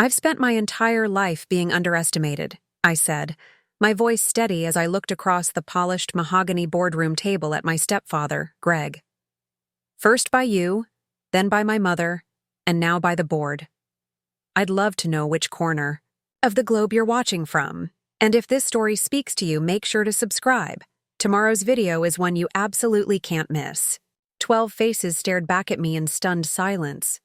I've spent my entire life being underestimated, I said, my voice steady as I looked across the polished mahogany boardroom table at my stepfather, Greg. First by you, then by my mother, and now by the board. I'd love to know which corner of the globe you're watching from. And if this story speaks to you, make sure to subscribe. Tomorrow's video is one you absolutely can't miss. 12 faces stared back at me in stunned silence.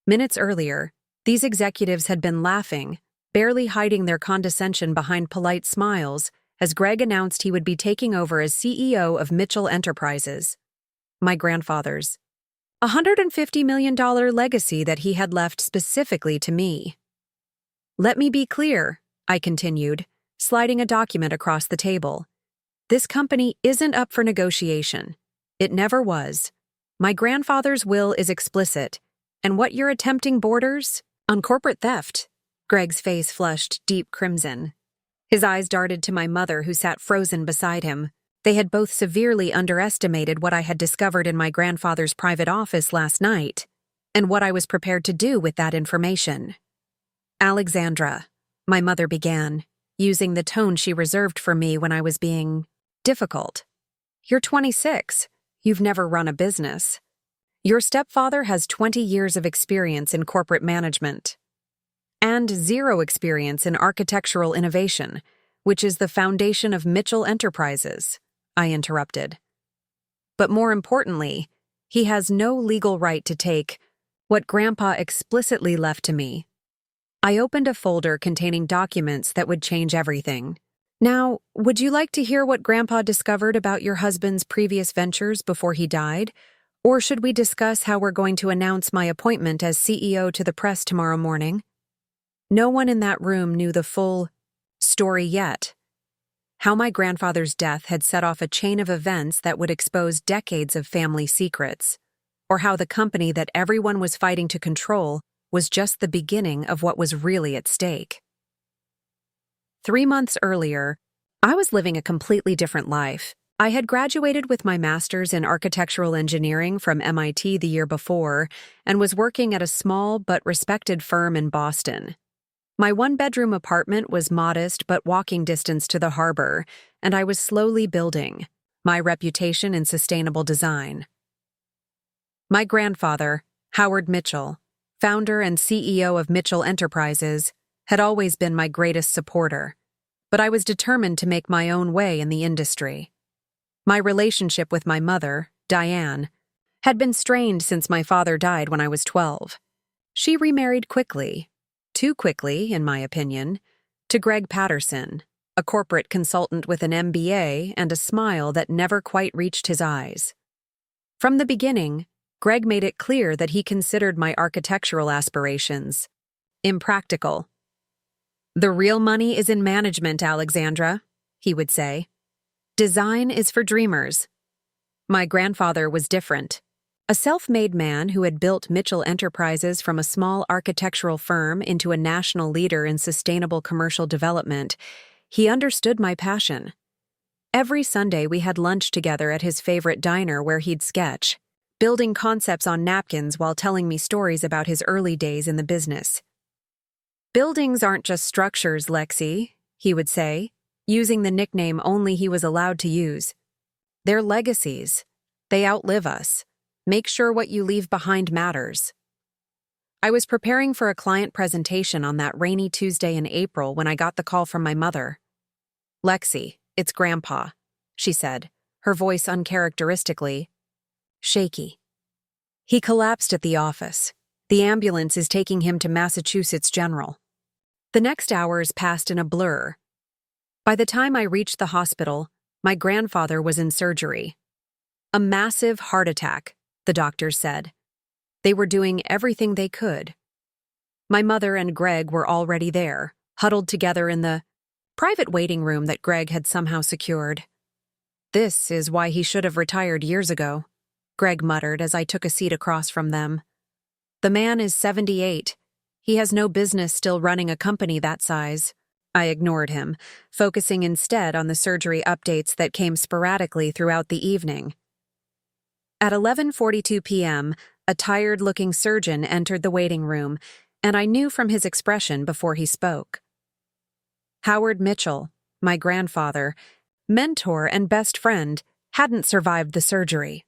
Minutes earlier, these executives had been laughing, barely hiding their condescension behind polite smiles, as Greg announced he would be taking over as CEO of Mitchell Enterprises. My grandfather's $150 million legacy that he had left specifically to me. Let me be clear, I continued, sliding a document across the table. This company isn't up for negotiation. It never was. My grandfather's will is explicit, and what you're attempting borders on corporate theft. Greg's face flushed deep crimson. His eyes darted to my mother, who sat frozen beside him. They had both severely underestimated what I had discovered in my grandfather's private office last night, and what I was prepared to do with that information. Alexandra, my mother began, using the tone she reserved for me when I was being difficult. You're 26. You've never run a business. Your stepfather has 20 years of experience in corporate management, and 0 experience in architectural innovation, which is the foundation of Mitchell Enterprises, I interrupted. But more importantly, he has no legal right to take what Grandpa explicitly left to me. I opened a folder containing documents that would change everything. Now, would you like to hear what Grandpa discovered about your husband's previous ventures before he died? Or should we discuss how we're going to announce my appointment as CEO to the press tomorrow morning? No one in that room knew the full story yet. How my grandfather's death had set off a chain of events that would expose decades of family secrets, or how the company that everyone was fighting to control was just the beginning of what was really at stake. 3 months earlier, I was living a completely different life. I had graduated with my master's in architectural engineering from MIT the year before and was working at a small but respected firm in Boston. My 1-bedroom apartment was modest but walking distance to the harbor, and I was slowly building my reputation in sustainable design. My grandfather, Howard Mitchell, founder and CEO of Mitchell Enterprises, had always been my greatest supporter, but I was determined to make my own way in the industry. My relationship with my mother, Diane, had been strained since my father died when I was 12. She remarried quickly, too quickly, in my opinion, to Greg Patterson, a corporate consultant with an MBA and a smile that never quite reached his eyes. From the beginning, Greg made it clear that he considered my architectural aspirations impractical. The real money is in management, Alexandra, he would say. Design is for dreamers. My grandfather was different. A self-made man who had built Mitchell Enterprises from a small architectural firm into a national leader in sustainable commercial development, he understood my passion. Every Sunday we had lunch together at his favorite diner where he'd sketch, building concepts on napkins while telling me stories about his early days in the business. Buildings aren't just structures, Lexi, he would say, using the nickname only he was allowed to use. They're legacies. They outlive us. Make sure what you leave behind matters. I was preparing for a client presentation on that rainy Tuesday in April when I got the call from my mother. Lexi, it's Grandpa, she said, her voice uncharacteristically shaky. He collapsed at the office. The ambulance is taking him to Massachusetts General. The next hours passed in a blur. By the time I reached the hospital, my grandfather was in surgery. A massive heart attack, the doctors said. They were doing everything they could. My mother and Greg were already there, huddled together in the private waiting room that Greg had somehow secured. This is why he should have retired years ago, Greg muttered as I took a seat across from them. The man is 78. He has no business still running a company that size. I ignored him, focusing instead on the surgery updates that came sporadically throughout the evening. At 11:42 p.m., a tired-looking surgeon entered the waiting room, and I knew from his expression before he spoke. Howard Mitchell, my grandfather, mentor and best friend, hadn't survived the surgery.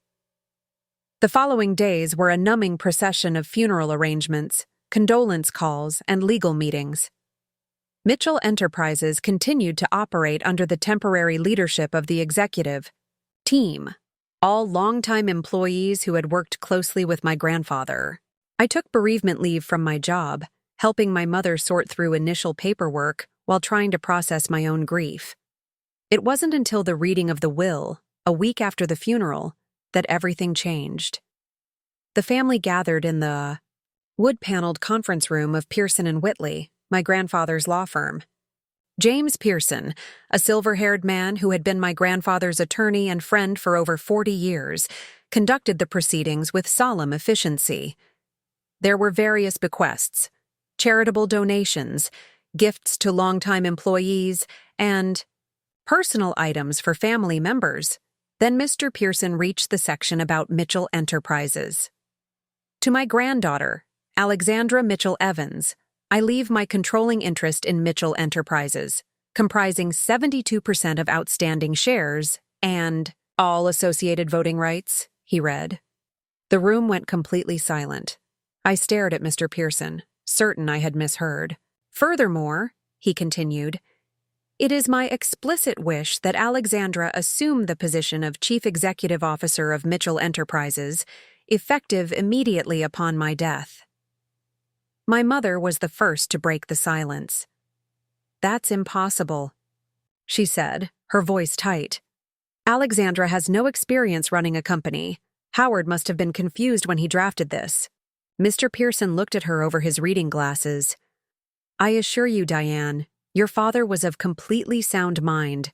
The following days were a numbing procession of funeral arrangements, condolence calls, and legal meetings. Mitchell Enterprises continued to operate under the temporary leadership of the executive team, all longtime employees who had worked closely with my grandfather. I took bereavement leave from my job, helping my mother sort through initial paperwork while trying to process my own grief. It wasn't until the reading of the will, a week after the funeral, that everything changed. The family gathered in the wood-paneled conference room of Pearson and Whitley, my grandfather's law firm. James Pearson, a silver-haired man who had been my grandfather's attorney and friend for over 40 years, conducted the proceedings with solemn efficiency. There were various bequests, charitable donations, gifts to longtime employees, and personal items for family members. Then Mr. Pearson reached the section about Mitchell Enterprises. To my granddaughter, Alexandra Mitchell Evans, I leave my controlling interest in Mitchell Enterprises, comprising 72% of outstanding shares and all associated voting rights, he read. The room went completely silent. I stared at Mr. Pearson, certain I had misheard. Furthermore, he continued, it is my explicit wish that Alexandra assume the position of Chief Executive Officer of Mitchell Enterprises, effective immediately upon my death. My mother was the first to break the silence. That's impossible, she said, her voice tight. Alexandra has no experience running a company. Howard must have been confused when he drafted this. Mr. Pearson looked at her over his reading glasses. I assure you, Diane, your father was of completely sound mind.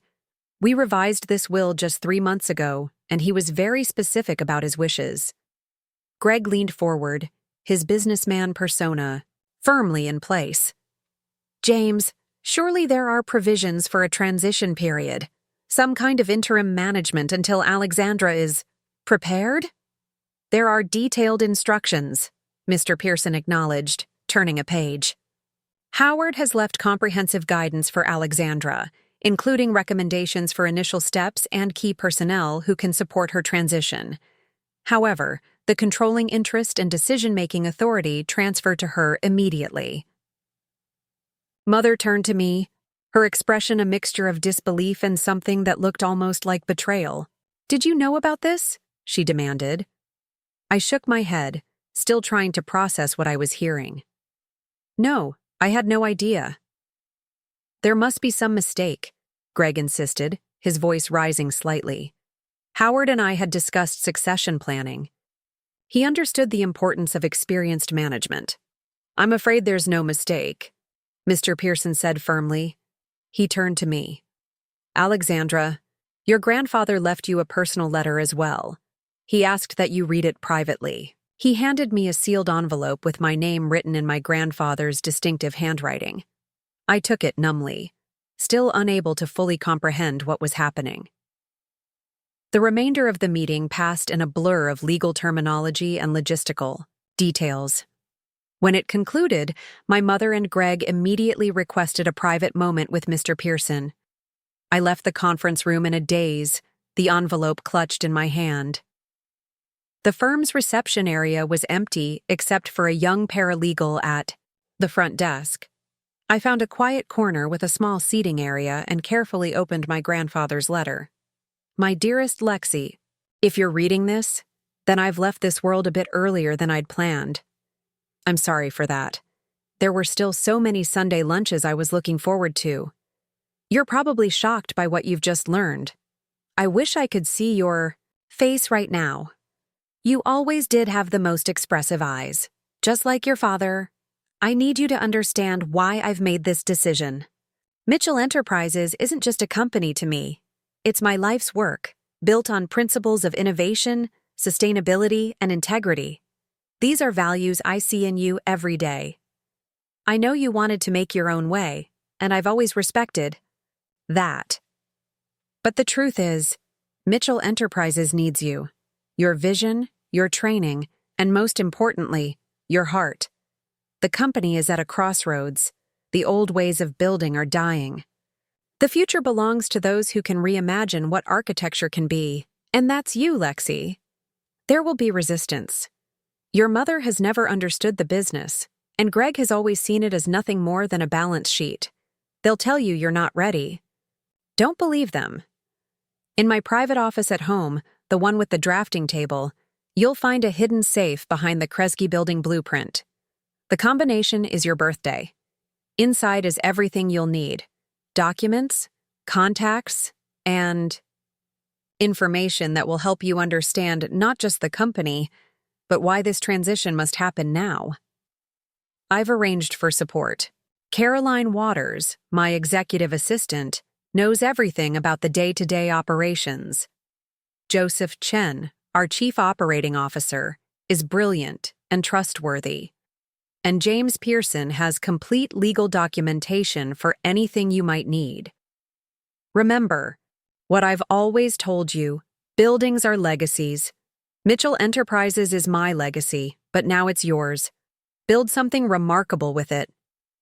We revised this will just 3 months ago, and he was very specific about his wishes. Greg leaned forward, his businessman persona firmly in place. James, surely there are provisions for a transition period, some kind of interim management until Alexandra is prepared? There are detailed instructions, Mr. Pearson acknowledged, turning a page. Howard has left comprehensive guidance for Alexandra, including recommendations for initial steps and key personnel who can support her transition. However, the controlling interest and decision-making authority transferred to her immediately. Mother turned to me, her expression a mixture of disbelief and something that looked almost like betrayal. Did you know about this? She demanded. I shook my head, still trying to process what I was hearing. No, I had no idea. There must be some mistake, Greg insisted, his voice rising slightly. Howard and I had discussed succession planning. He understood the importance of experienced management. I'm afraid there's no mistake, Mr. Pearson said firmly. He turned to me. Alexandra, your grandfather left you a personal letter as well. He asked that you read it privately. He handed me a sealed envelope with my name written in my grandfather's distinctive handwriting. I took it numbly, still unable to fully comprehend what was happening. The remainder of the meeting passed in a blur of legal terminology and logistical details. When it concluded, my mother and Greg immediately requested a private moment with Mr. Pearson. I left the conference room in a daze, the envelope clutched in my hand. The firm's reception area was empty except for a young paralegal at the front desk. I found a quiet corner with a small seating area and carefully opened my grandfather's letter. My dearest Lexi, if you're reading this, then I've left this world a bit earlier than I'd planned. I'm sorry for that. There were still so many Sunday lunches I was looking forward to. You're probably shocked by what you've just learned. I wish I could see your face right now. You always did have the most expressive eyes. Just like your father, I need you to understand why I've made this decision. Mitchell Enterprises isn't just a company to me. It's my life's work, built on principles of innovation, sustainability, and integrity. These are values I see in you every day. I know you wanted to make your own way, and I've always respected that. But the truth is, Mitchell Enterprises needs you. Your vision, your training, and most importantly, your heart. The company is at a crossroads. The old ways of building are dying. The future belongs to those who can reimagine what architecture can be, and that's you, Lexi. There will be resistance. Your mother has never understood the business, and Greg has always seen it as nothing more than a balance sheet. They'll tell you you're not ready. Don't believe them. In my private office at home, the one with the drafting table, you'll find a hidden safe behind the Kresge building blueprint. The combination is your birthday. Inside is everything you'll need: documents, contacts, and information that will help you understand not just the company, but why this transition must happen now. I've arranged for support. Caroline Waters, my executive assistant, knows everything about the day-to-day operations. Joseph Chen, our chief operating officer, is brilliant and trustworthy. And James Pearson has complete legal documentation for anything you might need. Remember, what I've always told you, buildings are legacies. Mitchell Enterprises is my legacy, but now it's yours. Build something remarkable with it.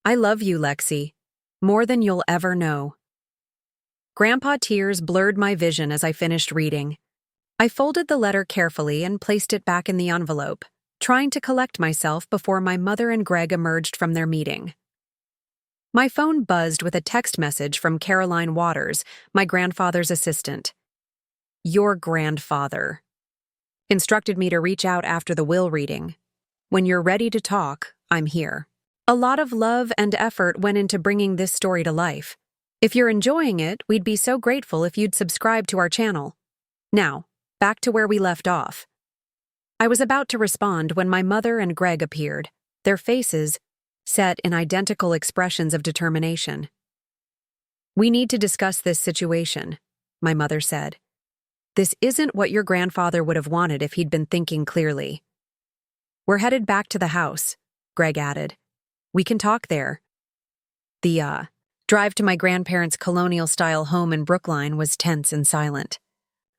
I love you, Lexi, more than you'll ever know. Grandpa tears blurred my vision as I finished reading. I folded the letter carefully and placed it back in the envelope, trying to collect myself before my mother and Greg emerged from their meeting. My phone buzzed with a text message from Caroline Waters, my grandfather's assistant. Your grandfather instructed me to reach out after the will reading. When you're ready to talk, I'm here. A lot of love and effort went into bringing this story to life. If you're enjoying it, we'd be so grateful if you'd subscribe to our channel. Now, back to where we left off. I was about to respond when my mother and Greg appeared, their faces set in identical expressions of determination. We need to discuss this situation, my mother said. This isn't what your grandfather would have wanted if he'd been thinking clearly. We're headed back to the house, Greg added. We can talk there. The drive to my grandparents' colonial-style home in Brookline was tense and silent.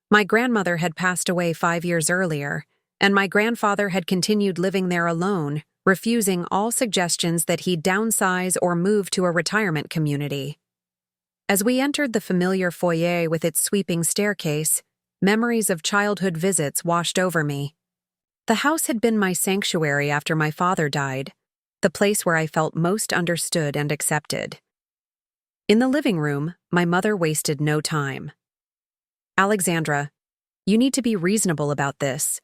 My grandmother had passed away 5 years earlier, and my grandfather had continued living there alone, refusing all suggestions that he downsize or move to a retirement community. As we entered the familiar foyer with its sweeping staircase, memories of childhood visits washed over me. The house had been my sanctuary after my father died, the place where I felt most understood and accepted. In the living room, my mother wasted no time. Alexandra, you need to be reasonable about this.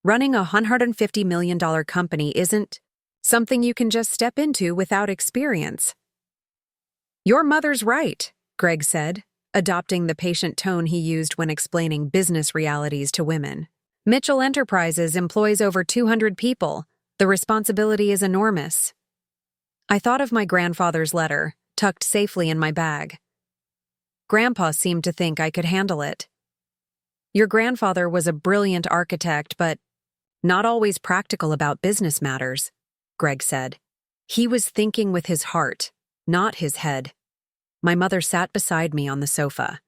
Running a $150 million company isn't something you can just step into without experience. Your mother's right, Greg said, adopting the patient tone he used when explaining business realities to women. Mitchell Enterprises employs over 200 people. The responsibility is enormous. I thought of my grandfather's letter, tucked safely in my bag. Grandpa seemed to think I could handle it. Your grandfather was a brilliant architect, but not always practical about business matters, Greg said. He was thinking with his heart, not his head. My mother sat beside me on the sofa.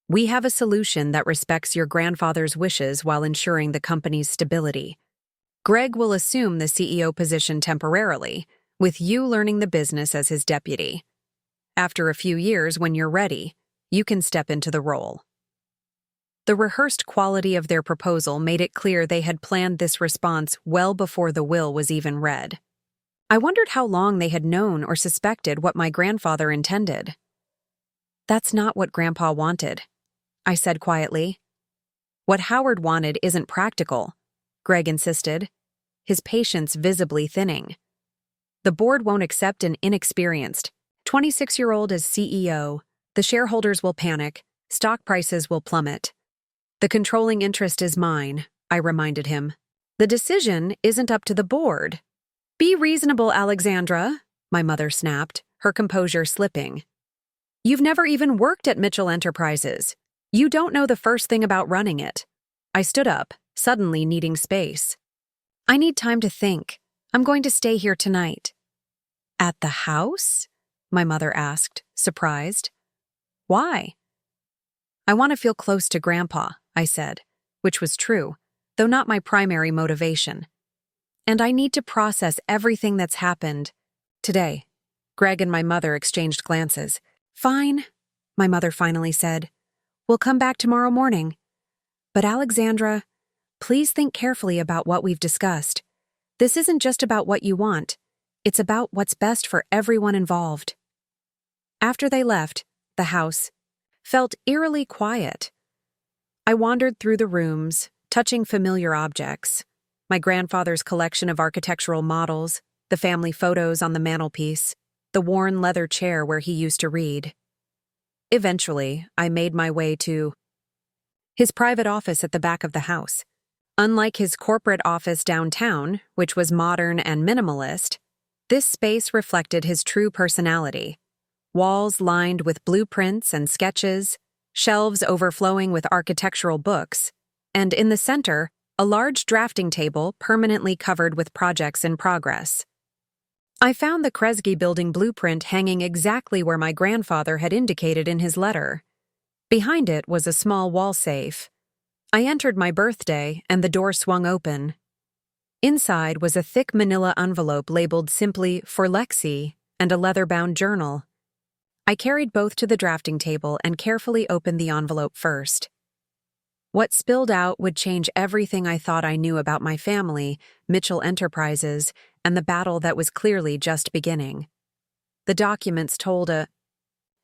We have a solution that respects your grandfather's wishes while ensuring the company's stability. Greg will assume the CEO position temporarily, with you learning the business as his deputy. After a few years, when you're ready, you can step into the role. The rehearsed quality of their proposal made it clear they had planned this response well before the will was even read. I wondered how long they had known or suspected what my grandfather intended. That's not what Grandpa wanted, I said quietly. What Howard wanted isn't practical, Greg insisted, his patience visibly thinning. The board won't accept an inexperienced, 26-year-old as CEO. The shareholders will panic, stock prices will plummet. The controlling interest is mine, I reminded him. The decision isn't up to the board. Be reasonable, Alexandra, my mother snapped, her composure slipping. You've never even worked at Mitchell Enterprises. You don't know the first thing about running it. I stood up, suddenly needing space. I need time to think. I'm going to stay here tonight. At the house? My mother asked, surprised. Why? I want to feel close to Grandpa, I said, which was true, though not my primary motivation. And I need to process everything that's happened. Today, Greg and my mother exchanged glances. Fine, my mother finally said. We'll come back tomorrow morning. But Alexandra, please think carefully about what we've discussed. This isn't just about what you want. It's about what's best for everyone involved. After they left, the house felt eerily quiet. I wandered through the rooms, touching familiar objects. My grandfather's collection of architectural models, the family photos on the mantelpiece, the worn leather chair where he used to read. Eventually, I made my way to his private office at the back of the house. Unlike his corporate office downtown, which was modern and minimalist, this space reflected his true personality. Walls lined with blueprints and sketches, shelves overflowing with architectural books, and in the center, a large drafting table permanently covered with projects in progress. I found the Kresge building blueprint hanging exactly where my grandfather had indicated in his letter. Behind it was a small wall safe. I entered my birthday, and the door swung open. Inside was a thick manila envelope labeled simply "For Lexi" and a leather-bound journal. I carried both to the drafting table and carefully opened the envelope first. What spilled out would change everything I thought I knew about my family, Mitchell Enterprises, and the battle that was clearly just beginning. The documents told a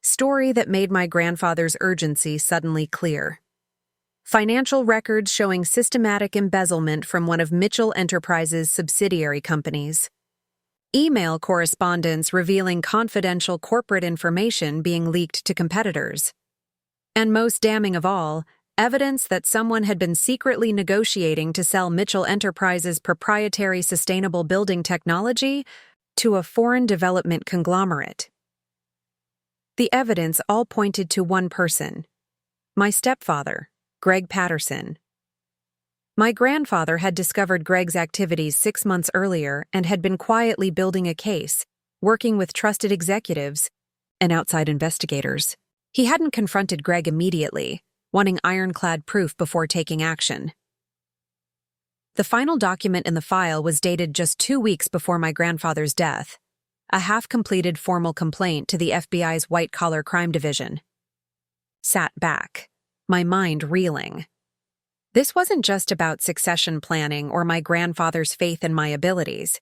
story that made my grandfather's urgency suddenly clear. Financial records showing systematic embezzlement from one of Mitchell Enterprises' subsidiary companies. Email correspondence revealing confidential corporate information being leaked to competitors. And most damning of all, evidence that someone had been secretly negotiating to sell Mitchell Enterprises' proprietary sustainable building technology to a foreign development conglomerate. The evidence all pointed to one person, my stepfather, Greg Patterson. My grandfather had discovered Greg's activities 6 months earlier and had been quietly building a case, working with trusted executives and outside investigators. He hadn't confronted Greg immediately, wanting ironclad proof before taking action. The final document in the file was dated just 2 weeks before my grandfather's death, a half-completed formal complaint to the FBI's white-collar crime division. Sat back, my mind reeling. This wasn't just about succession planning or my grandfather's faith in my abilities.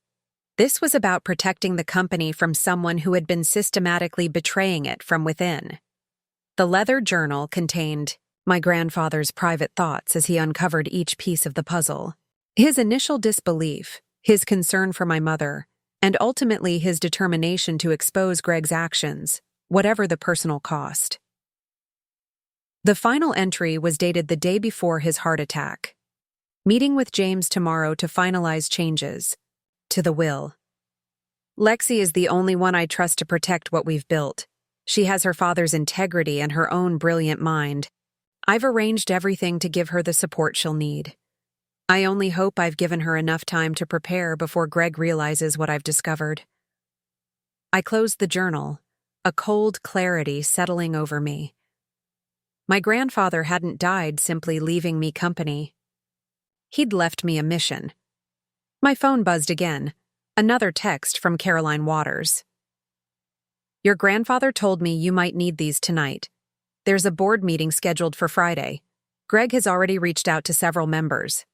This was about protecting the company from someone who had been systematically betraying it from within. The leather journal contained my grandfather's private thoughts as he uncovered each piece of the puzzle. His initial disbelief, his concern for my mother, and ultimately his determination to expose Greg's actions, whatever the personal cost. The final entry was dated the day before his heart attack. Meeting with James tomorrow to finalize changes to the will. Lexi is the only one I trust to protect what we've built. She has her father's integrity and her own brilliant mind. I've arranged everything to give her the support she'll need. I only hope I've given her enough time to prepare before Greg realizes what I've discovered. I closed the journal, a cold clarity settling over me. My grandfather hadn't died simply leaving me company. He'd left me a mission. My phone buzzed again, another text from Caroline Waters. Your grandfather told me you might need these tonight. There's a board meeting scheduled for Friday. Greg has already reached out to several members.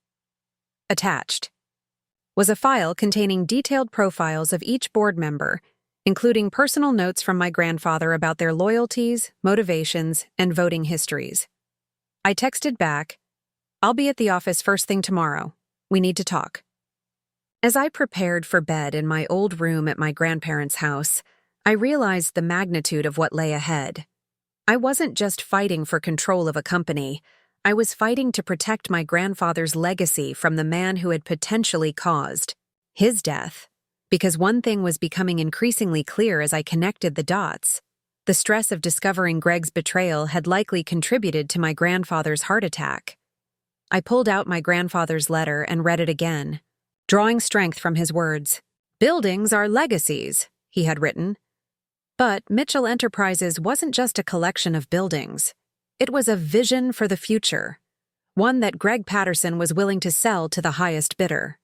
Attached was a file containing detailed profiles of each board member, including personal notes from my grandfather about their loyalties, motivations, and voting histories. I texted back, "I'll be at the office first thing tomorrow. We need to talk." As I prepared for bed in my old room at my grandparents' house, I realized the magnitude of what lay ahead. I wasn't just fighting for control of a company. I was fighting to protect my grandfather's legacy from the man who had potentially caused his death. Because one thing was becoming increasingly clear as I connected the dots. The stress of discovering Greg's betrayal had likely contributed to my grandfather's heart attack. I pulled out my grandfather's letter and read it again, drawing strength from his words. "Buildings are legacies," he had written. But Mitchell Enterprises wasn't just a collection of buildings. It was a vision for the future, one that Greg Patterson was willing to sell to the highest bidder.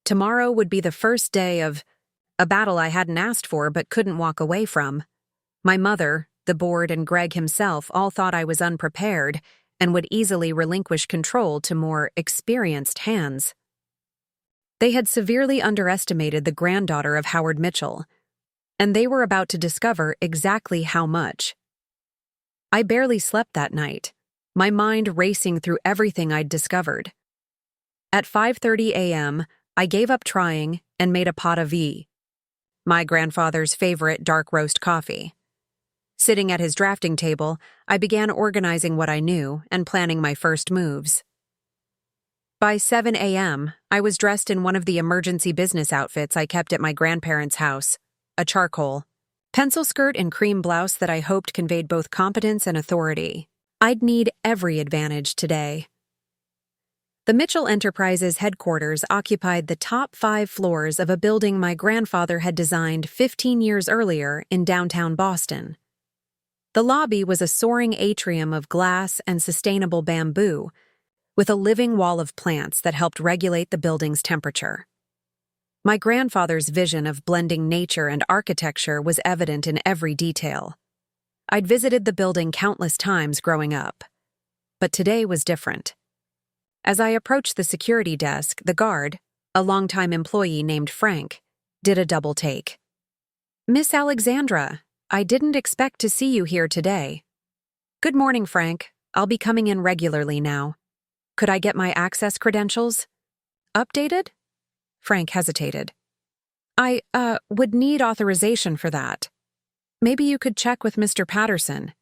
Tomorrow would be the first day of a battle I hadn't asked for but couldn't walk away from. My mother, the board, and Greg himself all thought I was unprepared and would easily relinquish control to more experienced hands. They had severely underestimated the granddaughter of Howard Mitchell, and they were about to discover exactly how much. I barely slept that night, my mind racing through everything I'd discovered. At 5:30 a.m., I gave up trying and made a pot of tea, my grandfather's favorite dark roast coffee. Sitting at his drafting table, I began organizing what I knew and planning my first moves. By 7 a.m., I was dressed in one of the emergency business outfits I kept at my grandparents' house, a charcoal, pencil skirt and cream blouse that I hoped conveyed both competence and authority. I'd need every advantage today. The Mitchell Enterprises headquarters occupied the top 5 floors of a building my grandfather had designed 15 years earlier in downtown Boston. The lobby was a soaring atrium of glass and sustainable bamboo, with a living wall of plants that helped regulate the building's temperature. My grandfather's vision of blending nature and architecture was evident in every detail. I'd visited the building countless times growing up, but today was different. As I approached the security desk, the guard, a longtime employee named Frank, did a double take. "Miss Alexandra, I didn't expect to see you here today." "Good morning, Frank. I'll be coming in regularly now. Could I get my access credentials updated?" Frank hesitated. I would need authorization for that. Maybe you could check with Mr. Patterson.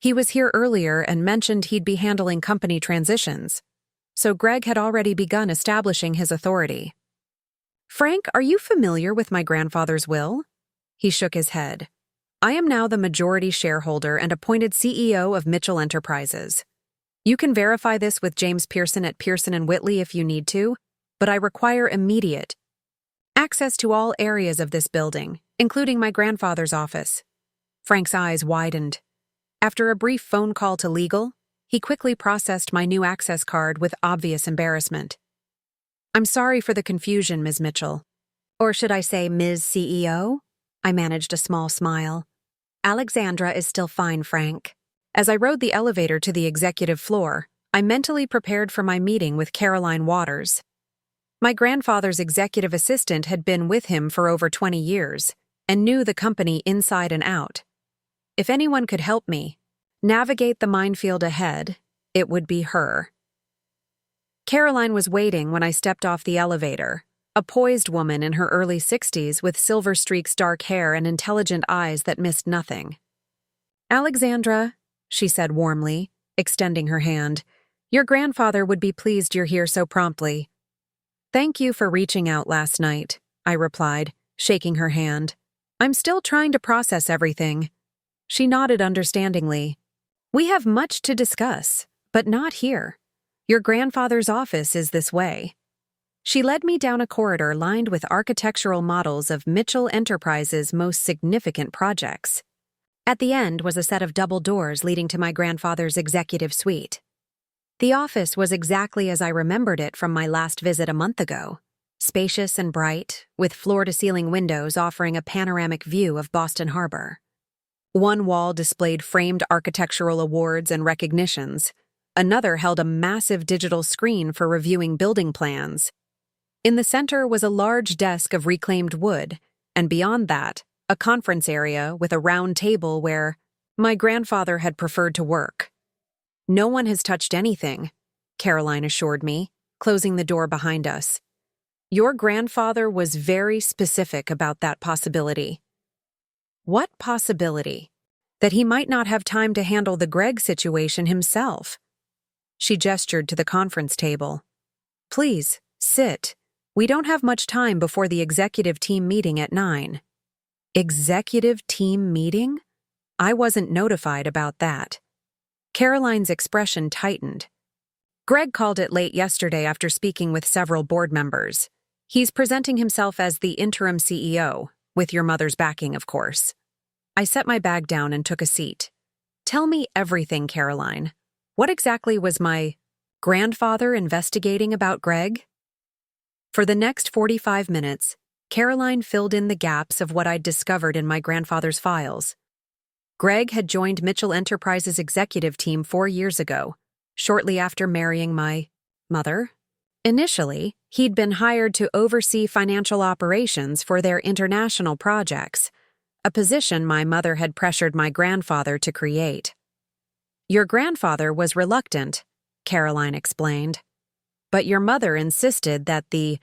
He was here earlier and mentioned he'd be handling company transitions. So Greg had already begun establishing his authority. "Frank, are you familiar with my grandfather's will?" He shook his head. "I am now the majority shareholder and appointed CEO of Mitchell Enterprises. You can verify this with James Pearson at Pearson & Whitley if you need to, but I require immediate access to all areas of this building, including my grandfather's office." Frank's eyes widened. After a brief phone call to legal, he quickly processed my new access card with obvious embarrassment. "I'm sorry for the confusion, Ms. Mitchell. Or should I say Ms. CEO? I managed a small smile. "Alexandra is still fine, Frank." As I rode the elevator to the executive floor, I mentally prepared for my meeting with Caroline Waters. My grandfather's executive assistant had been with him for over 20 years and knew the company inside and out. If anyone could help me navigate the minefield ahead, it would be her. Caroline was waiting when I stepped off the elevator, a poised woman in her early 60s with silver streaks dark hair and intelligent eyes that missed nothing. "Alexandra," she said warmly, extending her hand, "your grandfather would be pleased you're here so promptly." "Thank you for reaching out last night," I replied, shaking her hand. "I'm still trying to process everything." She nodded understandingly. "We have much to discuss, but not here. Your grandfather's office is this way." She led me down a corridor lined with architectural models of Mitchell Enterprises' most significant projects. At the end was a set of double doors leading to my grandfather's executive suite. The office was exactly as I remembered it from my last visit a month ago, spacious and bright, with floor-to-ceiling windows offering a panoramic view of Boston Harbor. One wall displayed framed architectural awards and recognitions. Another held a massive digital screen for reviewing building plans. In the center was a large desk of reclaimed wood, and beyond that, a conference area with a round table where my grandfather had preferred to work. "No one has touched anything," Caroline assured me, closing the door behind us. "Your grandfather was very specific about that possibility." "What possibility?" "That he might not have time to handle the Greg situation himself." She gestured to the conference table. "Please, sit. We don't have much time before the executive team meeting at 9. Executive team meeting? I wasn't notified about that. Caroline's expression tightened. "Greg called it late yesterday after speaking with several board members. He's presenting himself as the interim CEO, with your mother's backing, of course." I set my bag down and took a seat. "Tell me everything, Caroline. What exactly was my grandfather investigating about Greg?" For the next 45 minutes, Caroline filled in the gaps of what I'd discovered in my grandfather's files. Greg had joined Mitchell Enterprises' executive team 4 years ago, shortly after marrying my mother. Initially, he'd been hired to oversee financial operations for their international projects, a position my mother had pressured my grandfather to create. Your grandfather was reluctant, Caroline explained, but your mother insisted that the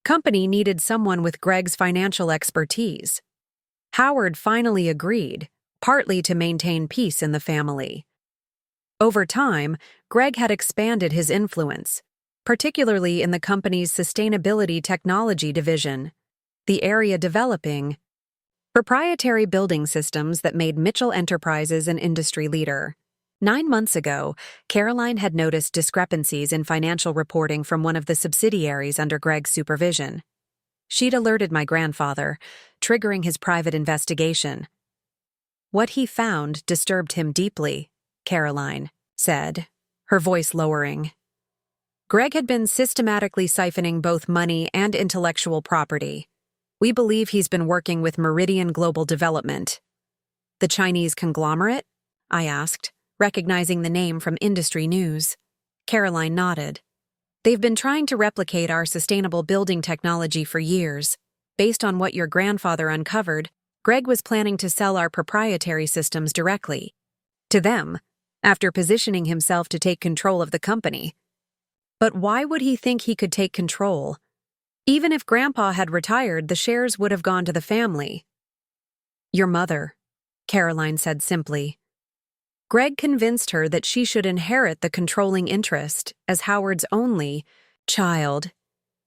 company needed someone with Greg's financial expertise. Howard finally agreed, partly to maintain peace in the family. Over time, Greg had expanded his influence, particularly in the company's sustainability technology division, the area developing proprietary building systems that made Mitchell Enterprises an industry leader. 9 months ago, Caroline had noticed discrepancies in financial reporting from one of the subsidiaries under Greg's supervision. She'd alerted my grandfather, triggering his private investigation. What he found disturbed him deeply, Caroline said, her voice lowering. Greg had been systematically siphoning both money and intellectual property. We believe he's been working with Meridian Global Development. The Chinese conglomerate? I asked, recognizing the name from industry news. Caroline nodded. They've been trying to replicate our sustainable building technology for years. Based on what your grandfather uncovered, Greg was planning to sell our proprietary systems directly to them, after positioning himself to take control of the company. But why would he think he could take control? Even if Grandpa had retired, the shares would have gone to the family. Your mother, Caroline said simply. Greg convinced her that she should inherit the controlling interest as Howard's only child.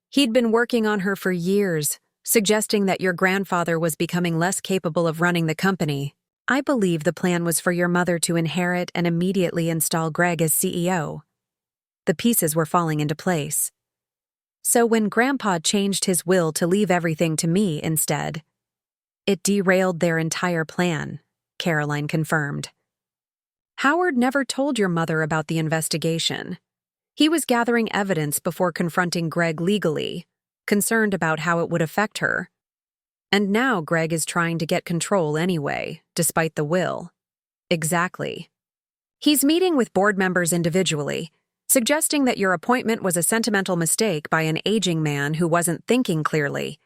He'd been working on her for years, suggesting that your grandfather was becoming less capable of running the company. I believe the plan was for your mother to inherit and immediately install Greg as CEO. The pieces were falling into place. So when Grandpa changed his will to leave everything to me instead, it derailed their entire plan, Caroline confirmed. Howard never told your mother about the investigation. He was gathering evidence before confronting Greg legally, concerned about how it would affect her. And now Greg is trying to get control anyway, despite the will. Exactly. He's meeting with board members individually, suggesting that your appointment was a sentimental mistake by an aging man who wasn't thinking clearly.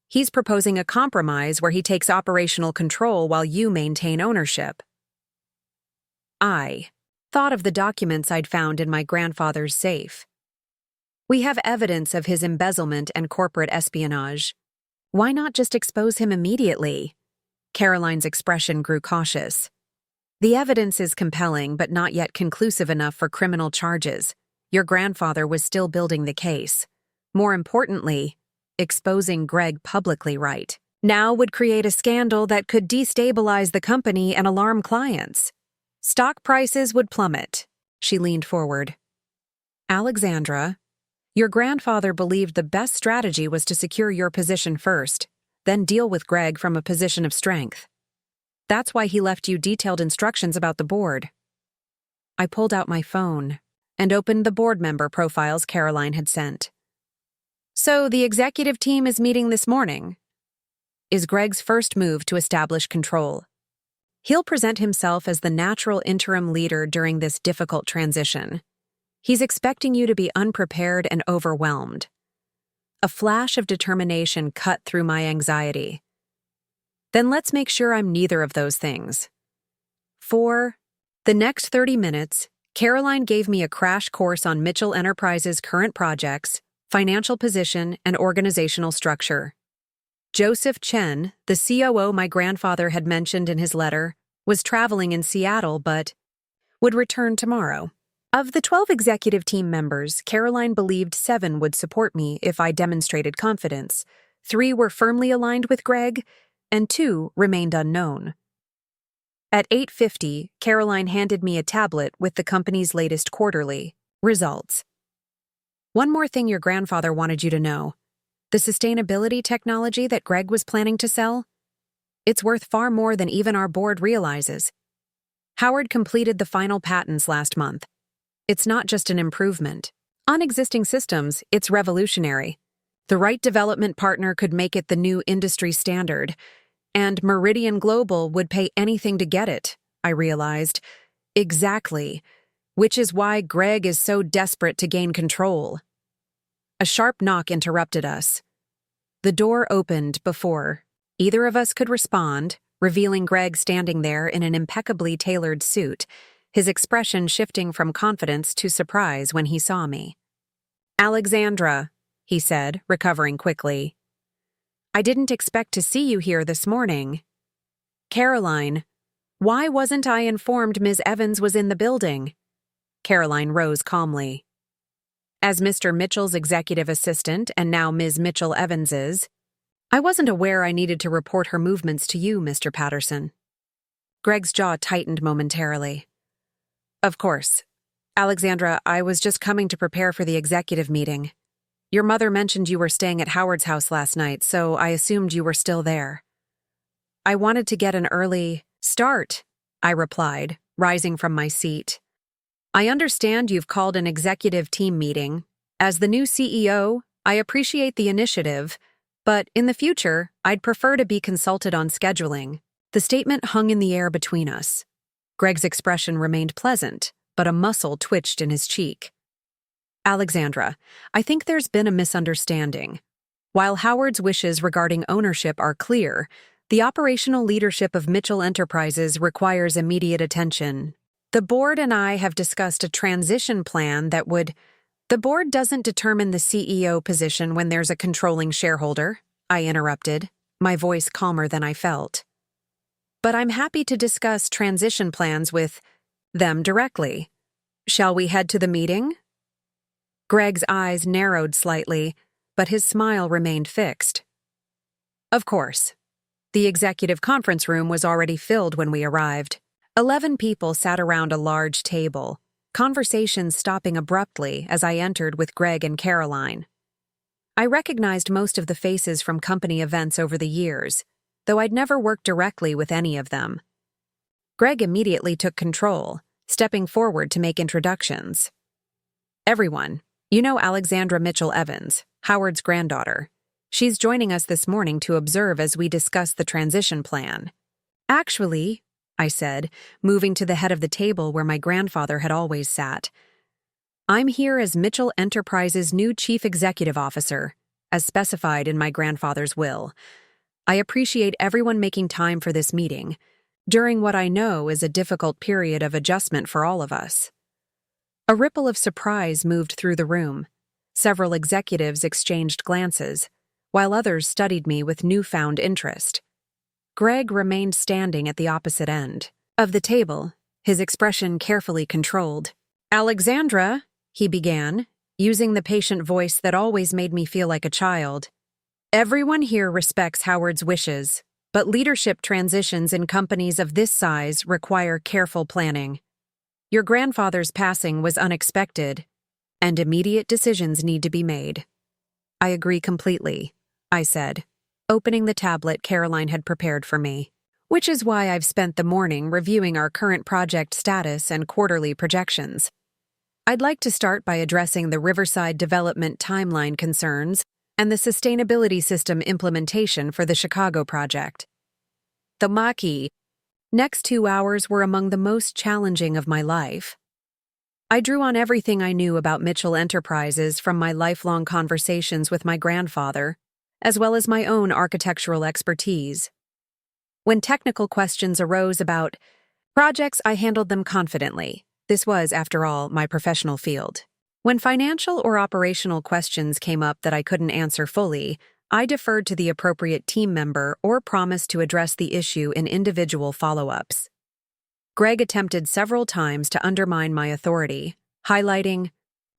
He's proposing a compromise where he takes operational control while you maintain ownership. I thought of the documents I'd found in my grandfather's safe. We have evidence of his embezzlement and corporate espionage. Why not just expose him immediately? Caroline's expression grew cautious. The evidence is compelling but not yet conclusive enough for criminal charges. Your grandfather was still building the case. More importantly, exposing Greg publicly right now would create a scandal that could destabilize the company and alarm clients. Stock prices would plummet. She leaned forward. Alexandra, your grandfather believed the best strategy was to secure your position first, then deal with Greg from a position of strength. That's why he left you detailed instructions about the board. I pulled out my phone and opened the board member profiles Caroline had sent. So the executive team is meeting this morning. Is Greg's first move to establish control. He'll present himself as the natural interim leader during this difficult transition. He's expecting you to be unprepared and overwhelmed. A flash of determination cut through my anxiety. Then let's make sure I'm neither of those things. For the next 30 minutes, Caroline gave me a crash course on Mitchell Enterprises' current projects, financial position, and organizational structure. Joseph Chen, the COO my grandfather had mentioned in his letter, was traveling in Seattle but would return tomorrow. Of the 12 executive team members, Caroline believed 7 would support me if I demonstrated confidence. 3 were firmly aligned with Greg, and 2 remained unknown. At 8:50, Caroline handed me a tablet with the company's latest quarterly results. One more thing your grandfather wanted you to know. The sustainability technology that Greg was planning to sell? It's worth far more than even our board realizes. Howard completed the final patents last month. It's not just an improvement. On existing systems, it's revolutionary. The right development partner could make it the new industry standard, and Meridian Global would pay anything to get it, I realized. Exactly, which is why Greg is so desperate to gain control. A sharp knock interrupted us. The door opened before either of us could respond, revealing Greg standing there in an impeccably tailored suit, his expression shifting from confidence to surprise when he saw me. "Alexandra," he said, recovering quickly. "I didn't expect to see you here this morning." "Caroline, why wasn't I informed Ms. Evans was in the building?" Caroline rose calmly. "As Mr. Mitchell's executive assistant and now Ms. Mitchell Evans's, I wasn't aware I needed to report her movements to you, Mr. Patterson." Greg's jaw tightened momentarily. "Of course. Alexandra, I was just coming to prepare for the executive meeting. Your mother mentioned you were staying at Howard's house last night, so I assumed you were still there." "I wanted to get an early start," I replied, rising from my seat. "I understand you've called an executive team meeting. As the new CEO, I appreciate the initiative, but in the future, I'd prefer to be consulted on scheduling." The statement hung in the air between us. Greg's expression remained pleasant, but a muscle twitched in his cheek. "Alexandra, I think there's been a misunderstanding. While Howard's wishes regarding ownership are clear, the operational leadership of Mitchell Enterprises requires immediate attention. The board and I have discussed a transition plan that would— The board doesn't determine the CEO position when there's a controlling shareholder," I interrupted, my voice calmer than I felt. "But I'm happy to discuss transition plans with them directly. Shall we head to the meeting?" Greg's eyes narrowed slightly, but his smile remained fixed. Of course. The executive conference room was already filled when we arrived. 11 people sat around a large table, conversations stopping abruptly as I entered with Greg and Caroline. I recognized most of the faces from company events over the years, though I'd never worked directly with any of them. Greg immediately took control, stepping forward to make introductions. "Everyone, you know Alexandra Mitchell Evans, Howard's granddaughter. She's joining us this morning to observe as we discuss the transition plan." "Actually," I said, moving to the head of the table where my grandfather had always sat, "I'm here as Mitchell Enterprises' new chief executive officer, as specified in my grandfather's will. I appreciate everyone making time for this meeting, during what I know is a difficult period of adjustment for all of us." A ripple of surprise moved through the room. Several executives exchanged glances, while others studied me with newfound interest. Greg remained standing at the opposite end of the table, his expression carefully controlled. "Alexandra," he began, using the patient voice that always made me feel like a child, "everyone here respects Howard's wishes, but leadership transitions in companies of this size require careful planning. Your grandfather's passing was unexpected, and immediate decisions need to be made." "I agree completely," I said, opening the tablet Caroline had prepared for me, "which is why I've spent the morning reviewing our current project status and quarterly projections. I'd like to start by addressing the Riverside development timeline concerns and the sustainability system implementation for the Chicago project. The next 2 hours were among the most challenging of my life. I drew on everything I knew about Mitchell Enterprises from my lifelong conversations with my grandfather, as well as my own architectural expertise. When technical questions arose about projects, I handled them confidently. This was, after all, my professional field. When financial or operational questions came up that I couldn't answer fully, I deferred to the appropriate team member or promised to address the issue in individual follow-ups. Greg attempted several times to undermine my authority, highlighting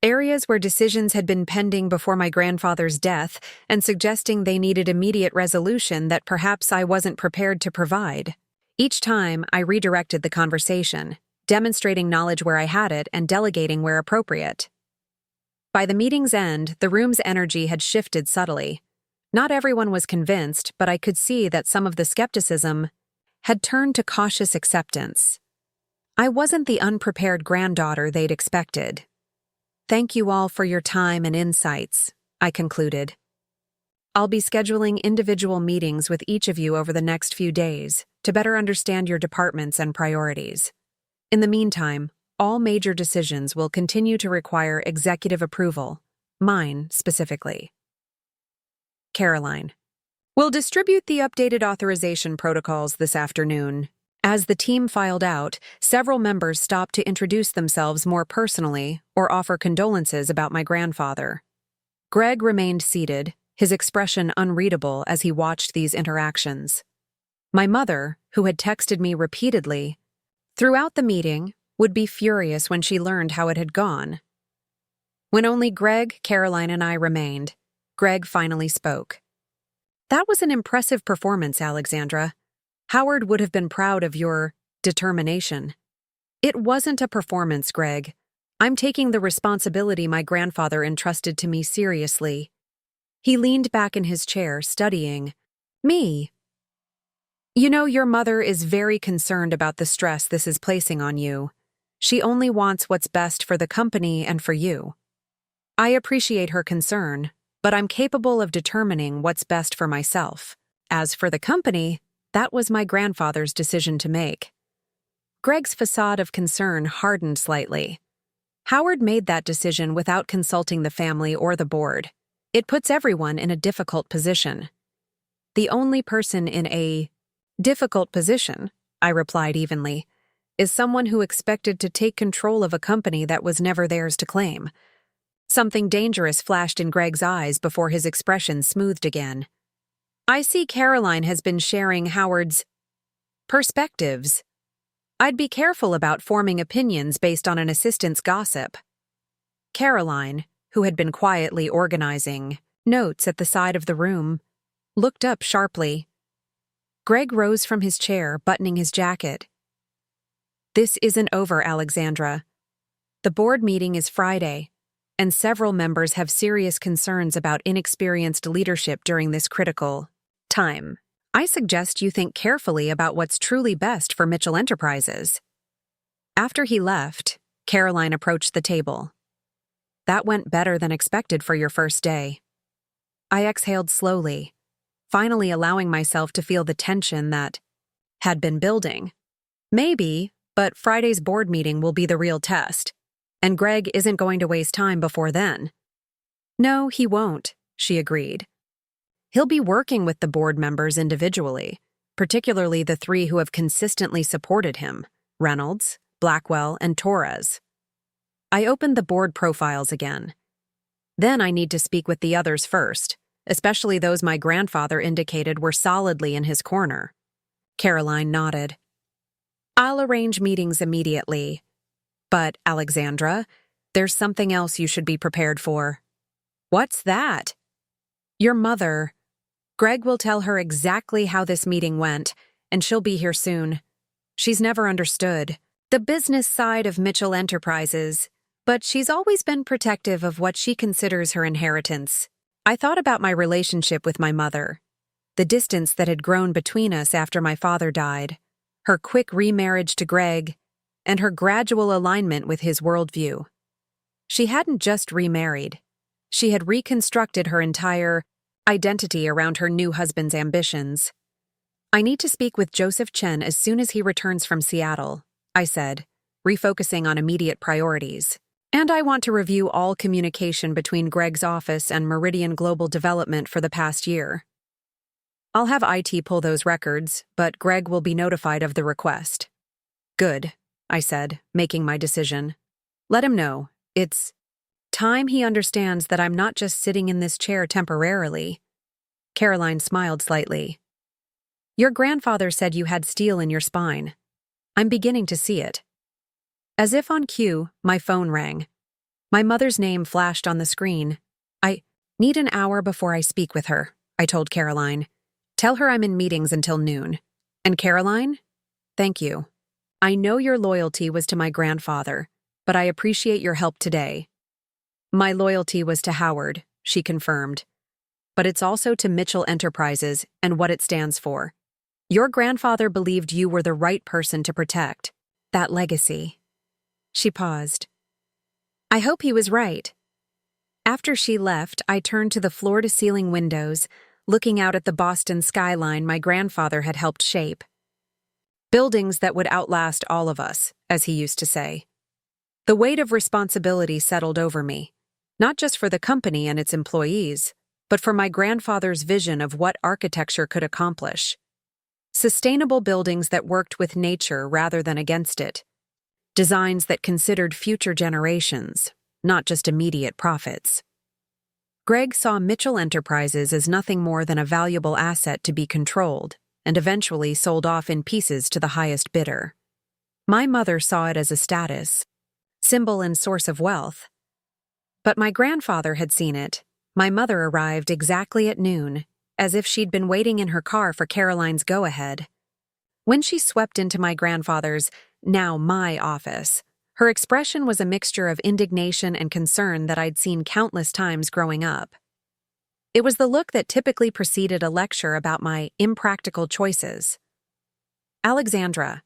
areas where decisions had been pending before my grandfather's death and suggesting they needed immediate resolution that perhaps I wasn't prepared to provide. Each time, I redirected the conversation, demonstrating knowledge where I had it and delegating where appropriate. By the meeting's end, the room's energy had shifted subtly. Not everyone was convinced, but I could see that some of the skepticism had turned to cautious acceptance. I wasn't the unprepared granddaughter they'd expected. "Thank you all for your time and insights," I concluded. I'll be scheduling individual meetings with each of you over the next few days to better understand your departments and priorities. In the meantime, all major decisions will continue to require executive approval, mine specifically. Caroline. We'll distribute the updated authorization protocols this afternoon. As the team filed out, several members stopped to introduce themselves more personally or offer condolences about my grandfather. Greg remained seated, his expression unreadable as he watched these interactions. My mother, who had texted me repeatedly throughout the meeting, would be furious when she learned how it had gone. When only Greg, Caroline, and I remained, Greg finally spoke. That was an impressive performance, Alexandra. Howard would have been proud of your determination. It wasn't a performance, Greg. I'm taking the responsibility my grandfather entrusted to me seriously. He leaned back in his chair, studying me. You know, your mother is very concerned about the stress this is placing on you. She only wants what's best for the company and for you. I appreciate her concern, but I'm capable of determining what's best for myself. As for the company, that was my grandfather's decision to make. Greg's facade of concern hardened slightly. Howard made that decision without consulting the family or the board. It puts everyone in a difficult position. The only person in a difficult position, I replied evenly, is someone who expected to take control of a company that was never theirs to claim. Something dangerous flashed in Greg's eyes before his expression smoothed again. I see Caroline has been sharing Howard's perspectives. I'd be careful about forming opinions based on an assistant's gossip. Caroline, who had been quietly organizing notes at the side of the room, looked up sharply. Greg rose from his chair, buttoning his jacket. This isn't over, Alexandra. The board meeting is Friday, and several members have serious concerns about inexperienced leadership during this critical time. I suggest you think carefully about what's truly best for Mitchell Enterprises. After he left, Caroline approached the table. That went better than expected for your first day. I exhaled slowly, finally allowing myself to feel the tension that had been building. Maybe, but Friday's board meeting will be the real test, and Greg isn't going to waste time before then. No, he won't, she agreed. He'll be working with the board members individually, particularly the three who have consistently supported him, Reynolds, Blackwell, and Torres. I opened the board profiles again. Then I need to speak with the others first, especially those my grandfather indicated were solidly in his corner. Caroline nodded. I'll arrange meetings immediately. But, Alexandra, there's something else you should be prepared for. What's that? Your mother. Greg will tell her exactly how this meeting went, and she'll be here soon. She's never understood the business side of Mitchell Enterprises, but she's always been protective of what she considers her inheritance. I thought about my relationship with my mother, the distance that had grown between us after my father died, her quick remarriage to Greg, and her gradual alignment with his worldview. She hadn't just remarried. She had reconstructed her entire identity around her new husband's ambitions. I need to speak with Joseph Chen as soon as he returns from Seattle, I said, refocusing on immediate priorities. And I want to review all communication between Greg's office and Meridian Global Development for the past year. I'll have IT pull those records, but Greg will be notified of the request. Good, I said, making my decision. Let him know. It's time he understands that I'm not just sitting in this chair temporarily. Caroline smiled slightly. Your grandfather said you had steel in your spine. I'm beginning to see it. As if on cue, my phone rang. My mother's name flashed on the screen. I need an hour before I speak with her, I told Caroline. Tell her I'm in meetings until noon. And Caroline? Thank you. I know your loyalty was to my grandfather, but I appreciate your help today. My loyalty was to Howard, she confirmed. But it's also to Mitchell Enterprises and what it stands for. Your grandfather believed you were the right person to protect. That legacy. She paused. I hope he was right. After she left, I turned to the floor-to-ceiling windows, looking out at the Boston skyline my grandfather had helped shape. Buildings that would outlast all of us, as he used to say. The weight of responsibility settled over me, not just for the company and its employees, but for my grandfather's vision of what architecture could accomplish. Sustainable buildings that worked with nature rather than against it. Designs that considered future generations, not just immediate profits. Greg saw Mitchell Enterprises as nothing more than a valuable asset to be controlled, and eventually sold off in pieces to the highest bidder. My mother saw it as a status, symbol and source of wealth. But my grandfather had seen it. My mother arrived exactly at noon, as if she'd been waiting in her car for Caroline's go-ahead. When she swept into my grandfather's, now my office, her expression was a mixture of indignation and concern that I'd seen countless times growing up. It was the look that typically preceded a lecture about my impractical choices. "Alexandra,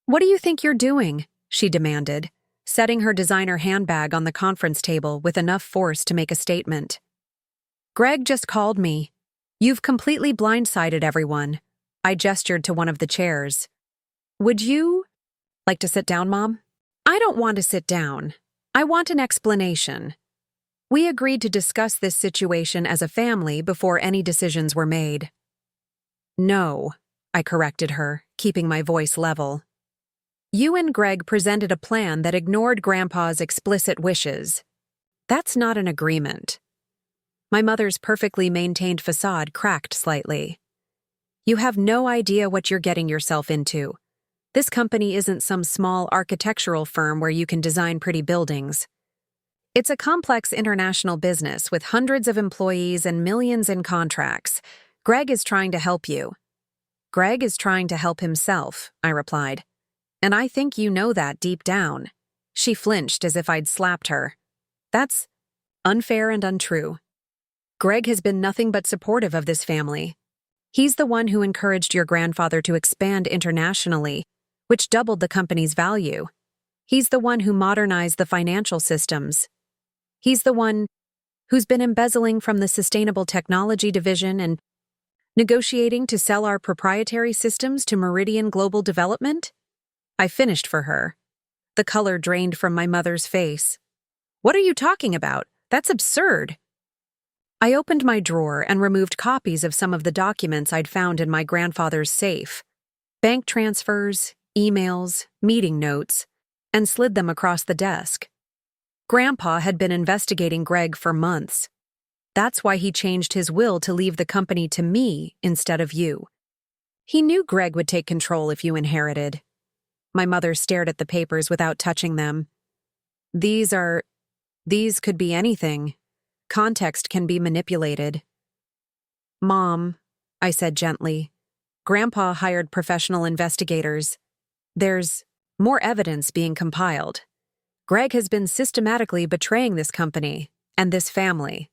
what do you think you're doing?" she demanded, setting her designer handbag on the conference table with enough force to make a statement. "Greg just called me. You've completely blindsided everyone." I gestured to one of the chairs. "Would you like to sit down, Mom?" "I don't want to sit down. I want an explanation. We agreed to discuss this situation as a family before any decisions were made." "No," I corrected her, keeping my voice level. "You and Greg presented a plan that ignored Grandpa's explicit wishes. That's not an agreement." My mother's perfectly maintained facade cracked slightly. "You have no idea what you're getting yourself into. This company isn't some small architectural firm where you can design pretty buildings. It's a complex international business with hundreds of employees and millions in contracts. Greg is trying to help you." "Greg is trying to help himself," I replied. "And I think you know that deep down." She flinched as if I'd slapped her. "That's unfair and untrue. Greg has been nothing but supportive of this family. He's the one who encouraged your grandfather to expand internationally, which doubled the company's value. He's the one who modernized the financial systems. He's the one who's been embezzling from the Sustainable Technology Division and negotiating to sell our proprietary systems to Meridian Global Development." I finished for her. The color drained from my mother's face. "What are you talking about? That's absurd." I opened my drawer and removed copies of some of the documents I'd found in my grandfather's safe. Bank transfers, emails, meeting notes, and slid them across the desk. Grandpa had been investigating Greg for months. That's why he changed his will to leave the company to me instead of you. He knew Greg would take control if you inherited. My mother stared at the papers without touching them. These could be anything. Context can be manipulated." "Mom," I said gently, "Grandpa hired professional investigators. There's more evidence being compiled. Greg has been systematically betraying this company and this family."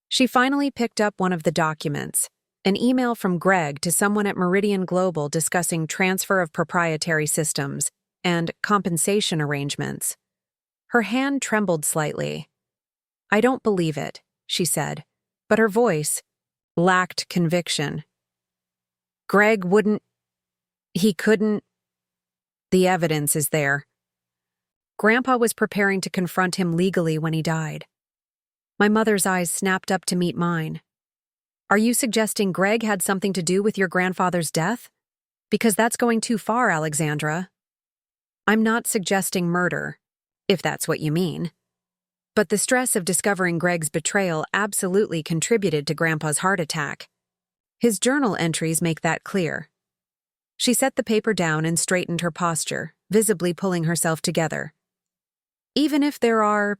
She finally picked up one of the documents, an email from Greg to someone at Meridian Global discussing transfer of proprietary systems and compensation arrangements. Her hand trembled slightly. "I don't believe it," she said, but her voice lacked conviction. "Greg he couldn't. The evidence is there. Grandpa was preparing to confront him legally when he died." My mother's eyes snapped up to meet mine. "Are you suggesting Greg had something to do with your grandfather's death? Because that's going too far, Alexandra." "I'm not suggesting murder, if that's what you mean. But the stress of discovering Greg's betrayal absolutely contributed to Grandpa's heart attack. His journal entries make that clear." She set the paper down and straightened her posture, visibly pulling herself together. "Even if there are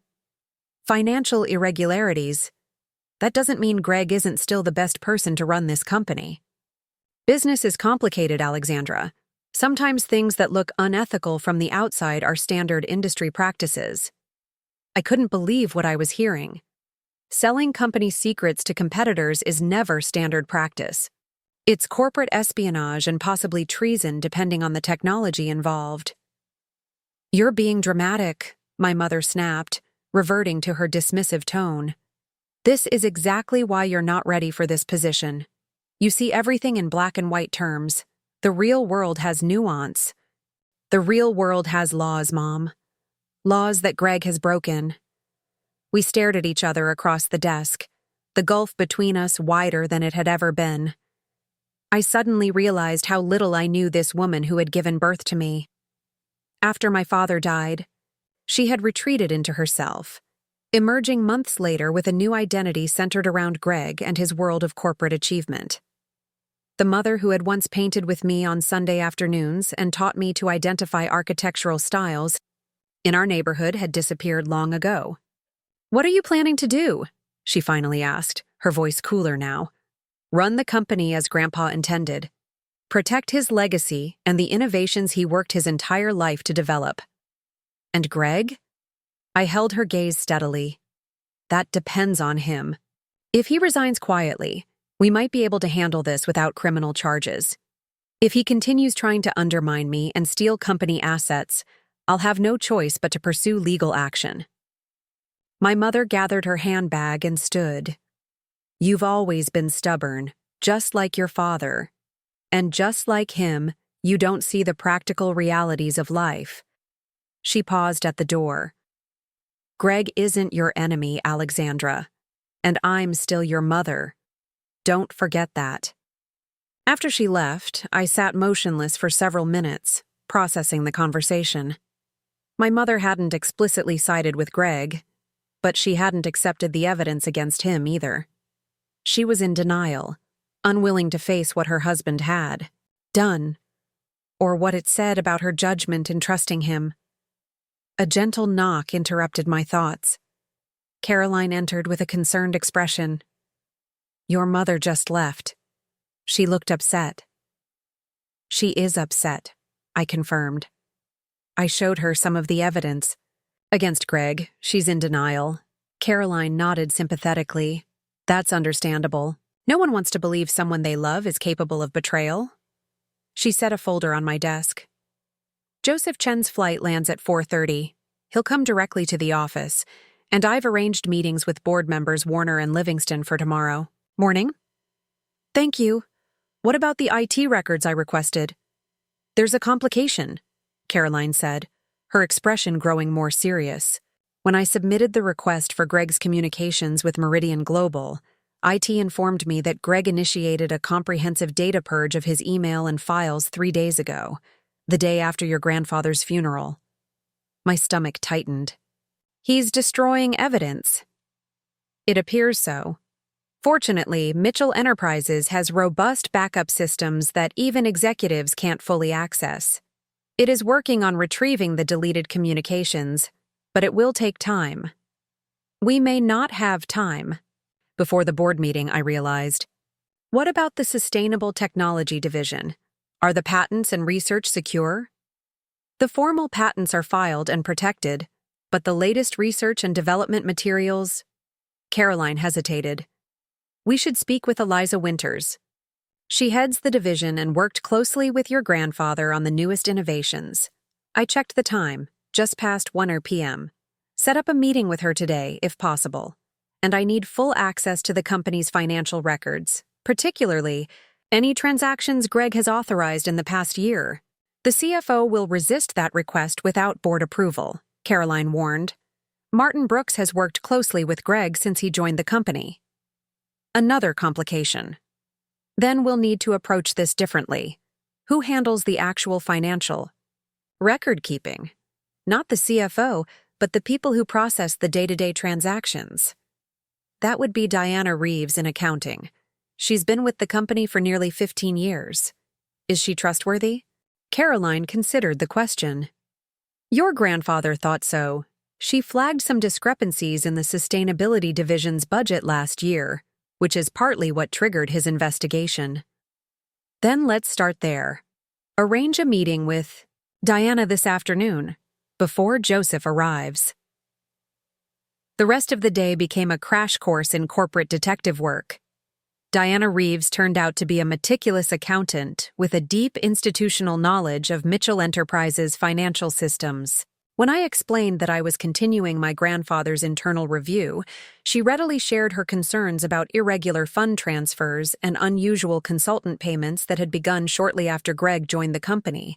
financial irregularities, that doesn't mean Greg isn't still the best person to run this company. Business is complicated, Alexandra. Sometimes things that look unethical from the outside are standard industry practices." I couldn't believe what I was hearing. Selling company secrets to competitors is never standard practice. It's corporate espionage and possibly treason depending on the technology involved. "You're being dramatic," my mother snapped, reverting to her dismissive tone. This is exactly why you're not ready for this position. You see everything in black and white terms. The real world has nuance. The real world has laws, Mom. Laws that Greg has broken. We stared at each other across the desk, the gulf between us wider than it had ever been. I suddenly realized how little I knew this woman who had given birth to me. After my father died, she had retreated into herself, emerging months later with a new identity centered around Greg and his world of corporate achievement. The mother who had once painted with me on Sunday afternoons and taught me to identify architectural styles in our neighborhood had disappeared long ago. "What are you planning to do?" she finally asked, her voice cooler now. "Run the company as Grandpa intended. Protect his legacy and the innovations he worked his entire life to develop." "And Greg?" I held her gaze steadily. "That depends on him. If he resigns quietly, we might be able to handle this without criminal charges. If he continues trying to undermine me and steal company assets, I'll have no choice but to pursue legal action." My mother gathered her handbag and stood. "You've always been stubborn, just like your father. And just like him, you don't see the practical realities of life." She paused at the door. "Greg isn't your enemy, Alexandra. And I'm still your mother. Don't forget that." After she left, I sat motionless for several minutes, processing the conversation. My mother hadn't explicitly sided with Greg, but she hadn't accepted the evidence against him either. She was in denial, unwilling to face what her husband had done, or what it said about her judgment in trusting him. A gentle knock interrupted my thoughts. Caroline entered with a concerned expression. "Your mother just left." She looked upset. "She is upset," I confirmed. I showed her some of the evidence. "Against Greg, she's in denial." Caroline nodded sympathetically. "That's understandable. No one wants to believe someone they love is capable of betrayal." She set a folder on my desk. "Joseph Chen's flight lands at 4:30. He'll come directly to the office, and I've arranged meetings with board members Warner and Livingston for tomorrow morning." "Thank you. What about the IT records I requested?" "There's a complication," Caroline said, her expression growing more serious. "When I submitted the request for Greg's communications with Meridian Global, IT informed me that Greg initiated a comprehensive data purge of his email and files 3 days ago, the day after your grandfather's funeral." My stomach tightened. "He's destroying evidence." "It appears so. Fortunately, Mitchell Enterprises has robust backup systems that even executives can't fully access. It is working on retrieving the deleted communications, but it will take time." "We may not have time." Before the board meeting, I realized. "What about the Sustainable Technology Division? Are the patents and research secure?" "The formal patents are filed and protected, but the latest research and development materials—" Caroline hesitated. "We should speak with Eliza Winters. She heads the division and worked closely with your grandfather on the newest innovations." I checked the time, just past 1 p.m. "Set up a meeting with her today, if possible. And I need full access to the company's financial records, particularly any transactions Greg has authorized in the past year. The CFO will resist that request without board approval," Caroline warned. "Martin Brooks has worked closely with Greg since he joined the company." Another complication. "Then we'll need to approach this differently. Who handles the actual financial record keeping? Not the CFO, but the people who process the day-to-day transactions." "That would be Diana Reeves in accounting. She's been with the company for nearly 15 years. Is she trustworthy?" Caroline considered the question. "Your grandfather thought so. She flagged some discrepancies in the Sustainability Division's budget last year, which is partly what triggered his investigation." "Then let's start there. Arrange a meeting with Diana this afternoon, before Joseph arrives." The rest of the day became a crash course in corporate detective work. Diana Reeves turned out to be a meticulous accountant with a deep institutional knowledge of Mitchell Enterprises' financial systems. When I explained that I was continuing my grandfather's internal review, she readily shared her concerns about irregular fund transfers and unusual consultant payments that had begun shortly after Greg joined the company.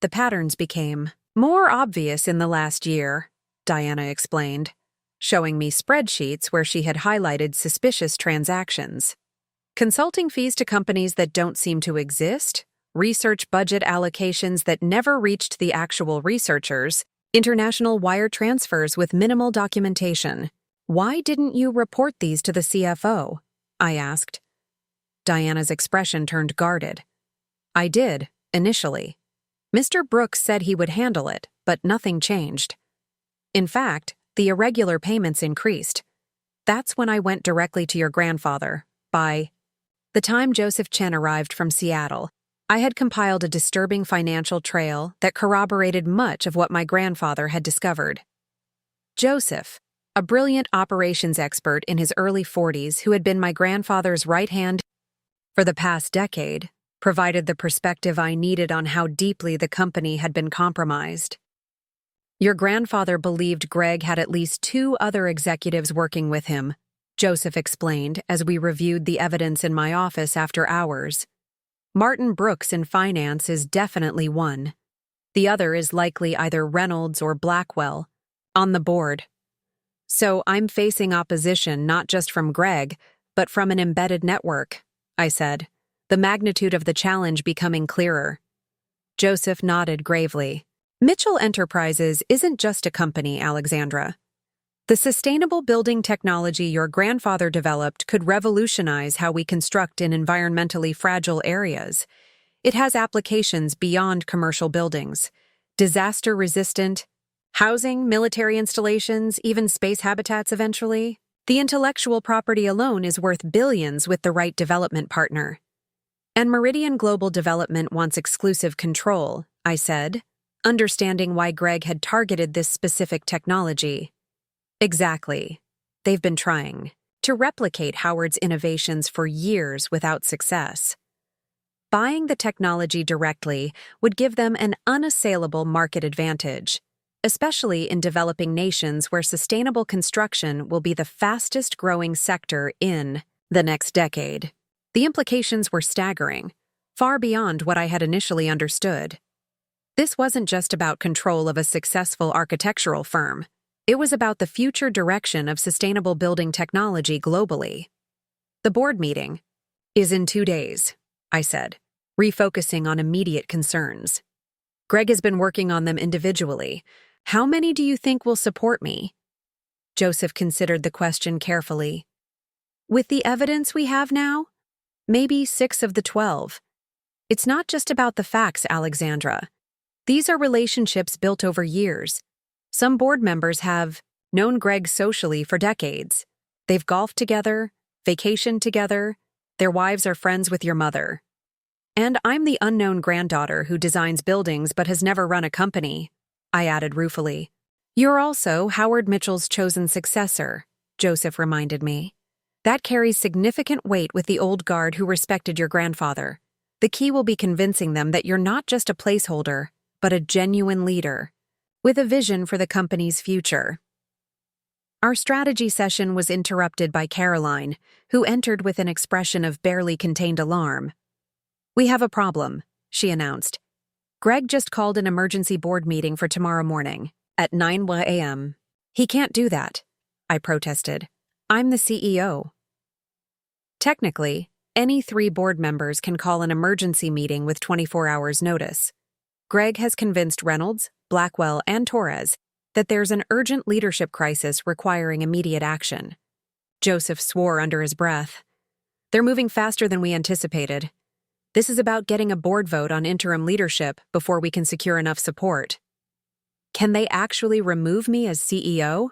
The patterns became more obvious in the last year, Diana explained, showing me spreadsheets where she had highlighted suspicious transactions. Consulting fees to companies that don't seem to exist, research budget allocations that never reached the actual researchers, international wire transfers with minimal documentation. Why didn't you report these to the CFO? I asked. Diana's expression turned guarded. I did, initially. Mr. Brooks said he would handle it, but nothing changed. In fact, the irregular payments increased. That's when I went directly to your grandfather. By the time Joseph Chen arrived from Seattle, I had compiled a disturbing financial trail that corroborated much of what my grandfather had discovered. Joseph, a brilliant operations expert in his early 40s who had been my grandfather's right hand for the past decade, provided the perspective I needed on how deeply the company had been compromised. Your grandfather believed Greg had at least 2 other executives working with him, Joseph explained as we reviewed the evidence in my office after hours. Martin Brooks in finance is definitely one. The other is likely either Reynolds or Blackwell, on the board. So I'm facing opposition not just from Greg, but from an embedded network, I said, the magnitude of the challenge becoming clearer. Joseph nodded gravely. Mitchell Enterprises isn't just a company, Alexandra. The sustainable building technology your grandfather developed could revolutionize how we construct in environmentally fragile areas. It has applications beyond commercial buildings, disaster-resistant, housing, military installations, even space habitats eventually. The intellectual property alone is worth billions with the right development partner. And Meridian Global Development wants exclusive control, I said, understanding why Greg had targeted this specific technology. Exactly. They've been trying to replicate Howard's innovations for years without success. Buying the technology directly would give them an unassailable market advantage, especially in developing nations where sustainable construction will be the fastest-growing sector in the next decade. The implications were staggering, far beyond what I had initially understood. This wasn't just about control of a successful architectural firm. It was about the future direction of sustainable building technology globally. The board meeting is in 2 days, I said, refocusing on immediate concerns. Greg has been working on them individually. How many do you think will support me? Joseph considered the question carefully. With the evidence we have now, maybe 6 of the 12. It's not just about the facts, Alexandra. These are relationships built over years. Some board members have known Greg socially for decades. They've golfed together, vacationed together, their wives are friends with your mother. And I'm the unknown granddaughter who designs buildings but has never run a company, I added ruefully. You're also Howard Mitchell's chosen successor, Joseph reminded me. That carries significant weight with the old guard who respected your grandfather. The key will be convincing them that you're not just a placeholder, but a genuine leader, with a vision for the company's future. Our strategy session was interrupted by Caroline, who entered with an expression of barely contained alarm. We have a problem, she announced. Greg just called an emergency board meeting for tomorrow morning, at 9 a.m. He can't do that, I protested. I'm the CEO. Technically, any 3 board members can call an emergency meeting with 24 hours' notice. Greg has convinced Reynolds, Blackwell, and Torres that there's an urgent leadership crisis requiring immediate action. Joseph swore under his breath. They're moving faster than we anticipated. This is about getting a board vote on interim leadership before we can secure enough support. Can they actually remove me as CEO?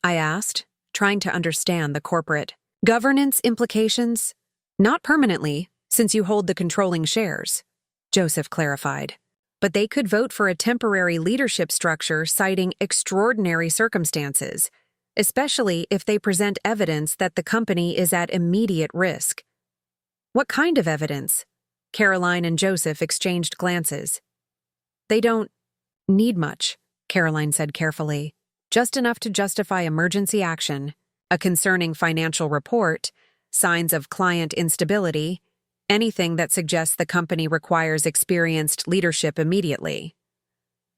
I asked, trying to understand the corporate governance implications. Not permanently, since you hold the controlling shares, Joseph clarified. But they could vote for a temporary leadership structure citing extraordinary circumstances, especially if they present evidence that the company is at immediate risk. What kind of evidence? Caroline and Joseph exchanged glances. They don't need much, Caroline said carefully. Just enough to justify emergency action, a concerning financial report, signs of client instability, anything that suggests the company requires experienced leadership immediately.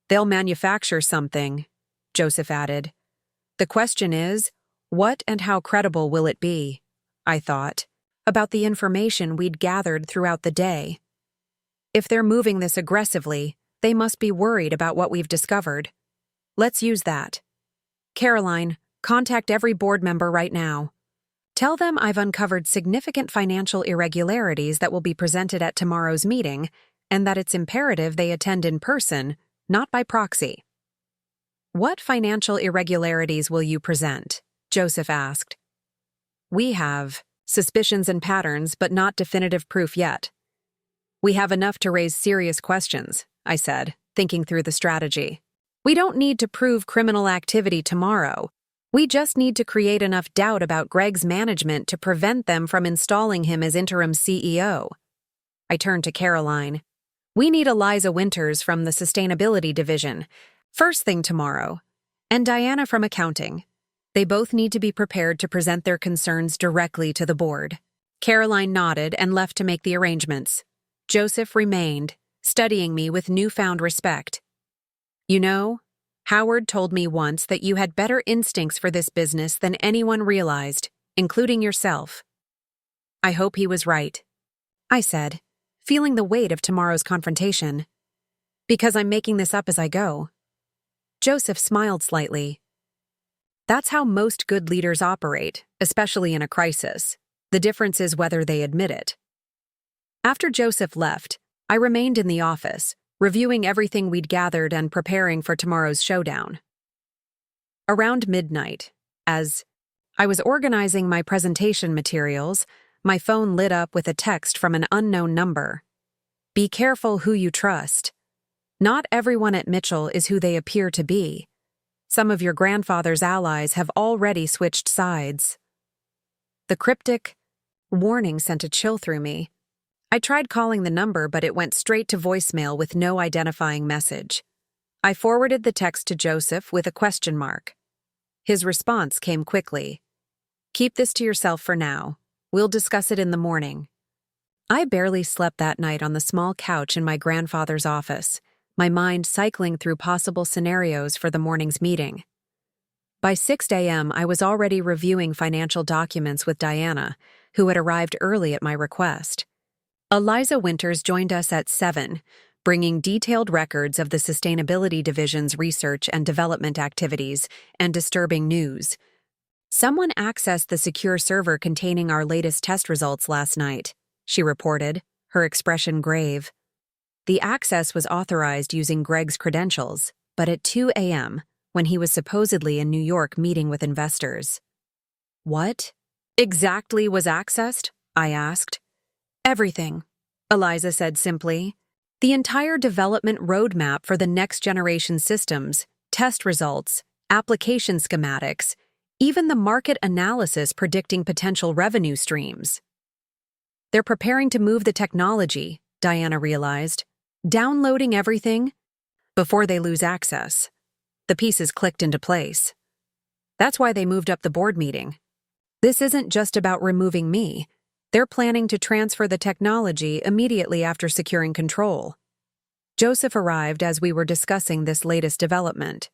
They'll manufacture something, Joseph added. The question is, what and how credible will it be? I thought, about the information we'd gathered throughout the day. If they're moving this aggressively, they must be worried about what we've discovered. Let's use that. Caroline, contact every board member right now. Tell them I've uncovered significant financial irregularities that will be presented at tomorrow's meeting, and that it's imperative they attend in person, not by proxy. What financial irregularities will you present? Joseph asked. We have suspicions and patterns, but not definitive proof yet. We have enough to raise serious questions, I said, thinking through the strategy. We don't need to prove criminal activity tomorrow. We just need to create enough doubt about Greg's management to prevent them from installing him as interim CEO. I turned to Caroline. We need Eliza Winters from the Sustainability Division, first thing tomorrow, and Diana from Accounting. They both need to be prepared to present their concerns directly to the board. Caroline nodded and left to make the arrangements. Joseph remained, studying me with newfound respect. You know, Howard told me once that you had better instincts for this business than anyone realized, including yourself. I hope he was right, I said, feeling the weight of tomorrow's confrontation. Because I'm making this up as I go. Joseph smiled slightly. That's how most good leaders operate, especially in a crisis. The difference is whether they admit it. After Joseph left, I remained in the office, reviewing everything we'd gathered and preparing for tomorrow's showdown. Around midnight, as I was organizing my presentation materials, my phone lit up with a text from an unknown number. Be careful who you trust. Not everyone at Mitchell is who they appear to be. Some of your grandfather's allies have already switched sides. The cryptic warning sent a chill through me. I tried calling the number, but it went straight to voicemail with no identifying message. I forwarded the text to Joseph with a question mark. His response came quickly. Keep this to yourself for now. We'll discuss it in the morning. I barely slept that night on the small couch in my grandfather's office, my mind cycling through possible scenarios for the morning's meeting. By 6 a.m., I was already reviewing financial documents with Diana, who had arrived early at my request. Eliza Winters joined us at 7, bringing detailed records of the Sustainability Division's research and development activities and disturbing news. Someone accessed the secure server containing our latest test results last night, she reported, her expression grave. The access was authorized using Greg's credentials, but at 2 a.m., when he was supposedly in New York meeting with investors. What exactly was accessed? I asked. Everything, Eliza said simply. The entire development roadmap for the next generation systems, test results, application schematics, even the market analysis predicting potential revenue streams. They're preparing to move the technology, Diana realized, downloading everything before they lose access. The pieces clicked into place. That's why they moved up the board meeting. This isn't just about removing me. They're planning to transfer the technology immediately after securing control. Joseph arrived as we were discussing this latest development.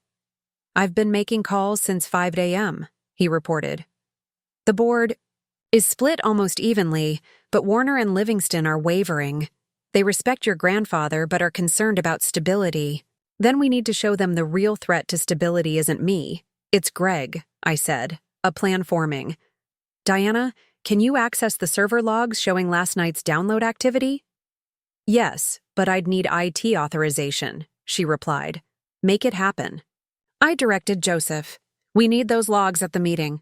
I've been making calls since 5 a.m., he reported. The board is split almost evenly, but Warner and Livingston are wavering. They respect your grandfather but are concerned about stability. Then we need to show them the real threat to stability isn't me. It's Greg, I said, a plan forming. Diana, can you access the server logs showing last night's download activity? Yes, but I'd need IT authorization, she replied. Make it happen. I directed Joseph. We need those logs at the meeting.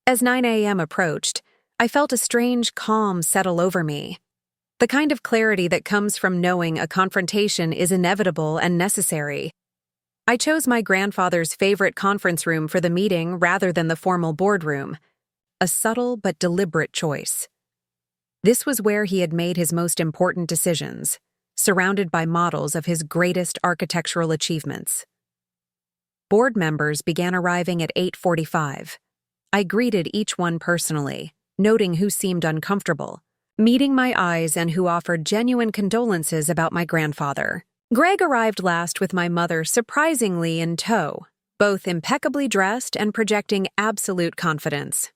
As 9 a.m. approached, I felt a strange calm settle over me. The kind of clarity that comes from knowing a confrontation is inevitable and necessary. I chose my grandfather's favorite conference room for the meeting rather than the formal boardroom. A subtle but deliberate choice. This was where he had made his most important decisions, surrounded by models of his greatest architectural achievements. Board members began arriving at 8:45. I greeted each one personally, noting who seemed uncomfortable, meeting my eyes and who offered genuine condolences about my grandfather. Greg arrived last with my mother surprisingly in tow, both impeccably dressed and projecting absolute confidence.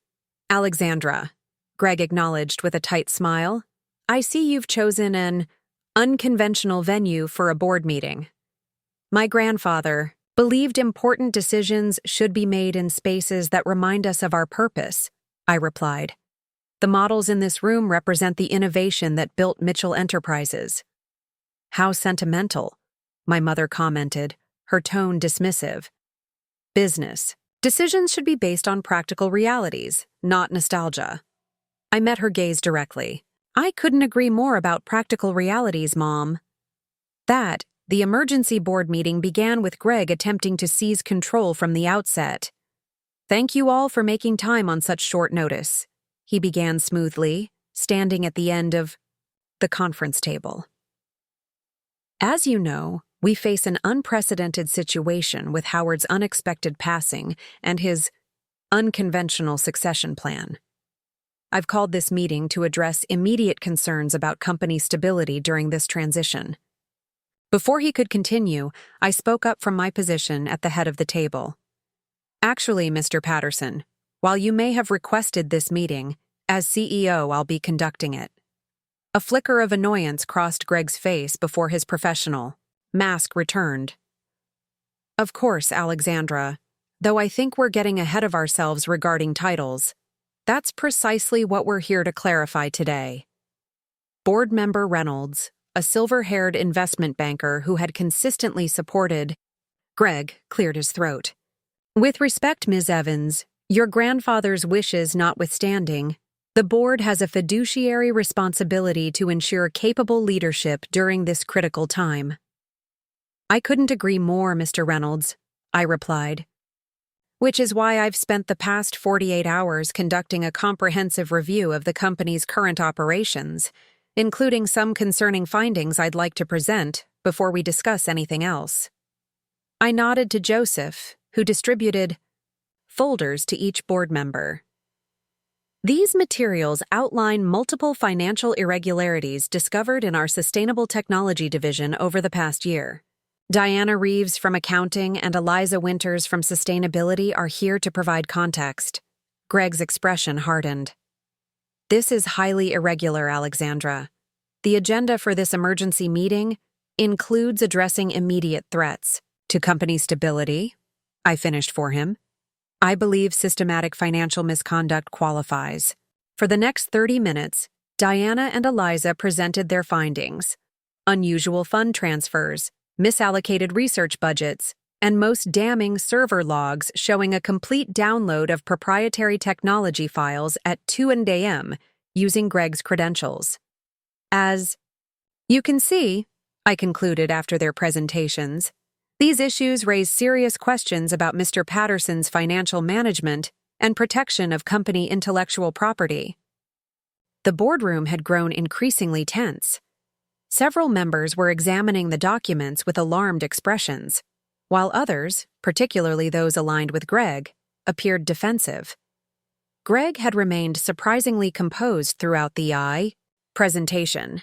"Alexandra," Greg acknowledged with a tight smile, "I see you've chosen an unconventional venue for a board meeting." My grandfather believed important decisions should be made in spaces that remind us of our purpose, I replied. "The models in this room represent the innovation that built Mitchell Enterprises." "How sentimental," my mother commented, her tone dismissive. "Business. Decisions should be based on practical realities, not nostalgia." I met her gaze directly. "I couldn't agree more about practical realities, Mom." The emergency board meeting began with Greg attempting to seize control from the outset. "Thank you all for making time on such short notice," he began smoothly, standing at the end of the conference table. "As you know, we face an unprecedented situation with Howard's unexpected passing and his unconventional succession plan. I've called this meeting to address immediate concerns about company stability during this transition." Before he could continue, I spoke up from my position at the head of the table. "Actually, Mr. Patterson, while you may have requested this meeting, as CEO I'll be conducting it." A flicker of annoyance crossed Greg's face before his professional mask returned. "Of course, Alexandra, though I think we're getting ahead of ourselves regarding titles. That's precisely what we're here to clarify today." Board member Reynolds, a silver-haired investment banker who had consistently supported Greg, cleared his throat. "With respect, Ms. Evans, your grandfather's wishes notwithstanding, the board has a fiduciary responsibility to ensure capable leadership during this critical time." "I couldn't agree more, Mr. Reynolds," I replied. "Which is why I've spent the past 48 hours conducting a comprehensive review of the company's current operations, including some concerning findings I'd like to present before we discuss anything else." I nodded to Joseph, who distributed folders to each board member. These materials outline multiple financial irregularities discovered in our Sustainable Technology division over the past year. Diana Reeves from Accounting and Eliza Winters from Sustainability are here to provide context. Greg's expression hardened. "This is highly irregular, Alexandra. The agenda for this emergency meeting includes addressing immediate threats to company stability," I finished for him. "I believe systematic financial misconduct qualifies." For the next 30 minutes, Diana and Eliza presented their findings: unusual fund transfers, misallocated research budgets, and most damning server logs showing a complete download of proprietary technology files at 2 a.m. using Greg's credentials. "As you can see," I concluded after their presentations, "these issues raise serious questions about Mr. Patterson's financial management and protection of company intellectual property." The boardroom had grown increasingly tense. Several members were examining the documents with alarmed expressions, while others, particularly those aligned with Greg, appeared defensive. Greg had remained surprisingly composed throughout the presentation.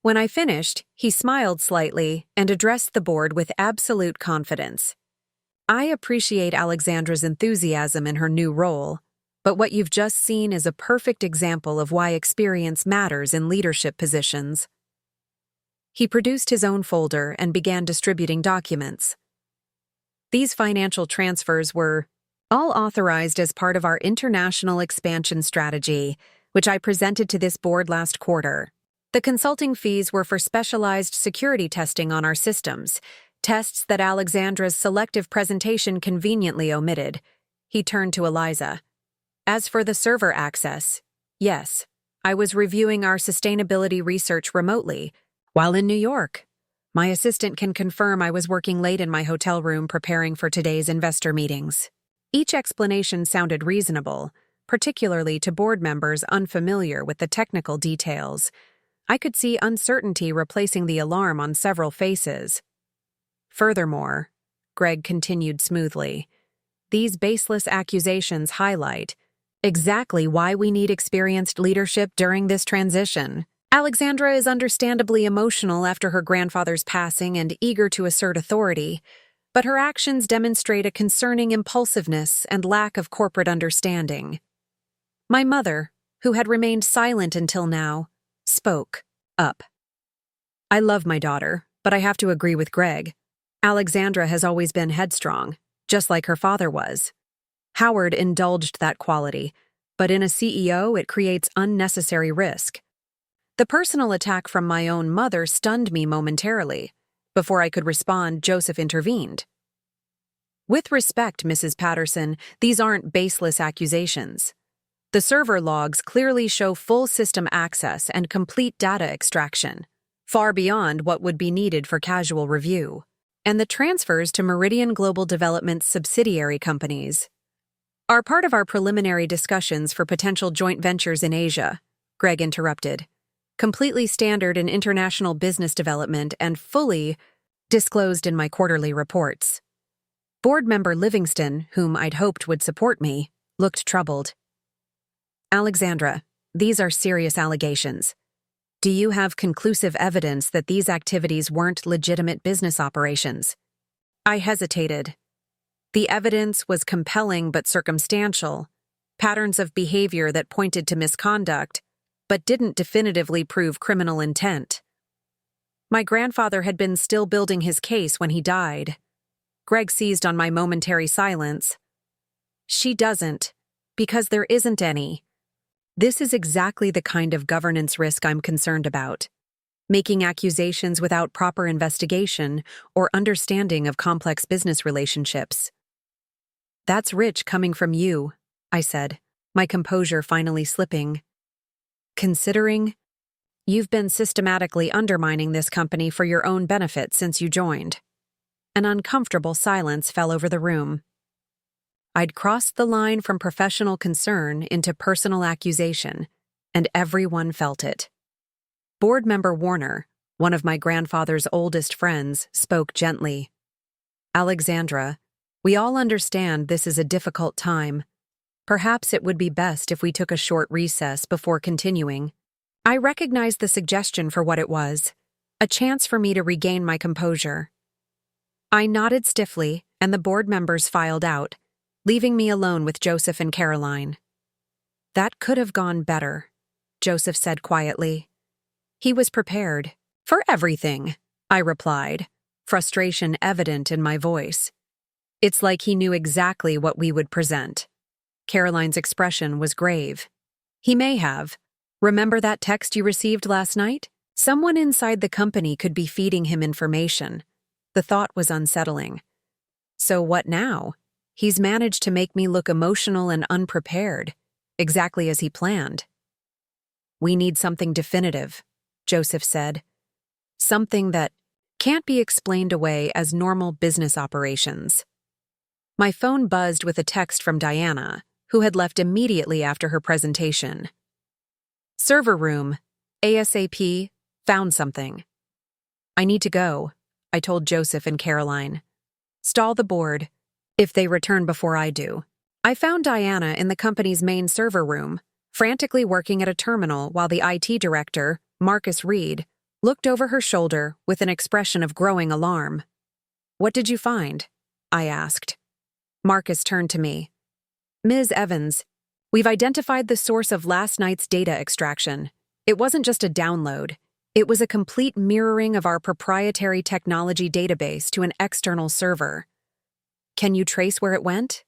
When I finished, he smiled slightly and addressed the board with absolute confidence. "I appreciate Alexandra's enthusiasm in her new role, but what you've just seen is a perfect example of why experience matters in leadership positions." He produced his own folder and began distributing documents. These financial transfers were all authorized as part of our international expansion strategy, which I presented to this board last quarter. The consulting fees were for specialized security testing on our systems, tests that Alexandra's selective presentation conveniently omitted. He turned to Eliza. "As for the server access, yes, I was reviewing our sustainability research remotely, while in New York. My assistant can confirm I was working late in my hotel room preparing for today's investor meetings." Each explanation sounded reasonable, particularly to board members unfamiliar with the technical details. I could see uncertainty replacing the alarm on several faces. Furthermore, Greg continued smoothly. These baseless accusations highlight exactly why we need experienced leadership during this transition. Alexandra is understandably emotional after her grandfather's passing and eager to assert authority, but her actions demonstrate a concerning impulsiveness and lack of corporate understanding. My mother, who had remained silent until now, spoke up. I love my daughter, but I have to agree with Greg. Alexandra has always been headstrong, just like her father was. Howard indulged that quality, but in a CEO, it creates unnecessary risk. The personal attack from my own mother stunned me momentarily. Before I could respond, Joseph intervened. With respect, Mrs. Patterson, these aren't baseless accusations. The server logs clearly show full system access and complete data extraction, far beyond what would be needed for casual review. And the transfers to Meridian Global Development's subsidiary companies are part of our preliminary discussions for potential joint ventures in Asia, Greg interrupted. Completely standard in international business development and fully disclosed in my quarterly reports. Board member Livingston, whom I'd hoped would support me, looked troubled. Alexandra, these are serious allegations. Do you have conclusive evidence that these activities weren't legitimate business operations? I hesitated. The evidence was compelling but circumstantial, patterns of behavior that pointed to misconduct, but didn't definitively prove criminal intent. My grandfather had been still building his case when he died. Greg seized on my momentary silence. She doesn't, because there isn't any. This is exactly the kind of governance risk I'm concerned about. Making accusations without proper investigation or understanding of complex business relationships. That's rich coming from you, I said, my composure finally slipping. Considering you've been systematically undermining this company for your own benefit since you joined. An uncomfortable silence fell over the room. I'd crossed the line from professional concern into personal accusation, and everyone felt it. Board member Warner, one of my grandfather's oldest friends, spoke gently. Alexandra, we all understand this is a difficult time. Perhaps it would be best if we took a short recess before continuing. I recognized the suggestion for what it was, a chance for me to regain my composure. I nodded stiffly, and the board members filed out, leaving me alone with Joseph and Caroline. That could have gone better, Joseph said quietly. He was prepared. For everything, I replied, frustration evident in my voice. It's like he knew exactly what we would present. Caroline's expression was grave. He may have. Remember that text you received last night? Someone inside the company could be feeding him information. The thought was unsettling. So what now? He's managed to make me look emotional and unprepared, exactly as he planned. We need something definitive, Joseph said. Something that can't be explained away as normal business operations. My phone buzzed with a text from Diana, who had left immediately after her presentation. Server room, ASAP, found something. I need to go, I told Joseph and Caroline. Stall the board, if they return before I do. I found Diana in the company's main server room, frantically working at a terminal while the IT director, Marcus Reed, looked over her shoulder with an expression of growing alarm. What did you find? I asked. Marcus turned to me. Ms. Evans, we've identified the source of last night's data extraction. It wasn't just a download. It was a complete mirroring of our proprietary technology database to an external server. Can you trace where it went?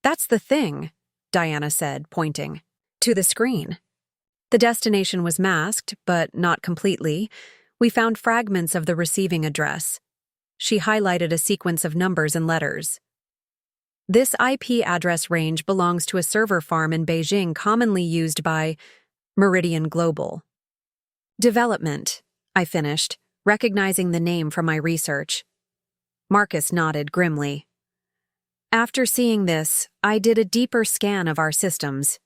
That's the thing, Diana said, pointing to the screen. The destination was masked, but not completely. We found fragments of the receiving address. She highlighted a sequence of numbers and letters. This IP address range belongs to a server farm in Beijing commonly used by Meridian Global Development, I finished, recognizing the name from my research. Marcus nodded grimly. After seeing this, I did a deeper scan of our systems.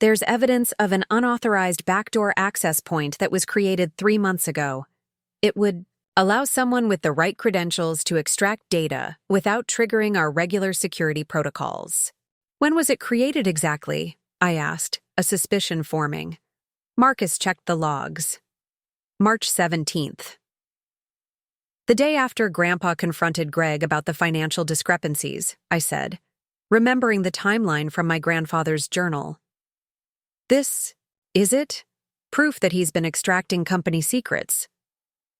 There's evidence of an unauthorized backdoor access point that was created 3 months ago. It would Allow someone with the right credentials to extract data without triggering our regular security protocols. When was it created exactly? I asked, a suspicion forming. Marcus checked the logs. March 17th. The day after Grandpa confronted Greg about the financial discrepancies, I said, remembering the timeline from my grandfather's journal. This, is it? Proof that he's been extracting company secrets.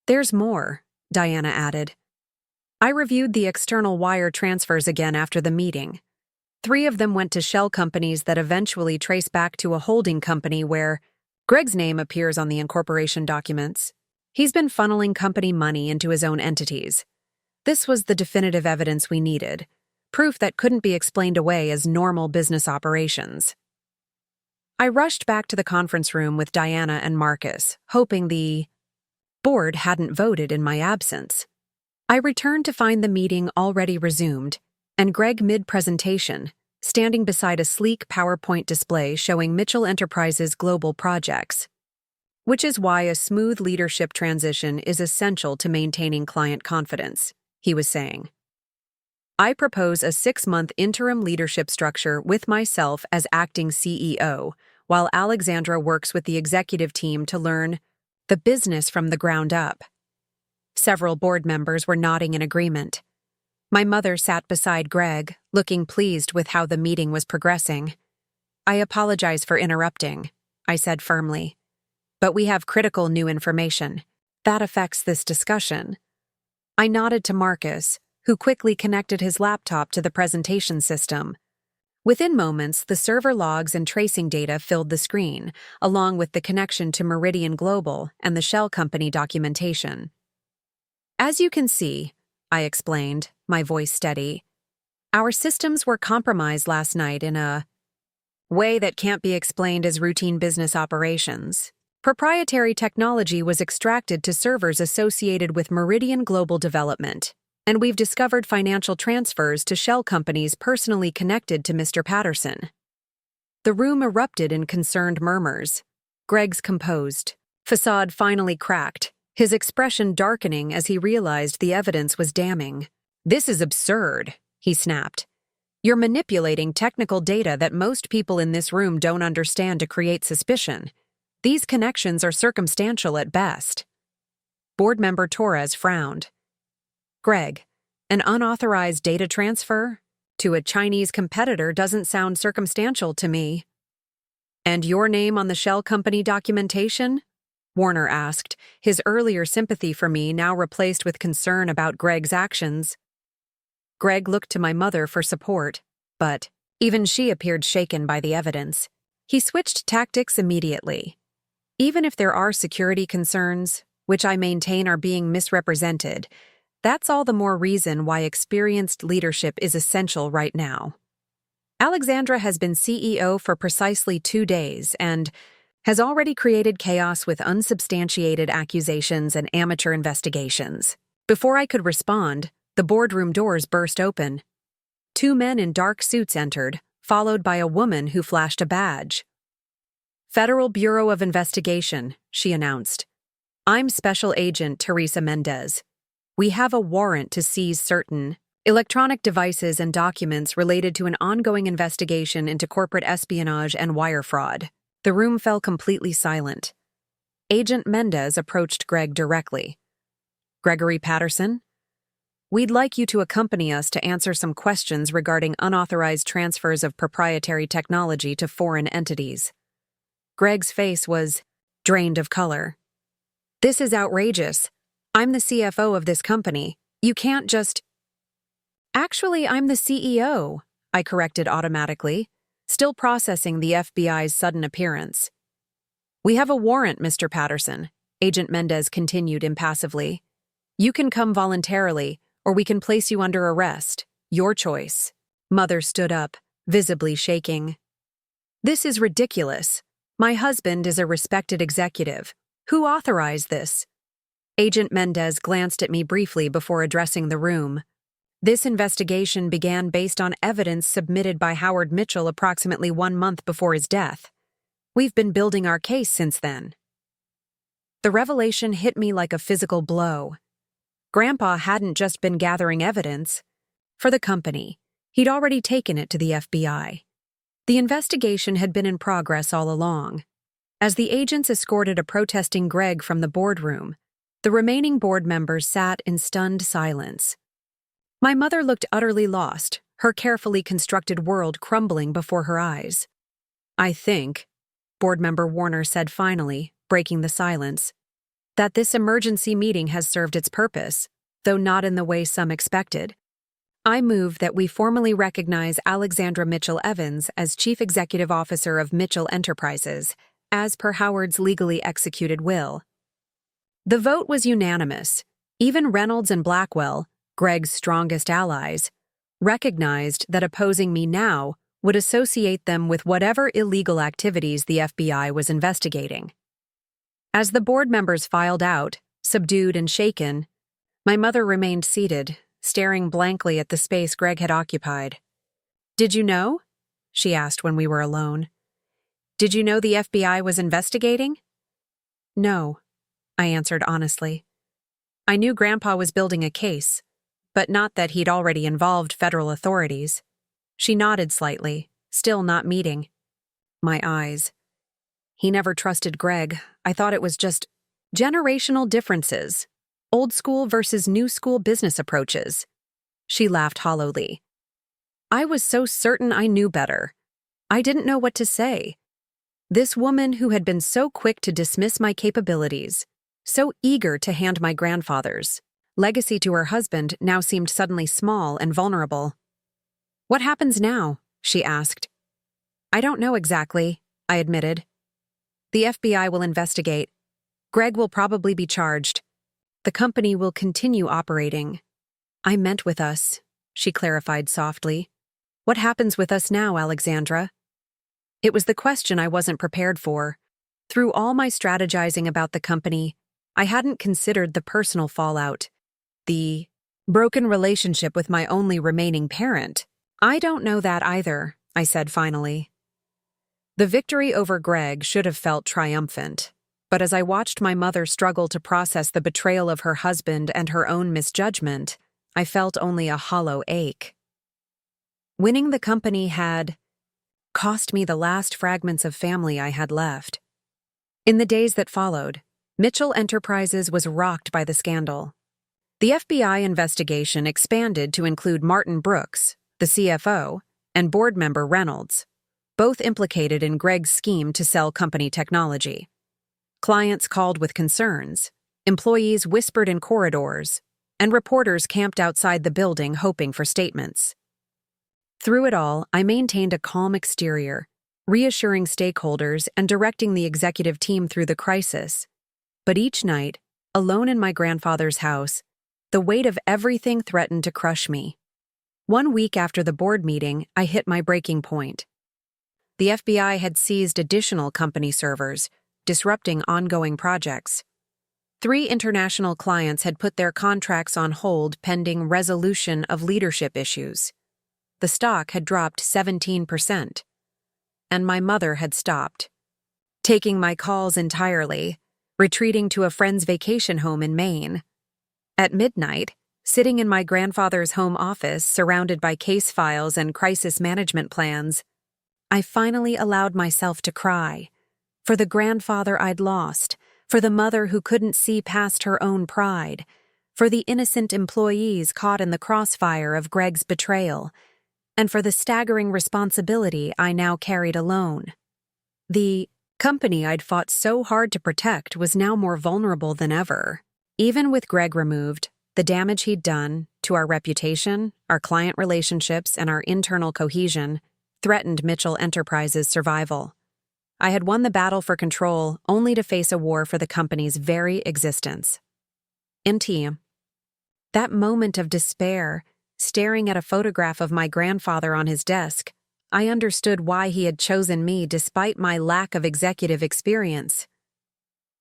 There's more, Diana added. I reviewed the external wire transfers again after the meeting. 3 of them went to shell companies that eventually trace back to a holding company where Greg's name appears on the incorporation documents. He's been funneling company money into his own entities. This was the definitive evidence we needed, proof that couldn't be explained away as normal business operations. I rushed back to the conference room with Diana and Marcus, hoping the board hadn't voted in my absence. I returned to find the meeting already resumed, and Greg mid-presentation, standing beside a sleek PowerPoint display showing Mitchell Enterprises' global projects. Which is why a smooth leadership transition is essential to maintaining client confidence, he was saying. I propose a 6-month interim leadership structure with myself as acting CEO, while Alexandra works with the executive team to learn the business from the ground up. Several board members were nodding in agreement. My mother sat beside Greg, looking pleased with how the meeting was progressing. I apologize for interrupting, I said firmly. But we have critical new information. That affects this discussion. I nodded to Marcus, who quickly connected his laptop to the presentation system. Within moments, the server logs and tracing data filled the screen, along with the connection to Meridian Global and the shell company documentation. As you can see, I explained, my voice steady, our systems were compromised last night in a way that can't be explained as routine business operations. Proprietary technology was extracted to servers associated with Meridian Global Development, and we've discovered financial transfers to shell companies personally connected to Mr. Patterson. The room erupted in concerned murmurs. Greg's composed facade finally cracked, his expression darkening as he realized the evidence was damning. This is absurd, he snapped. You're manipulating technical data that most people in this room don't understand to create suspicion. These connections are circumstantial at best. Board member Torres frowned. Greg, an unauthorized data transfer to a Chinese competitor doesn't sound circumstantial to me. And your name on the shell company documentation? Warner asked, his earlier sympathy for me now replaced with concern about Greg's actions. Greg looked to my mother for support, but even she appeared shaken by the evidence. He switched tactics immediately. Even if there are security concerns, which I maintain are being misrepresented, that's all the more reason why experienced leadership is essential right now. Alexandra has been CEO for precisely 2 days and has already created chaos with unsubstantiated accusations and amateur investigations. Before I could respond, the boardroom doors burst open. 2 men in dark suits entered, followed by a woman who flashed a badge. Federal Bureau of Investigation, she announced. I'm Special Agent Teresa Mendez. We have a warrant to seize certain electronic devices and documents related to an ongoing investigation into corporate espionage and wire fraud. The room fell completely silent. Agent Mendez approached Greg directly. Gregory Patterson? We'd like you to accompany us to answer some questions regarding unauthorized transfers of proprietary technology to foreign entities. Greg's face was drained of color. This is outrageous. I'm the CFO of this company. You can't just... Actually, I'm the CEO, I corrected automatically, still processing the FBI's sudden appearance. We have a warrant, Mr. Patterson, Agent Mendez continued impassively. You can come voluntarily, or we can place you under arrest. Your choice. Mother stood up, visibly shaking. This is ridiculous. My husband is a respected executive. Who authorized this? Agent Mendez glanced at me briefly before addressing the room. This investigation began based on evidence submitted by Howard Mitchell approximately 1 month before his death. We've been building our case since then. The revelation hit me like a physical blow. Grandpa hadn't just been gathering evidence for the company. He'd already taken it to the FBI. The investigation had been in progress all along. As the agents escorted a protesting Greg from the boardroom, the remaining board members sat in stunned silence. My mother looked utterly lost, her carefully constructed world crumbling before her eyes. "I think," Board Member Warner said finally, breaking the silence, "that this emergency meeting has served its purpose, though not in the way some expected. I move that we formally recognize Alexandra Mitchell Evans as Chief Executive Officer of Mitchell Enterprises, as per Howard's legally executed will." The vote was unanimous. Even Reynolds and Blackwell, Greg's strongest allies, recognized that opposing me now would associate them with whatever illegal activities the FBI was investigating. As the board members filed out, subdued and shaken, my mother remained seated, staring blankly at the space Greg had occupied. "Did you know?" she asked when we were alone. "Did you know the FBI was investigating?" "No," I answered honestly. "I knew Grandpa was building a case, but not that he'd already involved federal authorities." She nodded slightly, still not meeting my eyes. "He never trusted Greg. I thought it was just generational differences. Old school versus new school business approaches." She laughed hollowly. I was so certain I knew better. I didn't know what to say. This woman who had been so quick to dismiss my capabilities, so eager to hand my grandfather's legacy to her husband, now seemed suddenly small and vulnerable. "What happens now?" she asked. "I don't know exactly," I admitted. "The FBI will investigate. Greg will probably be charged. The company will continue operating." "I meant with us," she clarified softly. "What happens with us now, Alexandra?" It was the question I wasn't prepared for. Through all my strategizing about the company, I hadn't considered the personal fallout, the broken relationship with my only remaining parent. "I don't know that either," I said finally. The victory over Greg should have felt triumphant, but as I watched my mother struggle to process the betrayal of her husband and her own misjudgment, I felt only a hollow ache. Winning the company had cost me the last fragments of family I had left. In the days that followed, Mitchell Enterprises was rocked by the scandal. The FBI investigation expanded to include Martin Brooks, the CFO, and board member Reynolds, both implicated in Greg's scheme to sell company technology. Clients called with concerns, employees whispered in corridors, and reporters camped outside the building hoping for statements. Through it all, I maintained a calm exterior, reassuring stakeholders and directing the executive team through the crisis. But each night, alone in my grandfather's house, the weight of everything threatened to crush me. 1 week after the board meeting, I hit my breaking point. The FBI had seized additional company servers, disrupting ongoing projects. 3 international clients had put their contracts on hold pending resolution of leadership issues. The stock had dropped 17%, and my mother had stopped taking my calls entirely, retreating to a friend's vacation home in Maine. At midnight, sitting in my grandfather's home office surrounded by case files and crisis management plans, I finally allowed myself to cry. For the grandfather I'd lost, for the mother who couldn't see past her own pride, for the innocent employees caught in the crossfire of Greg's betrayal, and for the staggering responsibility I now carried alone. The company I'd fought so hard to protect was now more vulnerable than ever. Even with Greg removed, the damage he'd done to our reputation, our client relationships, and our internal cohesion threatened Mitchell Enterprises' survival. I had won the battle for control only to face a war for the company's very existence. That moment of despair, staring at a photograph of my grandfather on his desk, I understood why he had chosen me despite my lack of executive experience.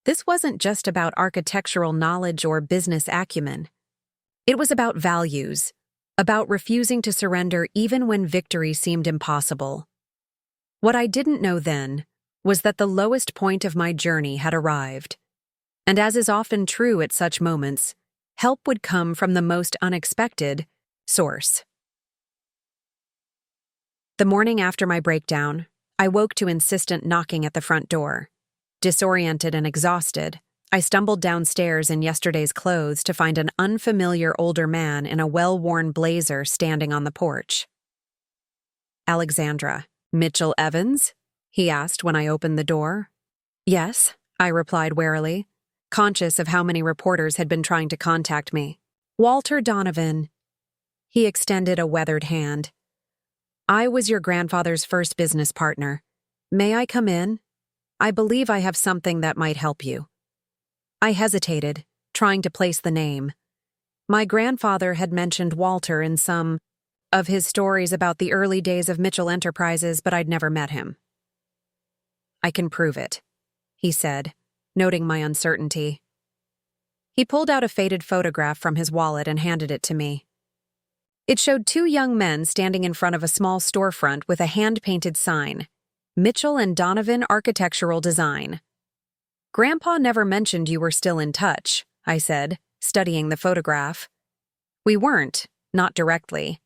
This wasn't just about architectural knowledge or business acumen. It was about values, about refusing to surrender even when victory seemed impossible. What I didn't know then was that the lowest point of my journey had arrived. And as is often true at such moments, Help would come from the most unexpected source. The morning after my breakdown, I woke to insistent knocking at the front door. Disoriented and exhausted, I stumbled downstairs in yesterday's clothes to find an unfamiliar older man in a well-worn blazer standing on the porch. "Alexandra, Mitchell Evans?" he asked when I opened the door. "Yes," I replied warily, conscious of how many reporters had been trying to contact me. "Walter Donovan." He extended a weathered hand. "I was your grandfather's first business partner. May I come in? I believe I have something that might help you." I hesitated, trying to place the name. My grandfather had mentioned Walter in some of his stories about the early days of Mitchell Enterprises, but I'd never met him. "I can prove it," he said, noting my uncertainty. He pulled out a faded photograph from his wallet and handed it to me. It showed two young men standing in front of a small storefront with a hand-painted sign, "Mitchell and Donovan Architectural Design." "Grandpa never mentioned you were still in touch," I said, studying the photograph. "We weren't, not directly.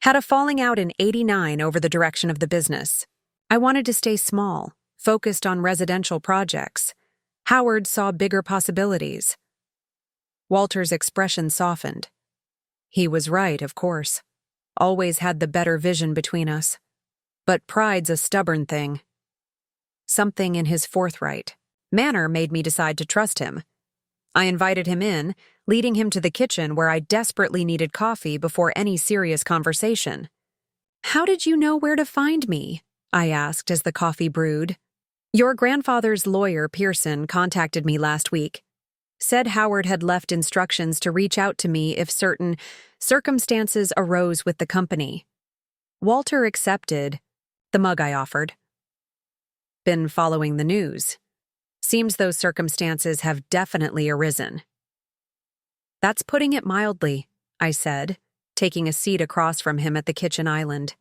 Had a falling out in '89 over the direction of the business. I wanted to stay small, focused on residential projects. Howard saw bigger possibilities." Walter's expression softened. He was right, of course. Always had the better vision between us. But pride's a stubborn thing. Something in his forthright manner made me decide to trust him. I invited him in, leading him to the kitchen where I desperately needed coffee before any serious conversation. "How did you know where to find me?" I asked as the coffee brewed. "Your grandfather's lawyer, Pearson, contacted me last week. Said Howard had left instructions to reach out to me if certain circumstances arose with the company." Walter accepted the mug I offered. "Been following the news. Seems those circumstances have definitely arisen." "That's putting it mildly," I said, taking a seat across from him at the kitchen island.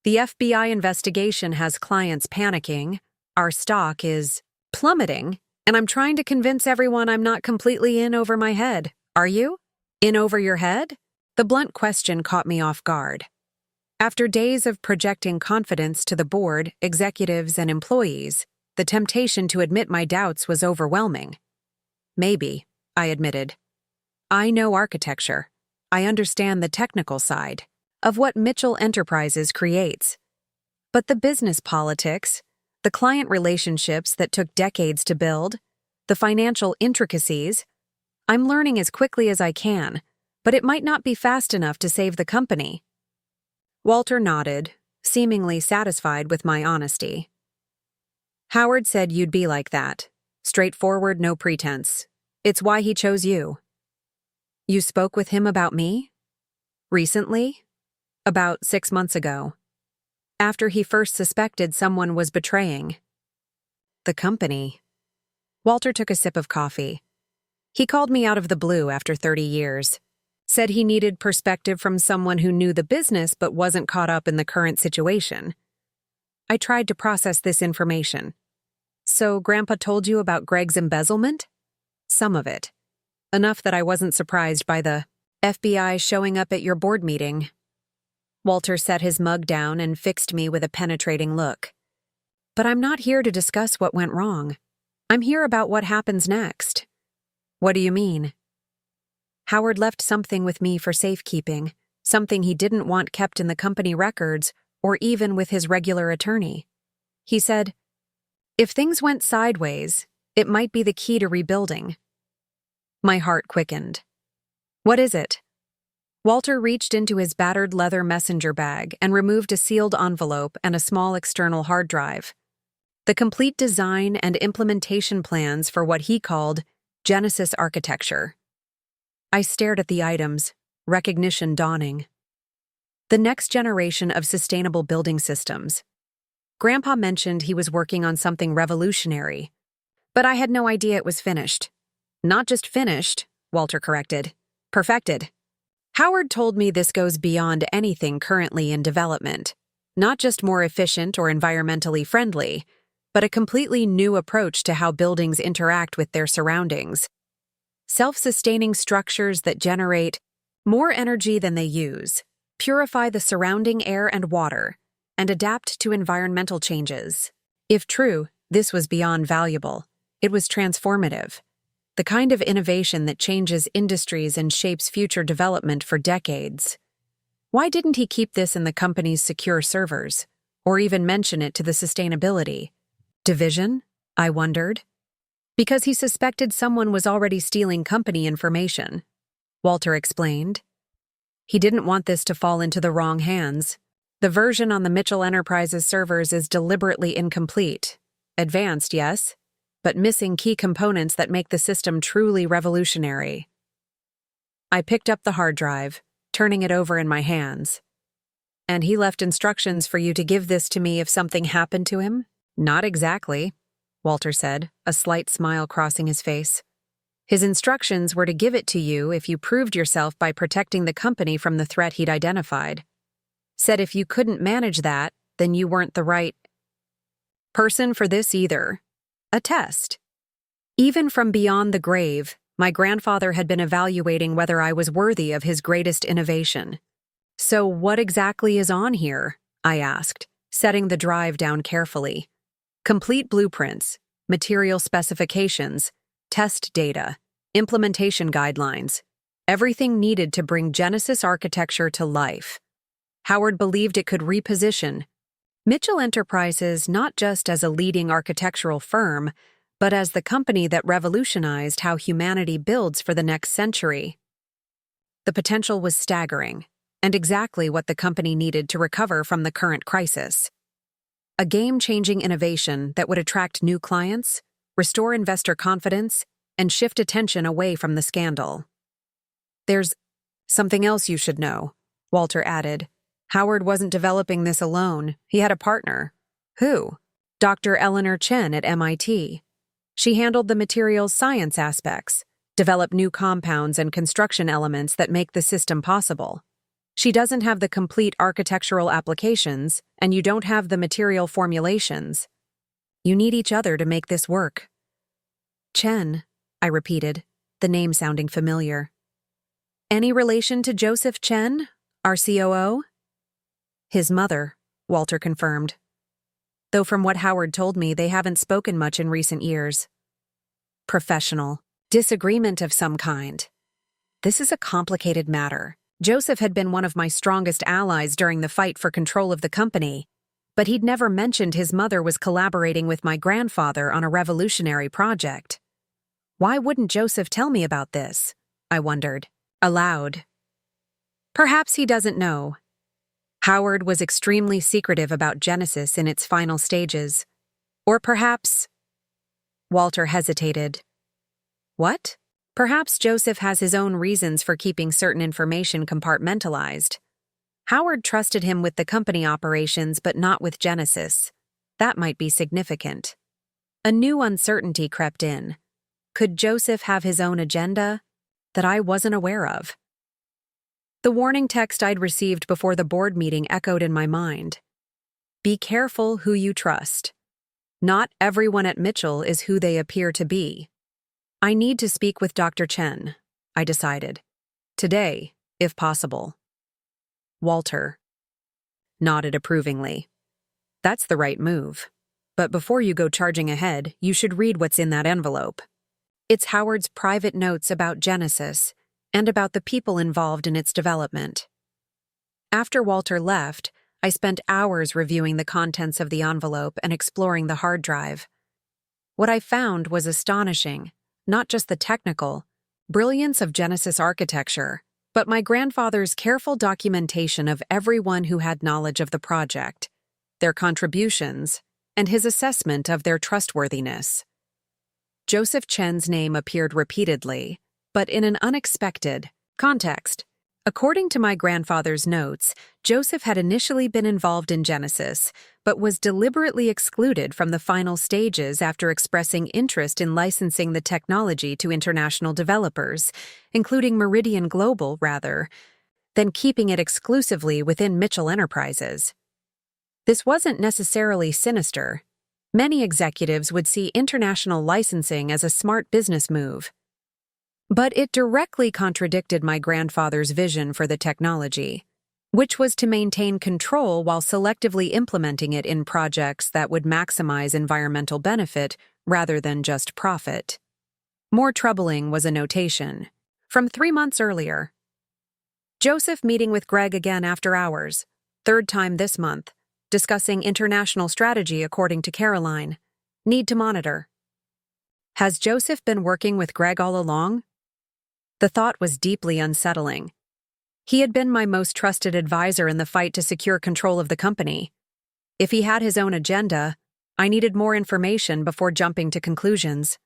"The FBI investigation has clients panicking, our stock is plummeting, and I'm trying to convince everyone I'm not completely in over my head. Are you? In over your head?" The blunt question caught me off guard. After days of projecting confidence to the board, executives, and employees, the temptation to admit my doubts was overwhelming. "Maybe," I admitted. "I know architecture. I understand the technical side of what Mitchell Enterprises creates. But the business politics, the client relationships that took decades to build, the financial intricacies, I'm learning as quickly as I can, but it might not be fast enough to save the company." Walter nodded, seemingly satisfied with my honesty. "Howard said you'd be like that. Straightforward, no pretense. It's why he chose you." "You spoke with him about me?" "Recently? About 6 months ago. After he first suspected someone was betraying the company." Walter took a sip of coffee. "He called me out of the blue after 30 years. Said he needed perspective from someone who knew the business but wasn't caught up in the current situation." I tried to process this information. "So Grandpa told you about Greg's embezzlement?" "Some of it. Enough that I wasn't surprised by the FBI showing up at your board meeting." Walter set his mug down and fixed me with a penetrating look. "But I'm not here to discuss what went wrong. I'm here about what happens next." "What do you mean?" "Howard left something with me for safekeeping, something he didn't want kept in the company records or even with his regular attorney. He said, if things went sideways, it might be the key to rebuilding." My heart quickened. "What is it?" Walter reached into his battered leather messenger bag and removed a sealed envelope and a small external hard drive. The complete design and implementation plans for what he called Genesis architecture. I stared at the items, recognition dawning. The next generation of sustainable building systems. Grandpa mentioned he was working on something revolutionary, but I had no idea it was finished. "Not just finished," Walter corrected. "Perfected." Howard told me this goes beyond anything currently in development. Not just more efficient or environmentally friendly, but a completely new approach to how buildings interact with their surroundings. self-sustaining structures that generate more energy than they use, purify the surrounding air and water, and adapt to environmental changes. If true, this was beyond valuable. It was transformative. The kind of innovation that changes industries and shapes future development for decades. Why didn't he keep this in the company's secure servers, or even mention it to the sustainability division? I wondered. Because he suspected someone was already stealing company information, Walter explained. He didn't want this to fall into the wrong hands. The version on the Mitchell Enterprises servers is deliberately incomplete. Advanced, yes, but missing key components that make the system truly revolutionary. I picked up the hard drive, turning it over in my hands. And he left instructions for you to give this to me if something happened to him? Not exactly, Walter said, a slight smile crossing his face. His instructions were to give it to you if you proved yourself by protecting the company from the threat he'd identified. Said if you couldn't manage that, then you weren't the right person for this either. A test. Even from beyond the grave, my grandfather had been evaluating whether I was worthy of his greatest innovation. So what exactly is on here? I asked, setting the drive down carefully. Complete blueprints, material specifications, test data, implementation guidelines, everything needed to bring Genesis architecture to life. Howard believed it could reposition Mitchell Enterprises not just as a leading architectural firm, but as the company that revolutionized how humanity builds for the next century. The potential was staggering, and exactly what the company needed to recover from the current crisis. A game-changing innovation that would attract new clients, restore investor confidence, and shift attention away from the scandal. There's something else you should know, Walter added. Howard wasn't developing this alone. He had a partner. Who? Dr. Eleanor Chen at MIT. She handled the materials science aspects, developed new compounds and construction elements that make the system possible. She doesn't have the complete architectural applications, and you don't have the material formulations. You need each other to make this work. Chen, I repeated, the name sounding familiar. Any relation to Joseph Chen, our COO? His mother, Walter confirmed. Though from what Howard told me, they haven't spoken much in recent years. Professional. Disagreement of some kind. This is a complicated matter. Joseph had been one of my strongest allies during the fight for control of the company, but he'd never mentioned his mother was collaborating with my grandfather on a revolutionary project. Why wouldn't Joseph tell me about this? I wondered, aloud. Perhaps he doesn't know. Howard was extremely secretive about Genesis in its final stages. Or perhaps… Walter hesitated. What? Perhaps Joseph has his own reasons for keeping certain information compartmentalized. Howard trusted him with the company operations but not with Genesis. That might be significant. A new uncertainty crept in. Could Joseph have his own agenda that I wasn't aware of? The warning text I'd received before the board meeting echoed in my mind. Be careful who you trust. Not everyone at Mitchell is who they appear to be. I need to speak with Dr. Chen, I decided. Today, if possible. Walter nodded approvingly. That's the right move. But before you go charging ahead, you should read what's in that envelope. It's Howard's private notes about Genesis and about the people involved in its development. After Walter left, I spent hours reviewing the contents of the envelope and exploring the hard drive. What I found was astonishing, not just the technical brilliance of Genesis architecture, but my grandfather's careful documentation of everyone who had knowledge of the project, their contributions, and his assessment of their trustworthiness. Joseph Chen's name appeared repeatedly, but in an unexpected context. According to my grandfather's notes, Joseph had initially been involved in Genesis, but was deliberately excluded from the final stages after expressing interest in licensing the technology to international developers, including Meridian Global, rather than keeping it exclusively within Mitchell Enterprises. This wasn't necessarily sinister. Many executives would see international licensing as a smart business move. But it directly contradicted my grandfather's vision for the technology, which was to maintain control while selectively implementing it in projects that would maximize environmental benefit rather than just profit. More troubling was a notation from 3 months earlier. Joseph meeting with Greg again after hours, third time this month, discussing international strategy according to Caroline. Need to monitor. Has Joseph been working with Greg all along? The thought was deeply unsettling. He had been my most trusted advisor in the fight to secure control of the company. If he had his own agenda, I needed more information before jumping to conclusions.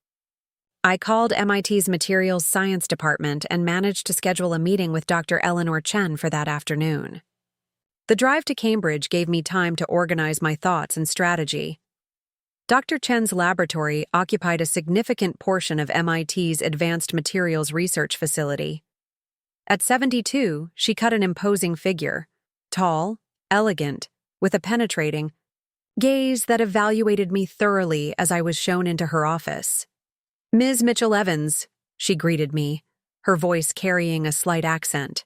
I called MIT's Materials Science Department and managed to schedule a meeting with Dr. Eleanor Chen for that afternoon. The drive to Cambridge gave me time to organize my thoughts and strategy. Dr. Chen's laboratory occupied a significant portion of MIT's Advanced Materials Research Facility. At 72, she cut an imposing figure, tall, elegant, with a penetrating gaze that evaluated me thoroughly as I was shown into her office. "Ms. Mitchell-Evans," she greeted me, her voice carrying a slight accent.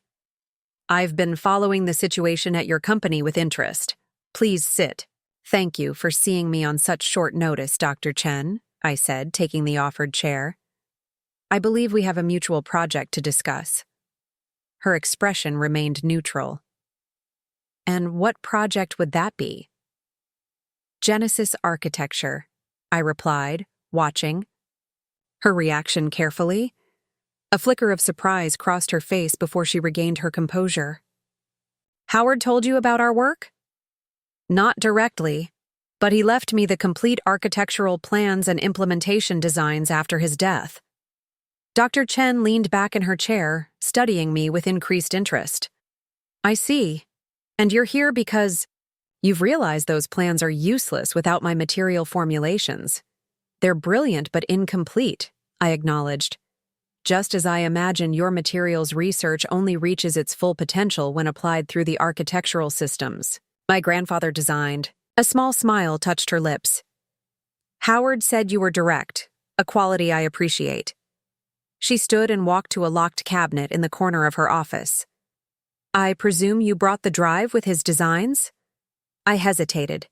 "I've been following the situation at your company with interest. Please sit." "Thank you for seeing me on such short notice, Dr. Chen," I said, taking the offered chair. "I believe we have a mutual project to discuss." Her expression remained neutral. "And what project would that be?" "Genesis architecture," I replied, watching. Her reaction carefully. A flicker of surprise crossed her face before she regained her composure. "Howard told you about our work?" "Not directly, but he left me the complete architectural plans and implementation designs after his death." Dr. Chen leaned back in her chair, studying me with increased interest. "I see. And you're here because you've realized those plans are useless without my material formulations. They're brilliant but incomplete," I acknowledged. "Just as I imagine your materials research only reaches its full potential when applied through the architectural systems my grandfather designed." A small smile touched her lips. "Howard said you were direct, a quality I appreciate." She stood and walked to a locked cabinet in the corner of her office. "I presume you brought the drive with his designs?" I hesitated,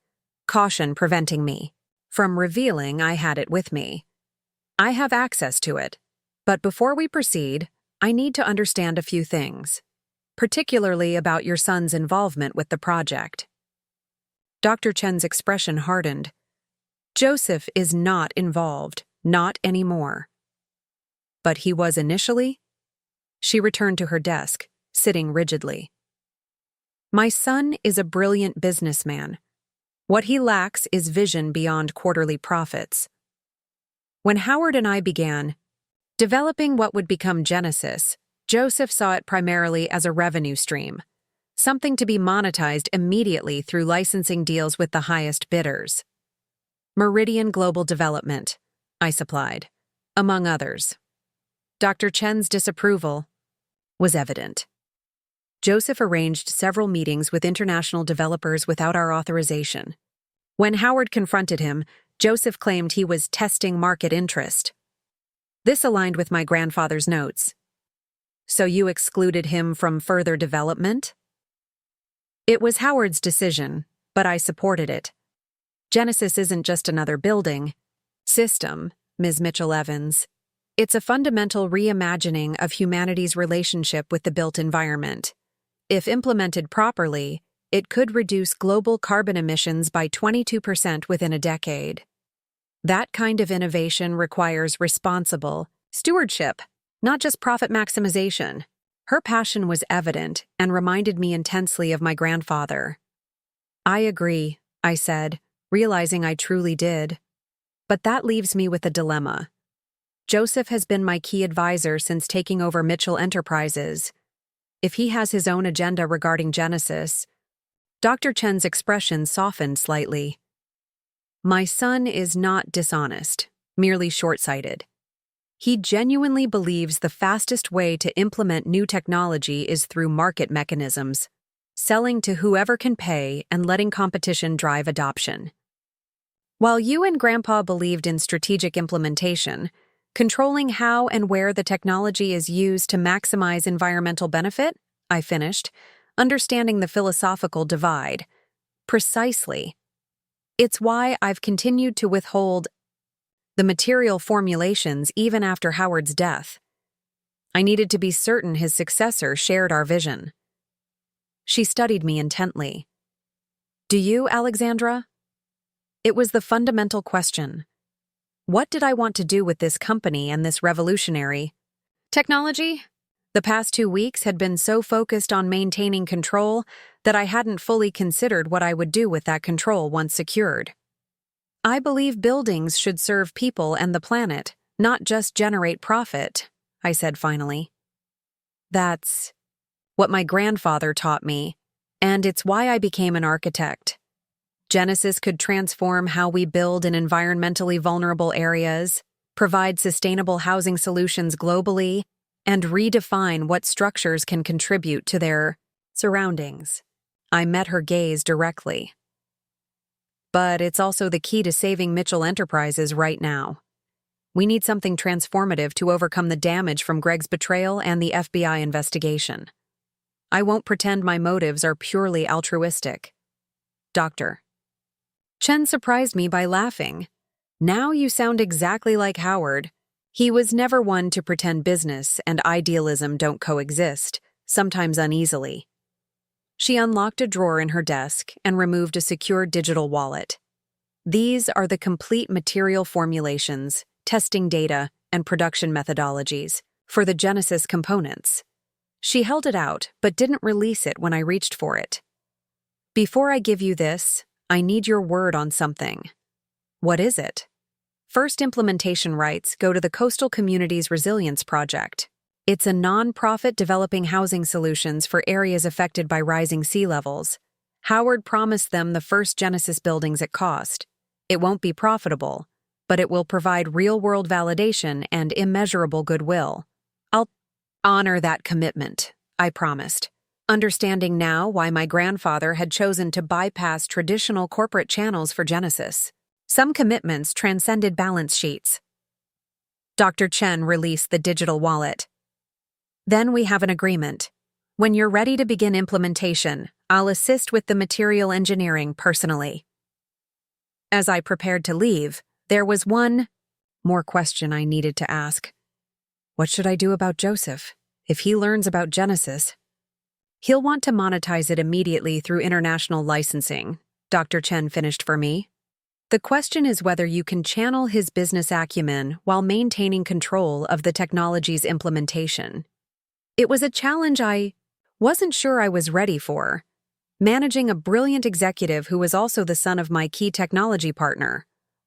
caution preventing me from revealing I had it with me. "I have access to it, but before we proceed, I need to understand a few things, particularly about your son's involvement with the project." Dr. Chen's expression hardened. "Joseph is not involved, not anymore." "But he was initially?" She returned to her desk, sitting rigidly. "My son is a brilliant businessman. What he lacks is vision beyond quarterly profits. When Howard and I began developing what would become Genesis, Joseph saw it primarily as a revenue stream, something to be monetized immediately through licensing deals with the highest bidders. Meridian Global Development, I supplied, among others. Dr. Chen's disapproval was evident. Joseph arranged several meetings with international developers without our authorization. When Howard confronted him, Joseph claimed he was testing market interest. This aligned with my grandfather's notes. "So you excluded him from further development?" "It was Howard's decision, but I supported it. Genesis isn't just another building system, Ms. Mitchell-Evans. It's a fundamental reimagining of humanity's relationship with the built environment. If implemented properly, it could reduce global carbon emissions by 22% within a decade. That kind of innovation requires responsible stewardship, not just profit maximization." Her passion was evident and reminded me intensely of my grandfather. "I agree," I said, realizing I truly did. "But that leaves me with a dilemma. Joseph has been my key advisor since taking over Mitchell Enterprises. If he has his own agenda regarding Genesis..." Dr. Chen's expression softened slightly. "My son is not dishonest, merely short-sighted. He genuinely believes the fastest way to implement new technology is through market mechanisms, selling to whoever can pay and letting competition drive adoption. While you and Grandpa believed in strategic implementation, Controlling how and where the technology is used to maximize environmental benefit, I finished, understanding the philosophical divide. Precisely. It's why I've continued to withhold the material formulations even after Howard's death. I needed to be certain his successor shared our vision. She studied me intently. Do you, Alexandra? It was the fundamental question. What did I want to do with this company and this revolutionary technology? The past 2 weeks had been so focused on maintaining control that I hadn't fully considered what I would do with that control once secured. I believe buildings should serve people and the planet, not just generate profit, I said finally. That's what my grandfather taught me, and it's why I became an architect. Genesis could transform how we build in environmentally vulnerable areas, provide sustainable housing solutions globally, and redefine what structures can contribute to their surroundings. I met her gaze directly. But it's also the key to saving Mitchell Enterprises right now. We need something transformative to overcome the damage from Greg's betrayal and the FBI investigation. I won't pretend my motives are purely altruistic. Doctor. Chen surprised me by laughing. Now you sound exactly like Howard. He was never one to pretend business and idealism don't coexist, sometimes uneasily. She unlocked a drawer in her desk and removed a secure digital wallet. These are the complete material formulations, testing data, and production methodologies for the Genesis components. She held it out, but didn't release it when I reached for it. Before I give you this, I need your word on something. What is it? First implementation rights go to the Coastal Communities Resilience Project. It's a non-profit developing housing solutions for areas affected by rising sea levels. Howard promised them the first Genesis buildings at cost. It won't be profitable, but it will provide real-world validation and immeasurable goodwill. I'll honor that commitment, I promised, understanding now why my grandfather had chosen to bypass traditional corporate channels for Genesis. Some commitments transcended balance sheets. Dr. Chen released the digital wallet. Then we have an agreement. When you're ready to begin implementation, I'll assist with the material engineering personally. As I prepared to leave, there was one more question I needed to ask. What should I do about Joseph? If he learns about Genesis, he'll want to monetize it immediately through international licensing, Dr. Chen finished for me. The question is whether you can channel his business acumen while maintaining control of the technology's implementation. It was a challenge I wasn't sure I was ready for, managing a brilliant executive who was also the son of my key technology partner,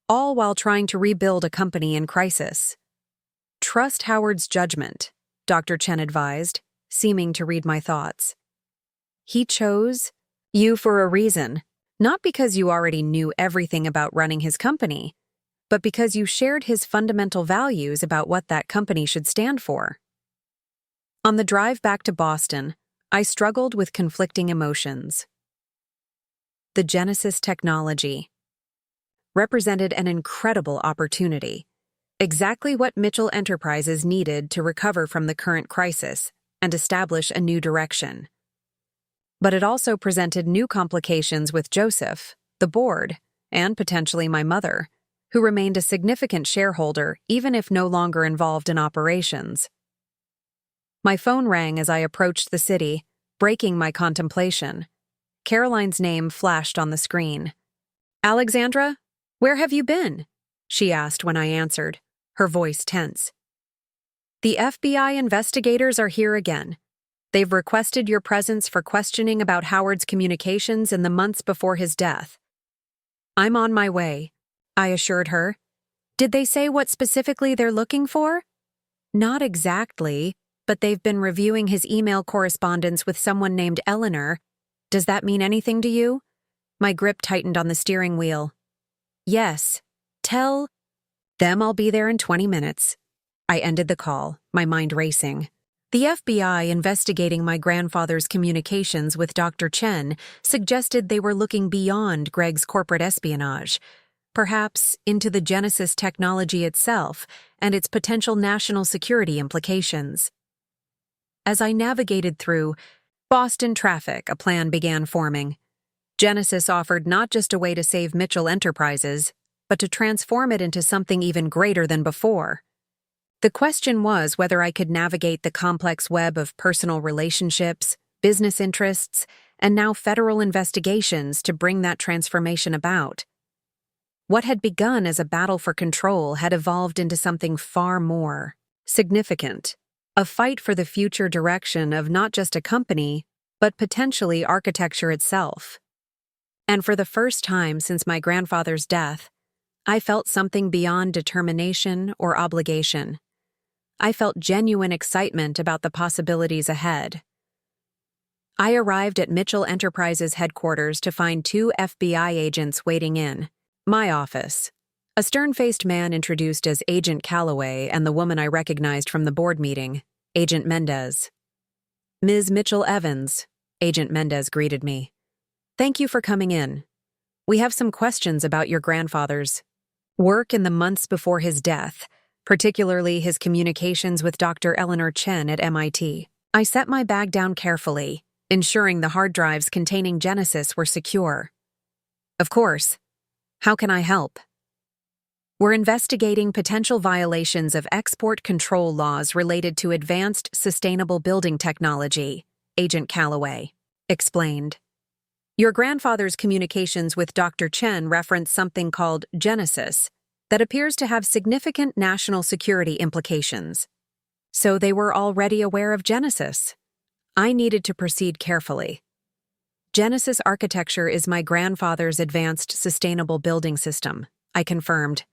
all while trying to rebuild a company in crisis. Trust Howard's judgment, Dr. Chen advised, seeming to read my thoughts. He chose you for a reason. Not because you already knew everything about running his company, but because you shared his fundamental values about what that company should stand for. On the drive back to Boston, I struggled with conflicting emotions. The Genesis technology represented an incredible opportunity, exactly what Mitchell Enterprises needed to recover from the current crisis and establish a new direction. But it also presented new complications with Joseph, the board, and potentially my mother, who remained a significant shareholder even if no longer involved in operations. My phone rang as I approached the city, breaking my contemplation. Caroline's name flashed on the screen. "Alexandra, where have you been?" she asked when I answered, her voice tense. "The FBI investigators are here again. They've requested your presence for questioning about Howard's communications in the months before his death." "I'm on my way," I assured her. "Did they say what specifically they're looking for?" "Not exactly, but they've been reviewing his email correspondence with someone named Eleanor. Does that mean anything to you?" My grip tightened on the steering wheel. "Yes. Tell them I'll be there in 20 minutes. I ended the call, my mind racing. The FBI investigating my grandfather's communications with Dr. Chen suggested they were looking beyond Greg's corporate espionage. perhaps into the Genesis technology itself and its potential national security implications. As I navigated through Boston traffic, a plan began forming. Genesis offered not just a way to save Mitchell Enterprises, but to transform it into something even greater than before. The question was whether I could navigate the complex web of personal relationships, business interests, and now federal investigations to bring that transformation about. What had begun as a battle for control had evolved into something far more significant, a fight for the future direction of not just a company, but potentially architecture itself. And for the first time since my grandfather's death, I felt something beyond determination or obligation. I felt genuine excitement about the possibilities ahead. I arrived at Mitchell Enterprises headquarters to find 2 FBI agents waiting in my office. A stern-faced man introduced as Agent Calloway and the woman I recognized from the board meeting, Agent Mendez. "Ms. Mitchell Evans," Agent Mendez greeted me. "Thank you for coming in. We have some questions about your grandfather's work in the months before his death, particularly his communications with Dr. Eleanor Chen at MIT. I set my bag down carefully, ensuring the hard drives containing Genesis were secure. "Of course. How can I help?" "We're investigating potential violations of export control laws related to advanced sustainable building technology," Agent Calloway explained. "Your grandfather's communications with Dr. Chen reference something called Genesis that appears to have significant national security implications. So they were already aware of Genesis. I needed to proceed carefully. Genesis architecture is my grandfather's advanced sustainable building system," I confirmed.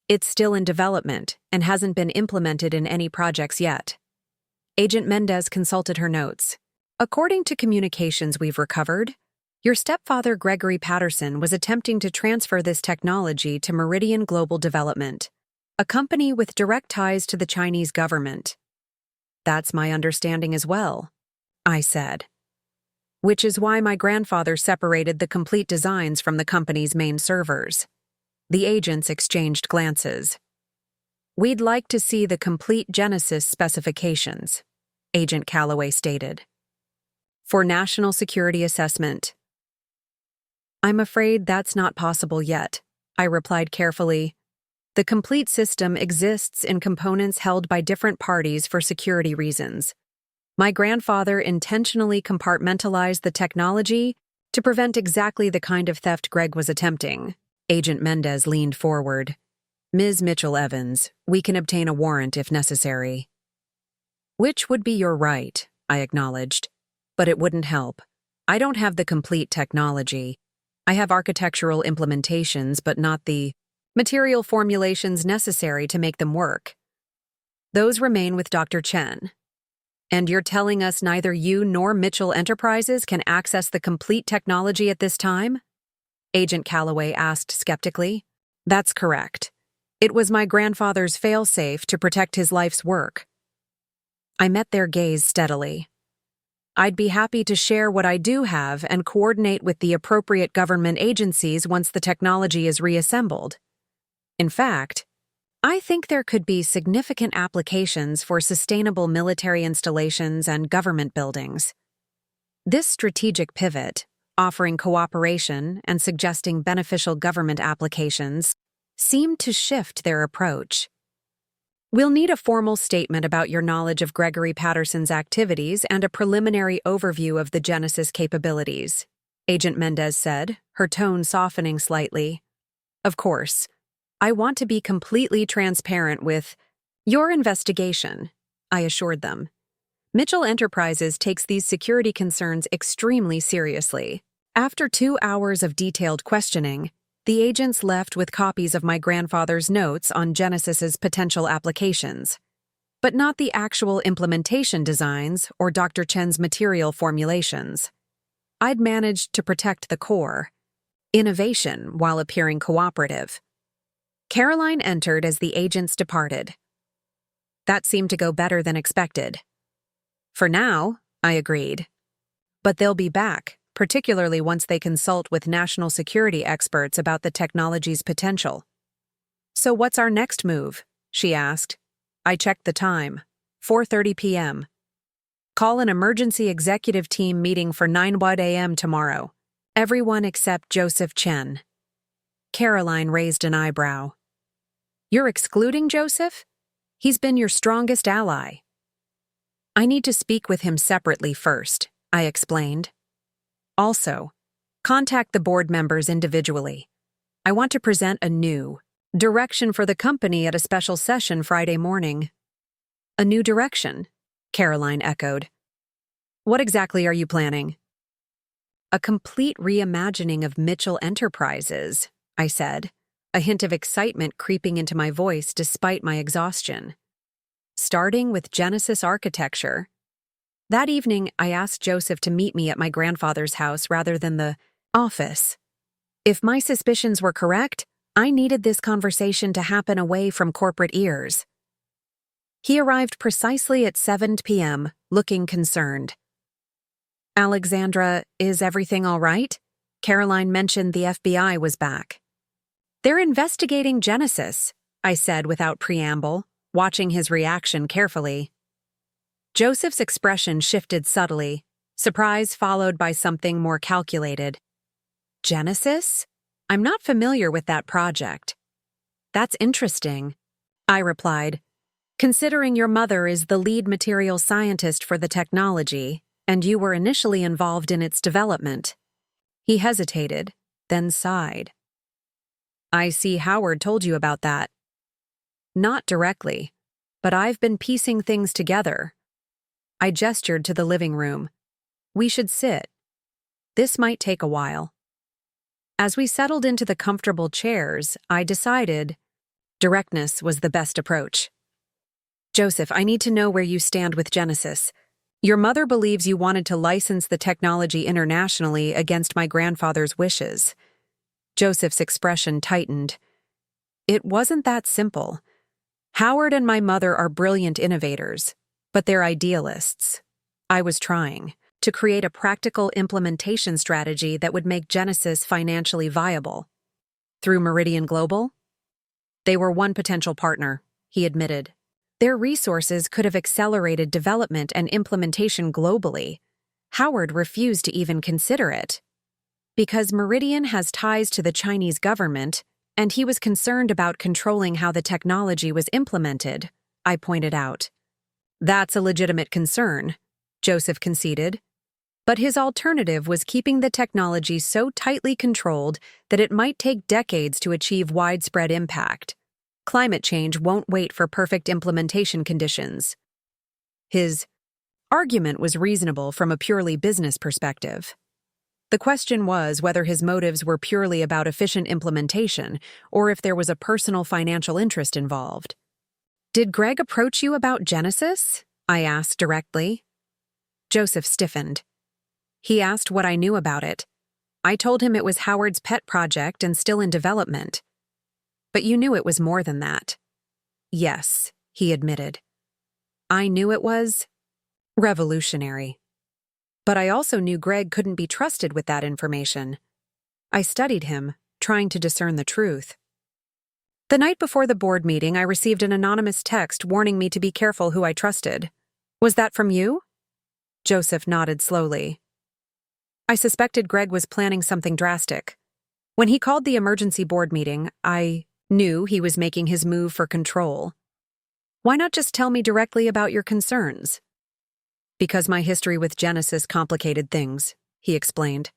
"It's still in development and hasn't been implemented in any projects yet." Agent Mendez consulted her notes. "According to communications we've recovered, your stepfather Gregory Patterson was attempting to transfer this technology to Meridian Global Development, a company with direct ties to the Chinese government." "That's my understanding as well," I said. "Which is why my grandfather separated the complete designs from the company's main servers." The agents exchanged glances. "We'd like to see the complete Genesis specifications," Agent Calloway stated. "For national security assessment." "I'm afraid that's not possible yet," I replied carefully. "The complete system exists in components held by different parties for security reasons. My grandfather intentionally compartmentalized the technology to prevent exactly the kind of theft Greg was attempting." Agent Mendez leaned forward. "Ms. Mitchell Evans, we can obtain a warrant if necessary." "Which would be your right," I acknowledged. "But it wouldn't help. I don't have the complete technology. I have architectural implementations, but not the material formulations necessary to make them work. Those remain with Dr. Chen. And you're telling us neither you nor Mitchell Enterprises can access the complete technology at this time?" Agent Calloway asked skeptically. "That's correct. It was my grandfather's fail-safe to protect his life's work." I met their gaze steadily. "I'd be happy to share what I do have and coordinate with the appropriate government agencies once the technology is reassembled. In fact, I think there could be significant applications for sustainable military installations and government buildings." This strategic pivot, offering cooperation and suggesting beneficial government applications, seemed to shift their approach. "We'll need a formal statement about your knowledge of Gregory Patterson's activities and a preliminary overview of the Genesis capabilities," Agent Mendez said, her tone softening slightly. "Of course, I want to be completely transparent with your investigation," I assured them. "Mitchell Enterprises takes these security concerns extremely seriously." After 2 hours of detailed questioning, the agents left with copies of my grandfather's notes on Genesis's potential applications, but not the actual implementation designs or Dr. Chen's material formulations. I'd managed to protect the core, innovation while appearing cooperative. Caroline entered as the agents departed. That seemed to go better than expected. "For now," I agreed. "But they'll be back," particularly once they consult with national security experts about the technology's potential. "So what's our next move?" she asked. I checked the time. 4:30 p.m. "Call an emergency executive team meeting for 9 a.m. tomorrow. Everyone except Joseph Chen." Caroline raised an eyebrow. "You're excluding Joseph? He's been your strongest ally." "I need to speak with him separately first," I explained. "Also, contact the board members individually. I want to present a new direction for the company at a special session Friday morning." "A new direction?" Caroline echoed. "What exactly are you planning?" "A complete reimagining of Mitchell Enterprises," I said, a hint of excitement creeping into my voice despite my exhaustion. "Starting with Genesis architecture." That evening, I asked Joseph to meet me at my grandfather's house rather than the office. If my suspicions were correct, I needed this conversation to happen away from corporate ears. He arrived precisely at 7 p.m., looking concerned. "Alexandra, is everything all right?" Caroline mentioned the FBI was back. "They're investigating Genesis," I said without preamble, watching his reaction carefully. Joseph's expression shifted subtly, surprise followed by something more calculated. "Genesis? I'm not familiar with that project." "That's interesting," I replied. "Considering your mother is the lead material scientist for the technology, and you were initially involved in its development." He hesitated, then sighed. "I see Howard told you about that." "Not directly, but I've been piecing things together." I gestured to the living room. "We should sit. This might take a while." As we settled into the comfortable chairs, I decided directness was the best approach. "Joseph, I need to know where you stand with Genesis. Your mother believes you wanted to license the technology internationally against my grandfather's wishes." Joseph's expression tightened. "It wasn't that simple. Howard and my mother are brilliant innovators, but they're idealists. I was trying to create a practical implementation strategy that would make Genesis financially viable." "Through Meridian Global?" "They were one potential partner," he admitted. "Their resources could have accelerated development and implementation globally. Howard refused to even consider it. Because Meridian has ties to the Chinese government, and he was concerned about controlling how the technology was implemented," I pointed out. "That's a legitimate concern," Joseph conceded. "But his alternative was keeping the technology so tightly controlled that it might take decades to achieve widespread impact. Climate change won't wait for perfect implementation conditions." His argument was reasonable from a purely business perspective. The question was whether his motives were purely about efficient implementation or if there was a personal financial interest involved. "Did Greg approach you about Genesis?" I asked directly. Joseph stiffened. He asked what I knew about it. I told him it was Howard's pet project and still in development. "But you knew it was more than that." "Yes," he admitted. "I knew it was revolutionary. But I also knew Greg couldn't be trusted with that information." I studied him, trying to discern the truth. "The night before the board meeting, I received an anonymous text warning me to be careful who I trusted. Was that from you?" Joseph nodded slowly. "I suspected Greg was planning something drastic. When he called the emergency board meeting, I knew he was making his move for control. Why not just tell me directly about your concerns?" "Because my history with Genesis complicated things," he explained.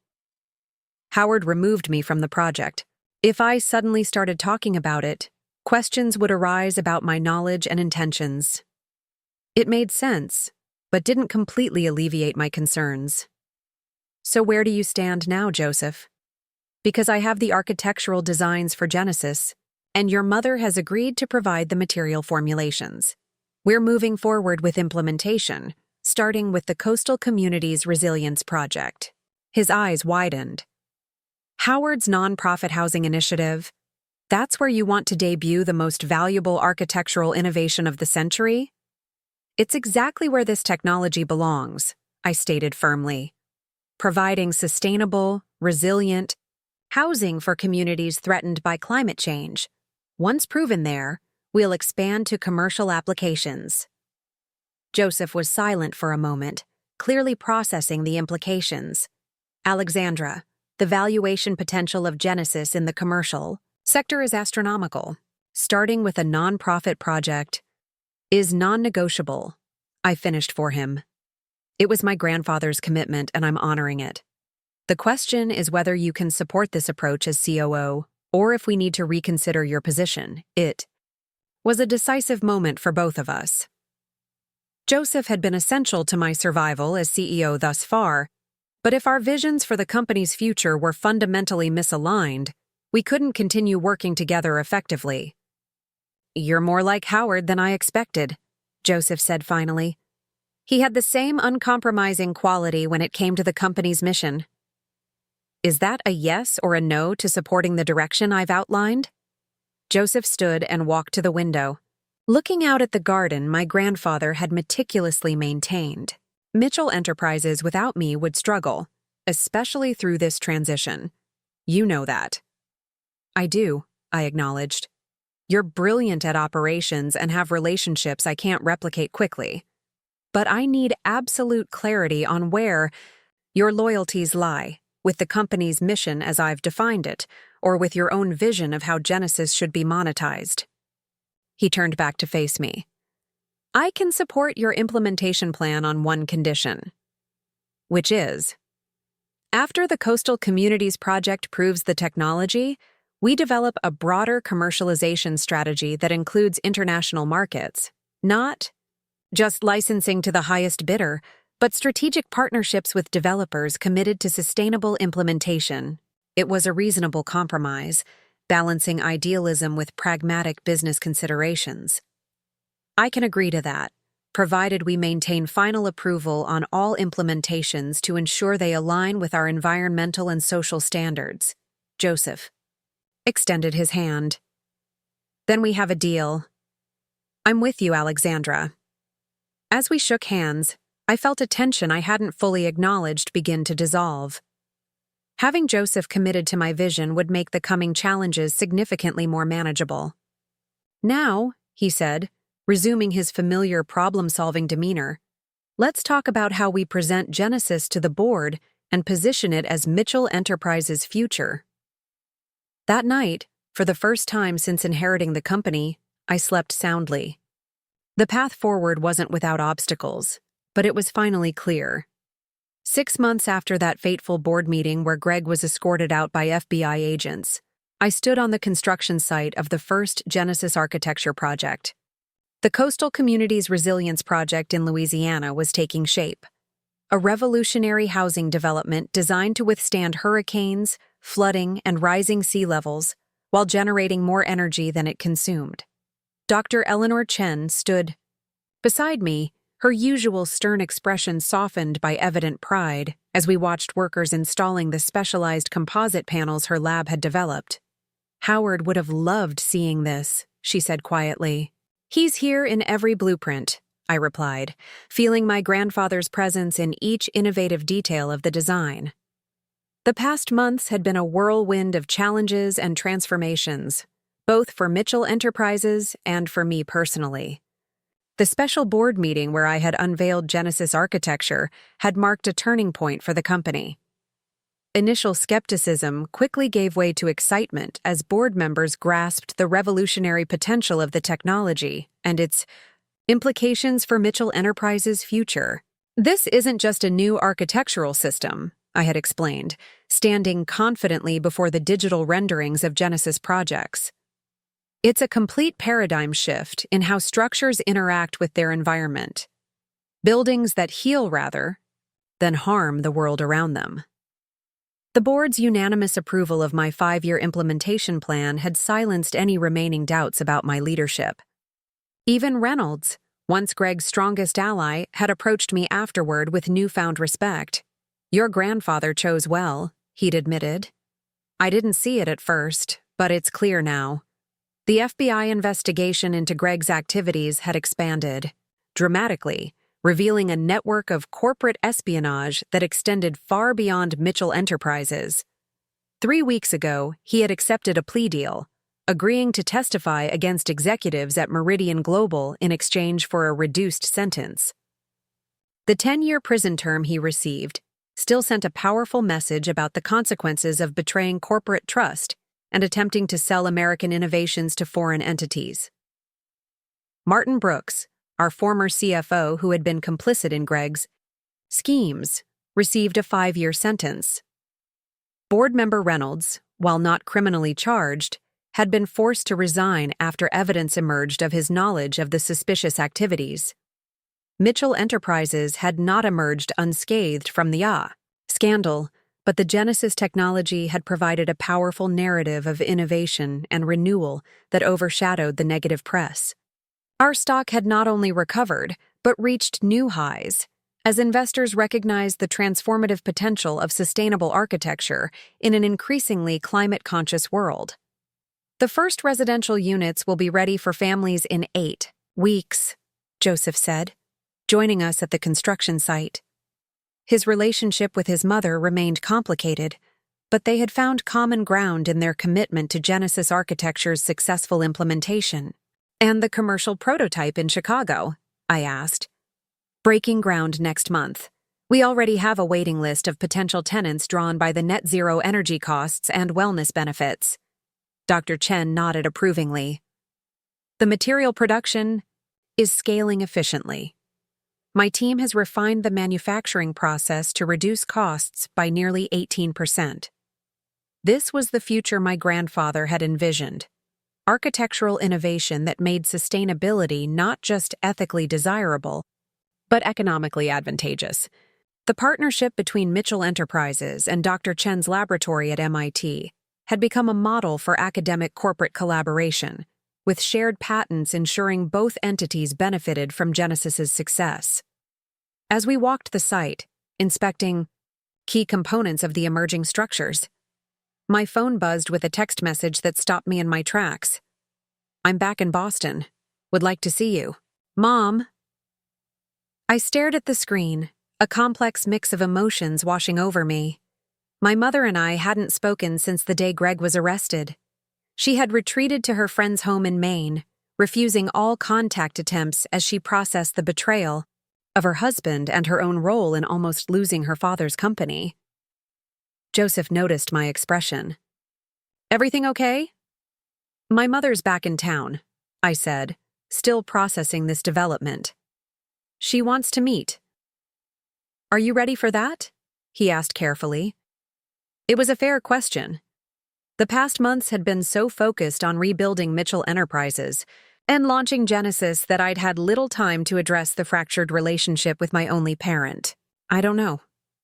"Howard removed me from the project. If I suddenly started talking about it, questions would arise about my knowledge and intentions. It made sense, but didn't completely alleviate my concerns." "So where do you stand now, Joseph?" "Because I have the architectural designs for Genesis, and your mother has agreed to provide the material formulations. We're moving forward with implementation, starting with the Coastal Communities Resilience Project." His eyes widened. "Howard's nonprofit housing initiative? That's where you want to debut the most valuable architectural innovation of the century?" "It's exactly where this technology belongs," I stated firmly. providing sustainable, resilient housing for communities threatened by climate change. Once proven there, we'll expand to commercial applications. Joseph was silent for a moment, clearly processing the implications. Alexandra, the valuation potential of Genesis in the commercial sector is astronomical. Starting with a non-profit project is non-negotiable. I finished for him. It was my grandfather's commitment, and I'm honoring it. The question is whether you can support this approach as COO, or if we need to reconsider your position. It was a decisive moment for both of us. Joseph had been essential to my survival as CEO thus far, but if our visions for the company's future were fundamentally misaligned, we couldn't continue working together effectively. "You're more like Howard than I expected," Joseph said finally. He had the same uncompromising quality when it came to the company's mission. "Is that a yes or a no to supporting the direction I've outlined?" Joseph stood and walked to the window. Looking out at the garden my grandfather had meticulously maintained. Mitchell Enterprises without me would struggle, especially through this transition. You know that. I do, I acknowledged. You're brilliant at operations and have relationships I can't replicate quickly. But I need absolute clarity on where your loyalties lie, with the company's mission as I've defined it, or with your own vision of how Genesis should be monetized. He turned back to face me. I can support your implementation plan on one condition, which is, after the Coastal Communities Project proves the technology, we develop a broader commercialization strategy that includes international markets, not just licensing to the highest bidder, but strategic partnerships with developers committed to sustainable implementation. It was a reasonable compromise, balancing idealism with pragmatic business considerations. I can agree to that, provided we maintain final approval on all implementations to ensure they align with our environmental and social standards. Joseph extended his hand. Then we have a deal. I'm with you, Alexandra. As we shook hands, I felt a tension I hadn't fully acknowledged begin to dissolve. Having Joseph committed to my vision would make the coming challenges significantly more manageable. Now, he said, resuming his familiar problem-solving demeanor, let's talk about how we present Genesis to the board and position it as Mitchell Enterprises' future. That night, for the first time since inheriting the company, I slept soundly. The path forward wasn't without obstacles, but it was finally clear. 6 months after that fateful board meeting where Greg was escorted out by FBI agents, I stood on the construction site of the first Genesis architecture project. The Coastal Communities Resilience Project in Louisiana was taking shape. A revolutionary housing development designed to withstand hurricanes, flooding, and rising sea levels, while generating more energy than it consumed. Dr. Eleanor Chen stood beside me, her usual stern expression softened by evident pride as we watched workers installing the specialized composite panels her lab had developed. Howard would have loved seeing this, she said quietly. He's here in every blueprint, I replied, feeling my grandfather's presence in each innovative detail of the design. The past months had been a whirlwind of challenges and transformations, both for Mitchell Enterprises and for me personally. The special board meeting where I had unveiled Genesis architecture had marked a turning point for the company. Initial skepticism quickly gave way to excitement as board members grasped the revolutionary potential of the technology and its implications for Mitchell Enterprises' future. This isn't just a new architectural system, I had explained, standing confidently before the digital renderings of Genesis projects. It's a complete paradigm shift in how structures interact with their environment. Buildings that heal rather than harm the world around them. The board's unanimous approval of my 5-year implementation plan had silenced any remaining doubts about my leadership. Even Reynolds, once Greg's strongest ally, had approached me afterward with newfound respect. Your grandfather chose well, he'd admitted. I didn't see it at first, but it's clear now. The FBI investigation into Greg's activities had expanded dramatically revealing a network of corporate espionage that extended far beyond Mitchell Enterprises. 3 weeks ago, he had accepted a plea deal, agreeing to testify against executives at Meridian Global in exchange for a reduced sentence. The 10-year prison term he received still sent a powerful message about the consequences of betraying corporate trust and attempting to sell American innovations to foreign entities. Martin Brooks, our former CFO who had been complicit in Greg's schemes, received a 5-year sentence. Board member Reynolds, while not criminally charged, had been forced to resign after evidence emerged of his knowledge of the suspicious activities. Mitchell Enterprises had not emerged unscathed from the scandal, but the Genesis technology had provided a powerful narrative of innovation and renewal that overshadowed the negative press. Our stock had not only recovered, but reached new highs, as investors recognized the transformative potential of sustainable architecture in an increasingly climate-conscious world. The first residential units will be ready for families in 8 weeks, Joseph said, joining us at the construction site. His relationship with his mother remained complicated, but they had found common ground in their commitment to Genesis Architecture's successful implementation. And the commercial prototype in Chicago? I asked. Breaking ground next month. We already have a waiting list of potential tenants drawn by the net zero energy costs and wellness benefits. Dr. Chen nodded approvingly. The material production is scaling efficiently. My team has refined the manufacturing process to reduce costs by nearly 18%. This was the future my grandfather had envisioned. Architectural innovation that made sustainability not just ethically desirable, but economically advantageous. The partnership between Mitchell Enterprises and Dr. Chen's laboratory at MIT had become a model for academic corporate collaboration, with shared patents ensuring both entities benefited from Genesis's success. As we walked the site, inspecting key components of the emerging structures, my phone buzzed with a text message that stopped me in my tracks. I'm back in Boston. Would like to see you. Mom. I stared at the screen, a complex mix of emotions washing over me. My mother and I hadn't spoken since the day Greg was arrested. She had retreated to her friend's home in Maine, refusing all contact attempts as she processed the betrayal of her husband and her own role in almost losing her father's company. Joseph noticed my expression. Everything okay? My mother's back in town, I said, still processing this development. She wants to meet. Are you ready for that? He asked carefully. It was a fair question. The past months had been so focused on rebuilding Mitchell Enterprises and launching Genesis that I'd had little time to address the fractured relationship with my only parent. I don't know,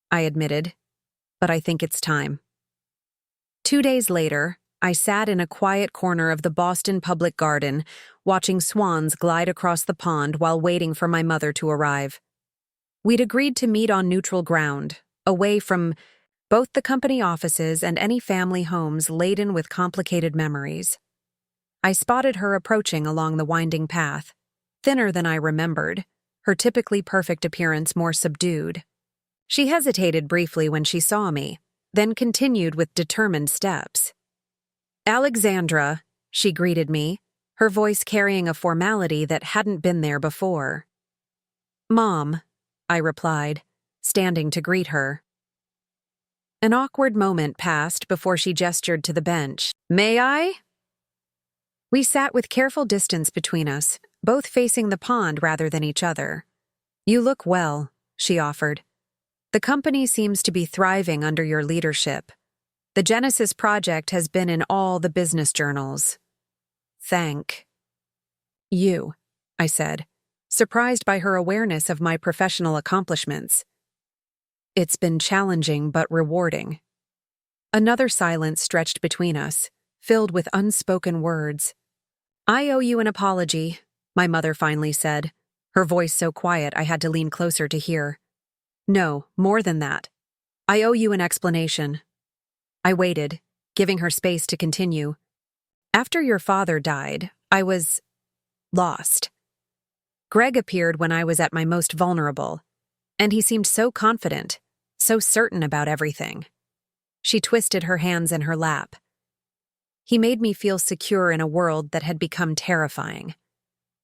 I admitted, but I think it's time. 2 days later, I sat in a quiet corner of the Boston Public Garden, watching swans glide across the pond while waiting for my mother to arrive. We'd agreed to meet on neutral ground, away from both the company offices and any family homes laden with complicated memories. I spotted her approaching along the winding path, thinner than I remembered, her typically perfect appearance more subdued. She hesitated briefly when she saw me, then continued with determined steps. Alexandra, she greeted me, her voice carrying a formality that hadn't been there before. Mom, I replied, standing to greet her. An awkward moment passed before she gestured to the bench. May I? We sat with careful distance between us, both facing the pond rather than each other. You look well, she offered. The company seems to be thriving under your leadership. The Genesis project has been in all the business journals. Thank you, I said, surprised by her awareness of my professional accomplishments. It's been challenging but rewarding. Another silence stretched between us, filled with unspoken words. I owe you an apology, my mother finally said, her voice so quiet I had to lean closer to hear. No, more than that. I owe you an explanation. I waited, giving her space to continue. After your father died, I was lost. Greg appeared when I was at my most vulnerable, and he seemed so confident, so certain about everything. She twisted her hands in her lap. He made me feel secure in a world that had become terrifying.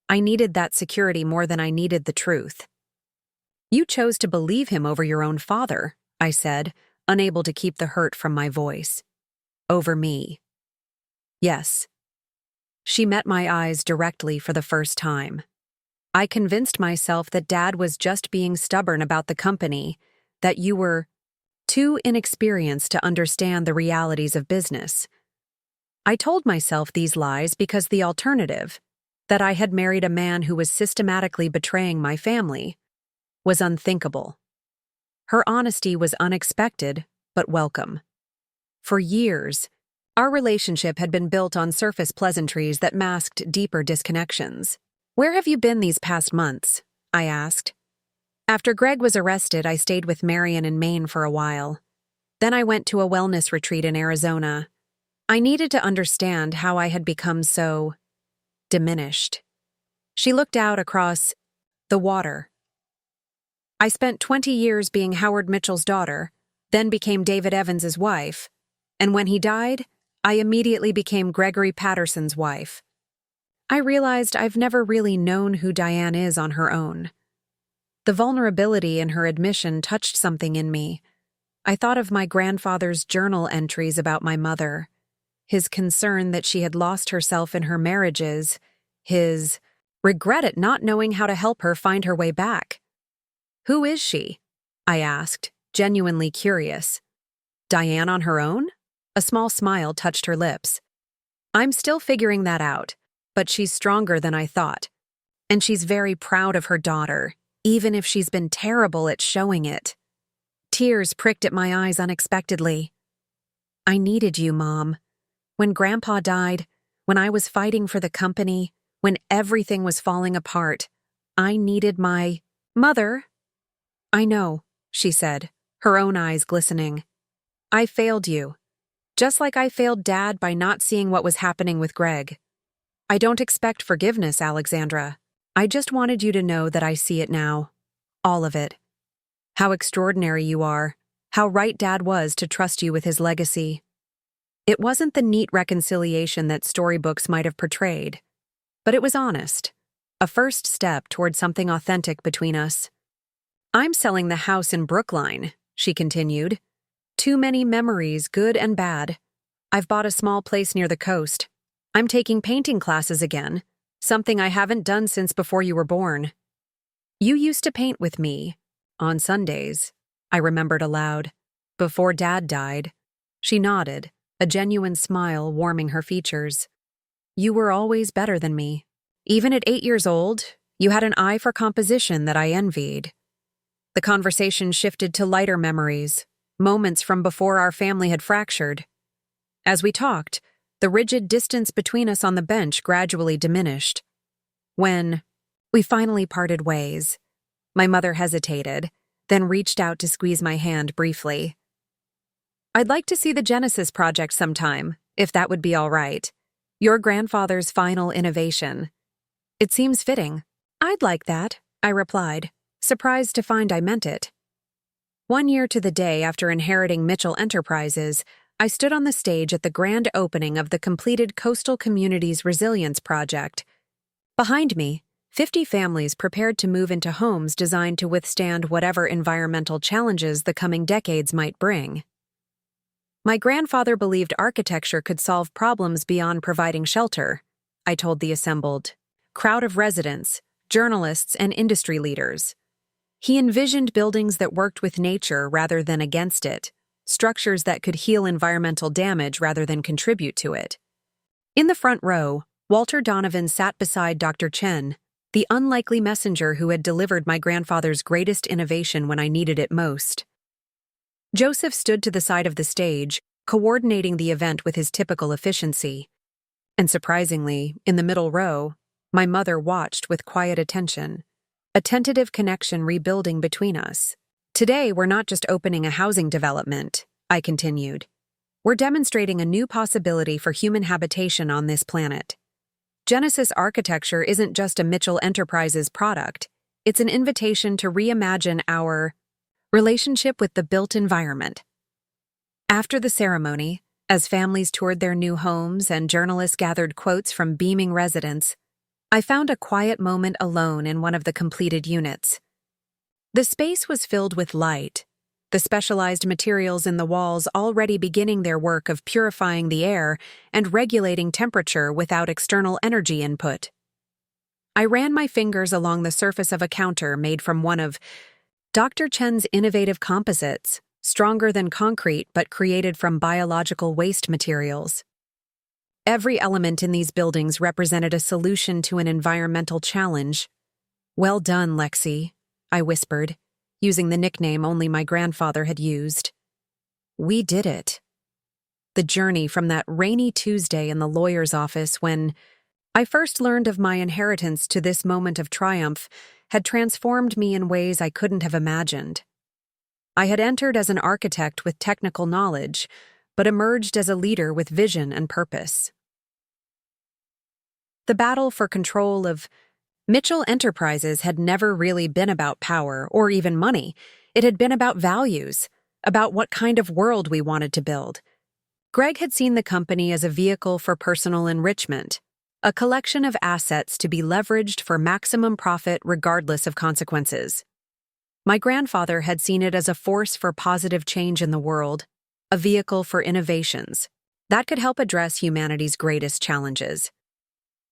I needed that security more than I needed the truth. You chose to believe him over your own father, I said, unable to keep the hurt from my voice. Over me. Yes. She met my eyes directly for the first time. I convinced myself that Dad was just being stubborn about the company, that you were too inexperienced to understand the realities of business. I told myself these lies because the alternative, that I had married a man who was systematically betraying my family, was unthinkable. Her honesty was unexpected, but welcome. For years, our relationship had been built on surface pleasantries that masked deeper disconnections. "Where have you been these past months?" I asked. After Greg was arrested, I stayed with Marion in Maine for a while. Then I went to a wellness retreat in Arizona. I needed to understand how I had become so diminished. She looked out across the water. I spent 20 years being Howard Mitchell's daughter, then became David Evans's wife, and when he died, I immediately became Gregory Patterson's wife. I realized I've never really known who Diane is on her own. The vulnerability in her admission touched something in me. I thought of my grandfather's journal entries about my mother, his concern that she had lost herself in her marriages, his regret at not knowing how to help her find her way back. "Who is she?" I asked, genuinely curious. "Diane on her own?" A small smile touched her lips. "I'm still figuring that out, but she's stronger than I thought. And she's very proud of her daughter, even if she's been terrible at showing it." Tears pricked at my eyes unexpectedly. "I needed you, Mom. When Grandpa died, when I was fighting for the company, when everything was falling apart, I needed my mother." "I know," she said, her own eyes glistening. "I failed you. Just like I failed Dad by not seeing what was happening with Greg. I don't expect forgiveness, Alexandra. I just wanted you to know that I see it now. All of it. How extraordinary you are. How right Dad was to trust you with his legacy. It wasn't the neat reconciliation that storybooks might have portrayed, but it was honest. A first step toward something authentic between us. I'm selling the house in Brookline," she continued. "Too many memories, good and bad. I've bought a small place near the coast. I'm taking painting classes again, something I haven't done since before you were born. You used to paint with me, on Sundays," I remembered aloud. "Before Dad died." She nodded, a genuine smile warming her features. "You were always better than me. Even at 8 years old, you had an eye for composition that I envied." The conversation shifted to lighter memories, moments from before our family had fractured. As we talked, the rigid distance between us on the bench gradually diminished. When we finally parted ways, my mother hesitated, then reached out to squeeze my hand briefly. "I'd like to see the Genesis project sometime, if that would be all right. Your grandfather's final innovation. It seems fitting." "I'd like that," I replied, surprised to find I meant it. 1 year to the day after inheriting Mitchell Enterprises, I stood on the stage at the grand opening of the completed Coastal Communities Resilience Project. Behind me, 50 families prepared to move into homes designed to withstand whatever environmental challenges the coming decades might bring. My grandfather believed architecture could solve problems beyond providing shelter, I told the assembled crowd of residents, journalists, and industry leaders. He envisioned buildings that worked with nature rather than against it, structures that could heal environmental damage rather than contribute to it. In the front row, Walter Donovan sat beside Dr. Chen, the unlikely messenger who had delivered my grandfather's greatest innovation when I needed it most. Joseph stood to the side of the stage, coordinating the event with his typical efficiency. And surprisingly, in the middle row, my mother watched with quiet attention, a tentative connection rebuilding between us. "Today, we're not just opening a housing development," I continued. "We're demonstrating a new possibility for human habitation on this planet." Genesis architecture isn't just a Mitchell Enterprises product, it's an invitation to reimagine our relationship with the built environment. After the ceremony, as families toured their new homes and journalists gathered quotes from beaming residents, I found a quiet moment alone in one of the completed units. The space was filled with light, the specialized materials in the walls already beginning their work of purifying the air and regulating temperature without external energy input. I ran my fingers along the surface of a counter made from one of Dr. Chen's innovative composites, stronger than concrete but created from biological waste materials. Every element in these buildings represented a solution to an environmental challenge. "Well done, Lexi," I whispered, using the nickname only my grandfather had used. We did it. The journey from that rainy Tuesday in the lawyer's office when I first learned of my inheritance to this moment of triumph had transformed me in ways I couldn't have imagined. I had entered as an architect with technical knowledge, but emerged as a leader with vision and purpose. The battle for control of Mitchell Enterprises had never really been about power or even money. It had been about values, about what kind of world we wanted to build. Greg had seen the company as a vehicle for personal enrichment, a collection of assets to be leveraged for maximum profit regardless of consequences. My grandfather had seen it as a force for positive change in the world, a vehicle for innovations that could help address humanity's greatest challenges.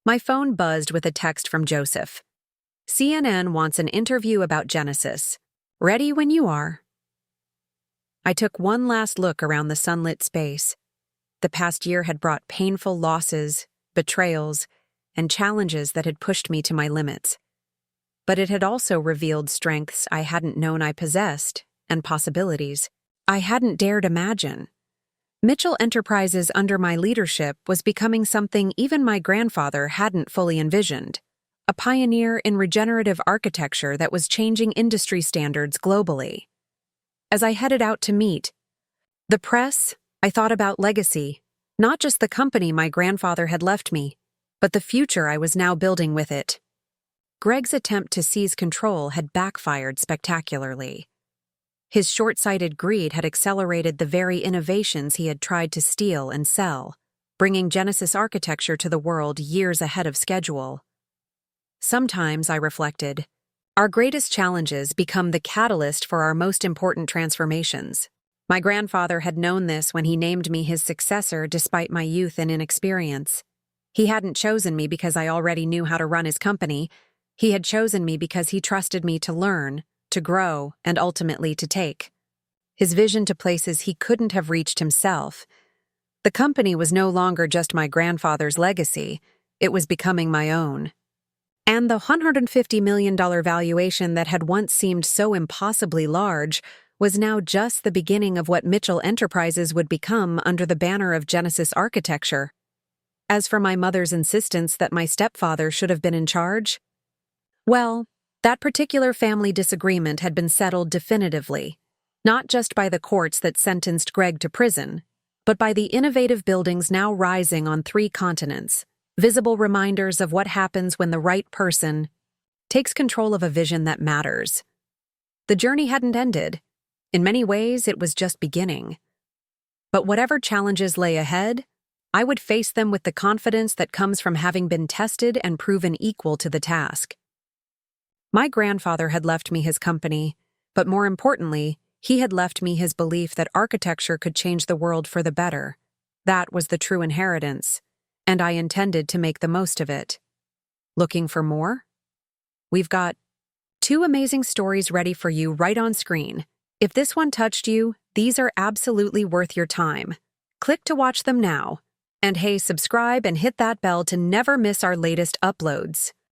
My phone buzzed with a text from Joseph. "CNN wants an interview about Genesis. Ready when you are." I took one last look around the sunlit space. The past year had brought painful losses, betrayals, and challenges that had pushed me to my limits. But it had also revealed strengths I hadn't known I possessed and possibilities I hadn't dared imagine. Mitchell Enterprises under my leadership was becoming something even my grandfather hadn't fully envisioned, a pioneer in regenerative architecture that was changing industry standards globally. As I headed out to meet the press, I thought about legacy, not just the company my grandfather had left me, but the future I was now building with it. Greg's attempt to seize control had backfired spectacularly. His short-sighted greed had accelerated the very innovations he had tried to steal and sell, bringing Genesis architecture to the world years ahead of schedule. Sometimes, I reflected, our greatest challenges become the catalyst for our most important transformations. My grandfather had known this when he named me his successor despite my youth and inexperience. He hadn't chosen me because I already knew how to run his company. He had chosen me because he trusted me to learn, to grow, and ultimately to take his vision to places he couldn't have reached himself. The company was no longer just my grandfather's legacy, it was becoming my own. And the $150 million valuation that had once seemed so impossibly large was now just the beginning of what Mitchell Enterprises would become under the banner of Genesis architecture. As for my mother's insistence that my stepfather should have been in charge, well, that particular family disagreement had been settled definitively, not just by the courts that sentenced Greg to prison, but by the innovative buildings now rising on 3 continents, visible reminders of what happens when the right person takes control of a vision that matters. The journey hadn't ended. In many ways, it was just beginning. But whatever challenges lay ahead, I would face them with the confidence that comes from having been tested and proven equal to the task. My grandfather had left me his company, but more importantly, he had left me his belief that architecture could change the world for the better. That was the true inheritance, and I intended to make the most of it. Looking for more? We've got 2 amazing stories ready for you right on screen. If this one touched you, these are absolutely worth your time. Click to watch them now. And hey, subscribe and hit that bell to never miss our latest uploads.